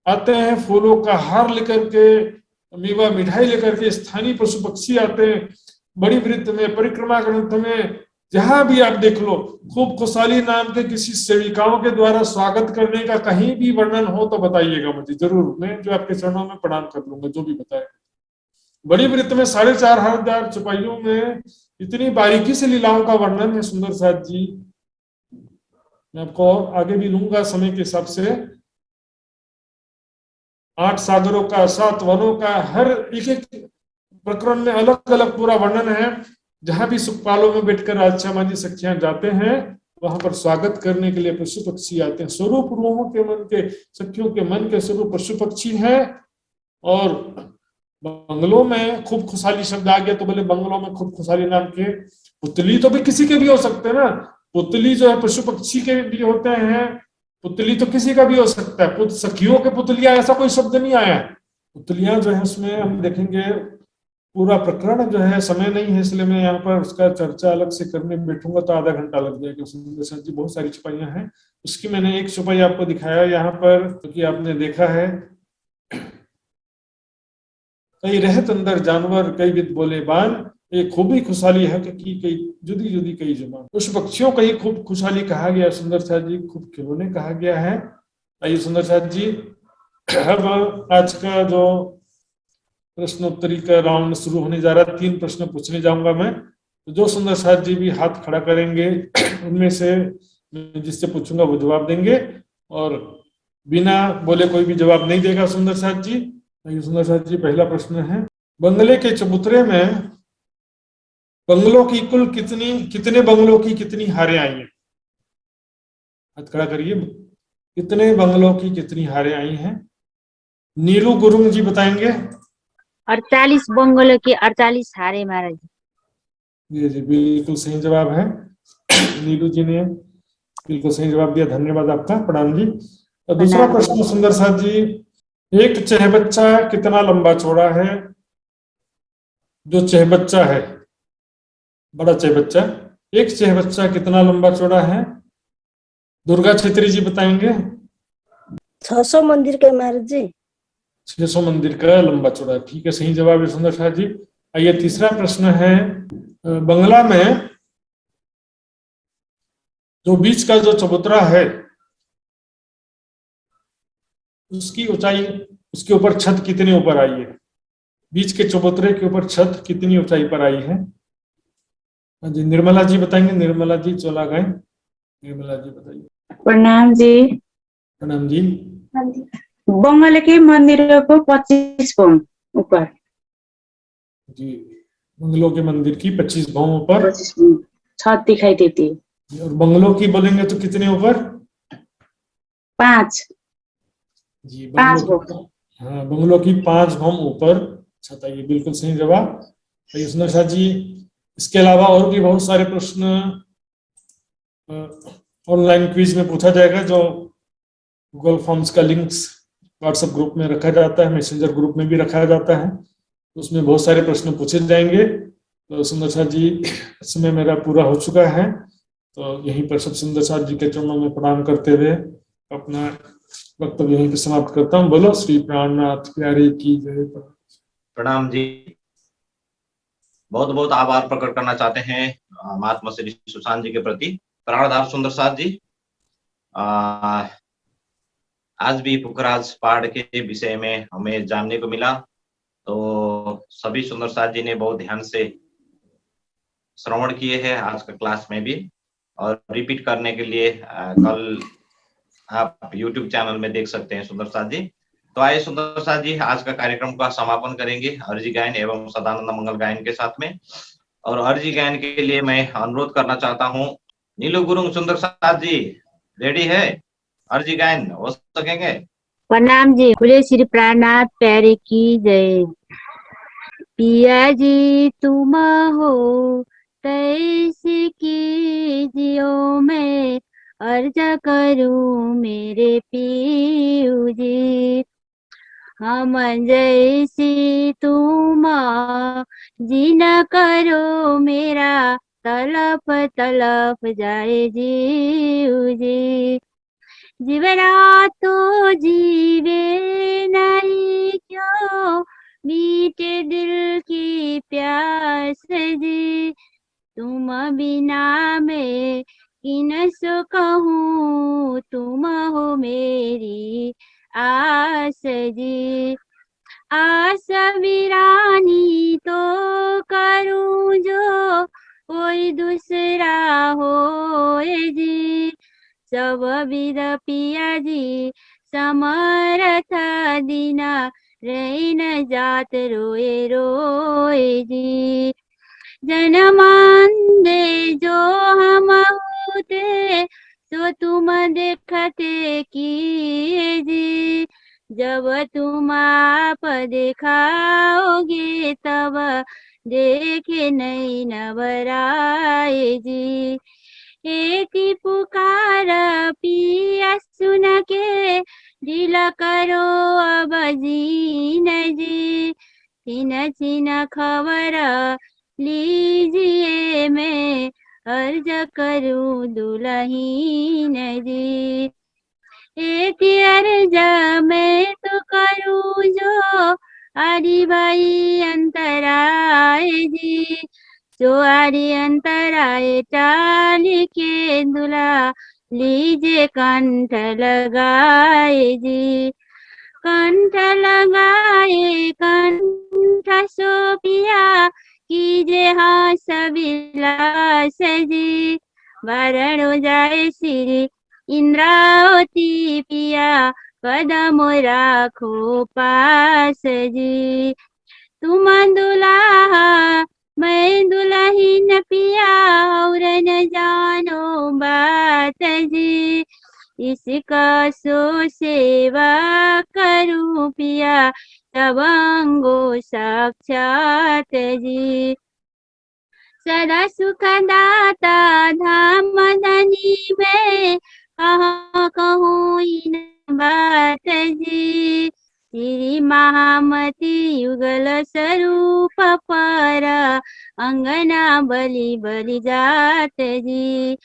आते हैं फूलों का हार लेकर के, मेवा मिठाई लेकर के स्थानीय पशु पक्षी आते हैं। बड़ी वृत्त में, परिक्रमा ग्रंथ में, जहां भी आप देख लो, खूब खुशहाली नाम के किसी सेविकाओं के द्वारा स्वागत करने का कहीं भी वर्णन हो तो बताइएगा मुझे जरूर, मैं जो आपके चरणों में प्रणाम कर लूंगा जो भी बताए। बड़ी वृत्त में 4500 चौपाइयों में इतनी बारीकी से लीलाओं का वर्णन है सुंदर साथ जी। मैं आपको आगे भी लूंगा समय के हिसाब से। 8 सागरों का, 7 वनों का, हर एक एक प्रकरण में अलग अलग पूरा वर्णन है। जहां भी सुखपालों में बैठकर राजश्यामा जी सखियां जाते हैं वहां पर स्वागत करने के लिए पशु पक्षी आते हैं। स्वरूप रूहों के मन के, सखियों के मन के स्वरूप पशु पक्षी हैं। और बंगलों में खूब खुशहाली शब्द आ गया तो बोले बंगलों में खूब खुशहाली नाम के, पुतली तो भी किसी के भी हो सकते हैं ना, पुतली जो है पशु पक्षी के भी होते हैं, पुतली तो किसी का भी हो सकता है। सखियों के पुतलियां ऐसा कोई शब्द नहीं आया। पुतलियां जो है उसमें हम देखेंगे पूरा प्रकरण जो है, समय नहीं है इसलिए मैं यहाँ पर उसका चर्चा अलग से करने बैठूंगा तो आधा घंटा लग जाएगा। सुंदर सर जी बहुत सारी छुपाइयां हैं, उसकी मैंने एक छुपाई आपको दिखाया यहाँ पर, क्योंकि आपने देखा है कई रहत अंदर जानवर, कई विद बोले बान, एक खूबी खुशहाली है कि कई जुदी जुदी कई जुबान। कुछ पक्षियों का ही खूब खुशहाली कहा गया सुंदर साथ जी, खूब खिलौने कहा गया है। आइए सुंदर साथ जी, अब आज का जो प्रश्नोत्तरी का राउंड शुरू होने जा रहा है। 3 प्रश्न पूछने जाऊंगा मैं, तो जो सुंदर साथ जी भी हाथ खड़ा करेंगे उनमें से जिससे पूछूंगा वो जवाब देंगे, और बिना बोले कोई भी जवाब नहीं देगा सुंदर साथ जी। सुंदर साथ जी, पहला प्रश्न है, बंगले के चबूतरे में बंगलों की कुल कितने बंगलों की कितनी हारें आई हैं? हाथ खड़ा करिए। कितने बंगलों की कितनी हारें आई हैं? नीलू गुरुंग जी बताएंगे। 48 बंगलों की 48 हारे महाराज जी जी बिल्कुल सही जवाब है। नीलू जी ने बिल्कुल सही जवाब दिया, धन्यवाद आपका, प्रणाम जी। और दूसरा प्रश्न सुंदर साथ जी, एक चहबच्चा कितना लंबा चौड़ा है? जो चहबच्चा है, बड़ा चहबच्चा, एक चहबच्चा कितना लंबा चौड़ा है? दुर्गा छेत्री जी बताएंगे। 600 मंदिर के महाराज जी। 600 मंदिर का लंबा चौड़ा, ठीक है, सही जवाब है सुंदर साथ जी। आइए तीसरा प्रश्न है, बंगला में जो बीच का जो चबूतरा है उसकी ऊंचाई, उसके ऊपर छत कितने ऊपर आई है? बीच के चबूतरे के ऊपर छत कितनी ऊंचाई पर आई है? जी निर्मला जी बताएंगे। निर्मला जी चला गए, निर्मला जी बताइए। प्रणाम जी। प्रणाम जी। बंगले के मंदिरों को 25 भवन ऊपर। जी, बंगलों के मंदिर की 25 भवन ऊपर छत दिखाई देती है। और बंगलों की बोलेंगे तो कितने ऊपर? 5 जी, हाँ, बंगलों की 5 भवन ऊपर छत आई, बिल्कुल सही जवाब। सुंदर साथ जी, इसके अलावा और भी बहुत सारे प्रश्न ऑनलाइन क्विज में पूछा जाएगा, जो गूगल फॉर्म्स का लिंक्स व्हाट्सएप ग्रुप में रखा जाता है, मैसेंजर ग्रुप में भी रखा जाता है, तो उसमें बहुत सारे प्रश्न पूछे जाएंगे। तो सुंदर साथ जी, समय मेरा पूरा हो चुका है, तो यहीं पर सब सुंदर साथ जी के चरणों में प्रणाम करते हुए अपना वक्तव्य यहीं पर समाप्त करता हूँ। बोलो श्री प्राणनाथ प्यारे की जय। प्रणाम जी। बहुत बहुत आभार प्रकट करना चाहते हैं महात्मा श्री सुशांत जी के प्रति। प्राणदास सुंदर साथ जी। आज भी पुखराज पहाड़ के विषय में हमें जानने को मिला, तो सभी सुंदर साथ जी ने बहुत ध्यान से श्रवण किए हैं आज का क्लास में भी, और रिपीट करने के लिए कल आप YouTube चैनल में देख सकते हैं सुंदर साथ जी। तो आइए सुंदर साथ जी, आज का कार्यक्रम का समापन करेंगे अर्जी गायन एवं सदानंद मंगल गायन के साथ में। और अर्जी गायन के लिए मैं अनुरोध करना चाहता हूँ नीलू गुरुंग सुंदर साथ जी, रेडी है? अर्जी गायन हो सकेंगे? प्रणाम जी, बोले श्री प्राणनाथ प्यारे की जय। पिया जी तुम हो तैसे कीजियो, मैं अर्ज करूं मेरे पीयू जी। हम जैसी तुम जी न करो, मेरा तलप तलप जाए जीव जी। जीवना तो जीवे नहीं क्यों, मीठे दिल की प्यास जी। तुम बिना मैं किन सो कहूँ, तुम हो मेरी आस जी। आस वीरानी तो करूँ जो कोई दूसरा हो जी। सब विद पिया जी समर्थ दीना, रही न जात रोए रोए जी। जनमांदे जो हम होते, तो तुम देखते किए जी। जब तुम आप दिखाओगे, तब देखे नहीं नवराए जी। एक पुकार पिया सुन के, दिल करो अब जीन जी। छिन छिन खबर लीजिए, मैं अर्ज करूं दुल्हीन जी। एक अर्ज मैं तो करूं जो आदि भाई अंतराय जी। जो आदि अंतराय टाल के दुला, लीजिए कंठ लगाए जी। कंठ लगाए कंठ सो पिया, कीजे हास विलास जी। वरण हो जाए श्री इंद्रावती पिया, कदम राखो पास जी। तुम दुल्हा मैं दुल्हीन पिया, और न जानो बात जी। इसका सो सेवा करूं पिया, तब अंगो साक्षात जी। सदा सुख दाता धाम धनी में, कहाँ कहूँ इन बात जी। श्री महामती युगल स्वरूप पर, अंगना बलि बलि जात जी।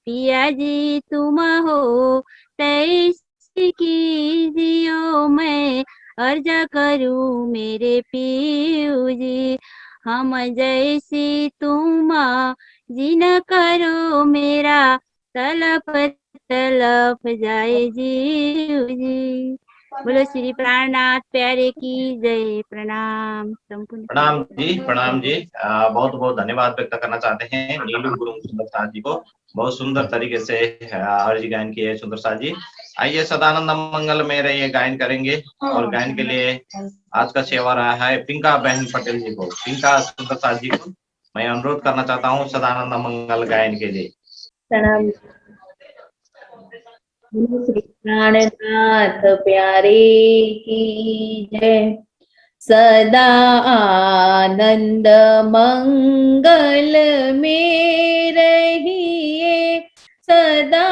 पिया जी तुम हो तैसी कीजियो, मैं अर्ज करूं मेरे पीयू जी। हम जैसी तुम जी न करो, मेरा तलप तलप जाए जीव जी। बोलो श्री प्राणनाथ प्यारे की जय। प्रणाम संपूर्ण। प्रणाम जी। बहुत बहुत धन्यवाद व्यक्त करना चाहते हैं नीलू गुरुंग सुंदर साथ जी को। बहुत सुंदर तरीके से अर्जी गायन किए है सुंदर साथ जी। आइए सदानंद मंगल में रहिए गायन करेंगे, और गायन के लिए आज का सेवा रहा है पिंका बहन पटेल जी को। पिंका सुंदर साथ जी को मैं अनुरोध करना चाहता हूँ सदानंद मंगल गायन के लिए। प्रणाम। श्री प्राणनाथ प्यारे की जय। सदा आनंद मंगल में रहिए, सदा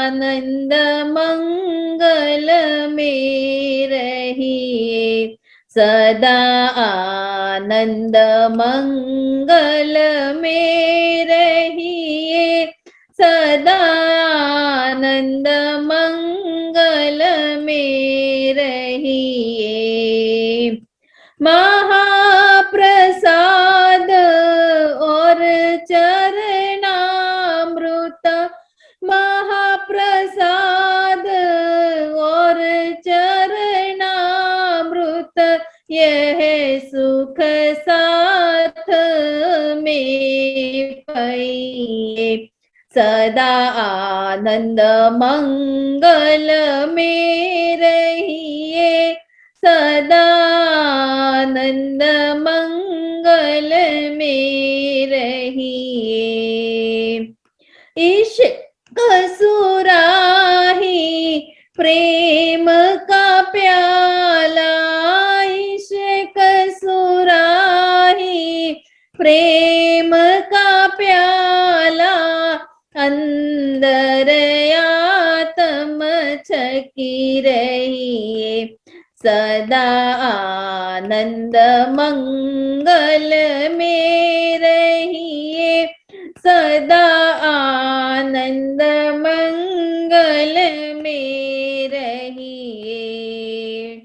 आनंद मंगल में रहिए। सदा आनंद मंगल में रहिए, सदा आनंद मंगल में रहिए। महाप्रसाद और चरणामृत सुख साथ में पाइए, सदा आनंद मंगल में रहिए, सदा आनंद मंगल में रहिए। इश्क सुराही प्रेम का प्याला, इश्क सुराही प्रेम का प्याला, अंदर आत्म छकी रहिए, सदा आनंद मंगल में रहिए, सदा आनंद मंगल में रहिए।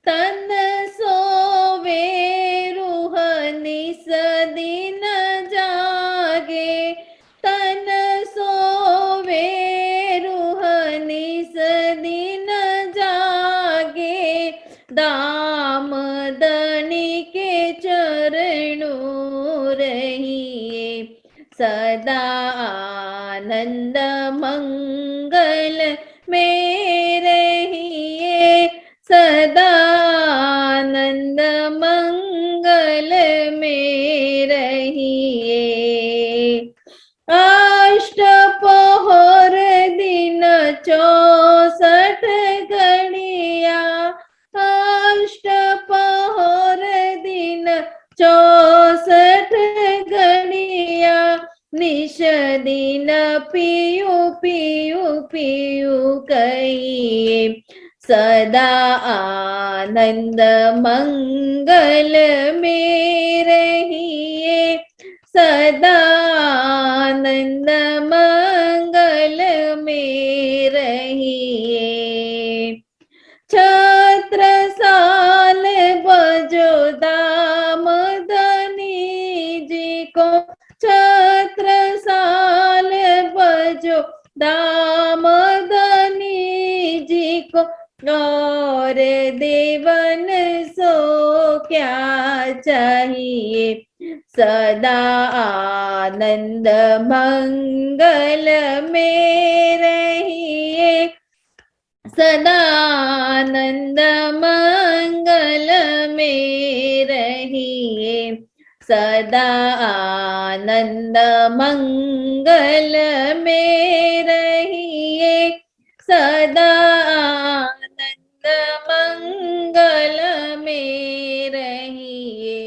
तन सोवे रूह निस दिन जागे, तन सोवे रूह निस दिन जागे, दाम दनी के चरणों रहिए, सदा आनंद मंगल में रहिए, सदा आनंद मंगल में रहिए। अष्टपहर दिन 64 घड़िया, अष्टपहर दिन 64 घड़िया, निश दिन पियु पियु पियु कहिए, सदा आनंद मंगल में रहिए, सदा आनंद मंगल में रहिए। छत्रसाल बजो दाम दनी जी को, छत्रसाल बजो दाम दनी जी को, और देवन सो क्या चाहिए, सदा आनंद मंगल में रहिए, सदा आनंद मंगल में रहिए, सदा आनंद मंगल में रहिए, सदा आनंद मंगल में रहिए।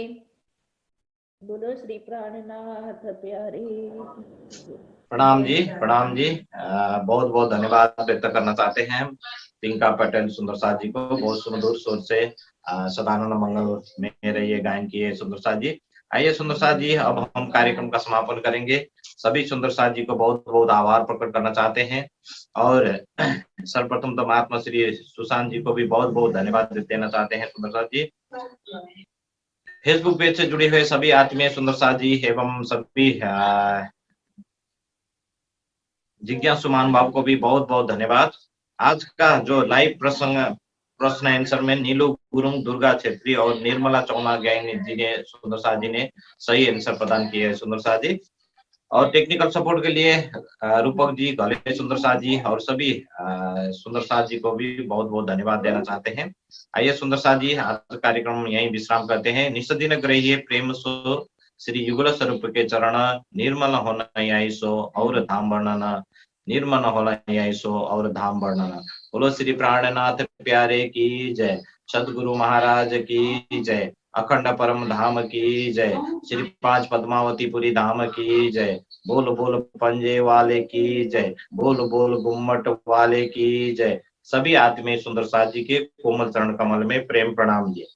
बोलो श्री प्राणनाथ प्यारे। प्रणाम जी, प्रणाम जी। बहुत बहुत धन्यवाद व्यक्त करना चाहते हैं टिंका पटेल सुंदर साथ जी को। बहुत सुमधुर स्वर से सदानंद मंगल में रहिए गायन किए सुंदर साथ जी। आइए सुंदर साथ जी, अब हम कार्यक्रम का समापन करेंगे। सभी सुंदर साथ जी को बहुत बहुत आभार प्रकट करना चाहते हैं और सर्वप्रथम तो महात्मा श्री सुशांत जी को भी बहुत बहुत धन्यवाद देना चाहते हैं सुंदर साथ जी। फेसबुक पेज से जुड़े हुए सभी आत्मीय सुंदर साथ जी एवं सभी जिज्ञासु महानुभाव को भी बहुत बहुत धन्यवाद। आज का जो लाइव प्रश्न आंसर में नीलू गुरुंग, दुर्गा छेत्री और निर्मला चौना गैंग जी ने सुंदर साथ जी ने सही आंसर प्रदान किए है सुंदर साथ जी। और टेक्निकल सपोर्ट के लिए रूपक जी, गले सुंदर साथ जी और सभी सुंदर साथ जी को भी बहुत बहुत धन्यवाद देना चाहते हैं। आइए सुंदर साथ जी, आज कार्यक्रम यहीं विश्राम करते हैं। निस्दिन ग्रहिए प्रेम सो श्री युगल स्वरूप के चरण, निर्मल होना यही सो और धाम वर्णन, निर्मल होना यही सो और धाम वर्णन। बोलो श्री प्राणनाथ प्यारे की जय, सदगुरु महाराज की जय, अखंड परम धाम की जय, श्री 5 पद्मावतीपुरी धाम की जय। बोल बोल पंजे वाले की जय, बोल बोल गुम्मट वाले की जय। सभी आत्मीय सुंदर साथ जी के कोमल चरण कमल में प्रेम प्रणाम जी।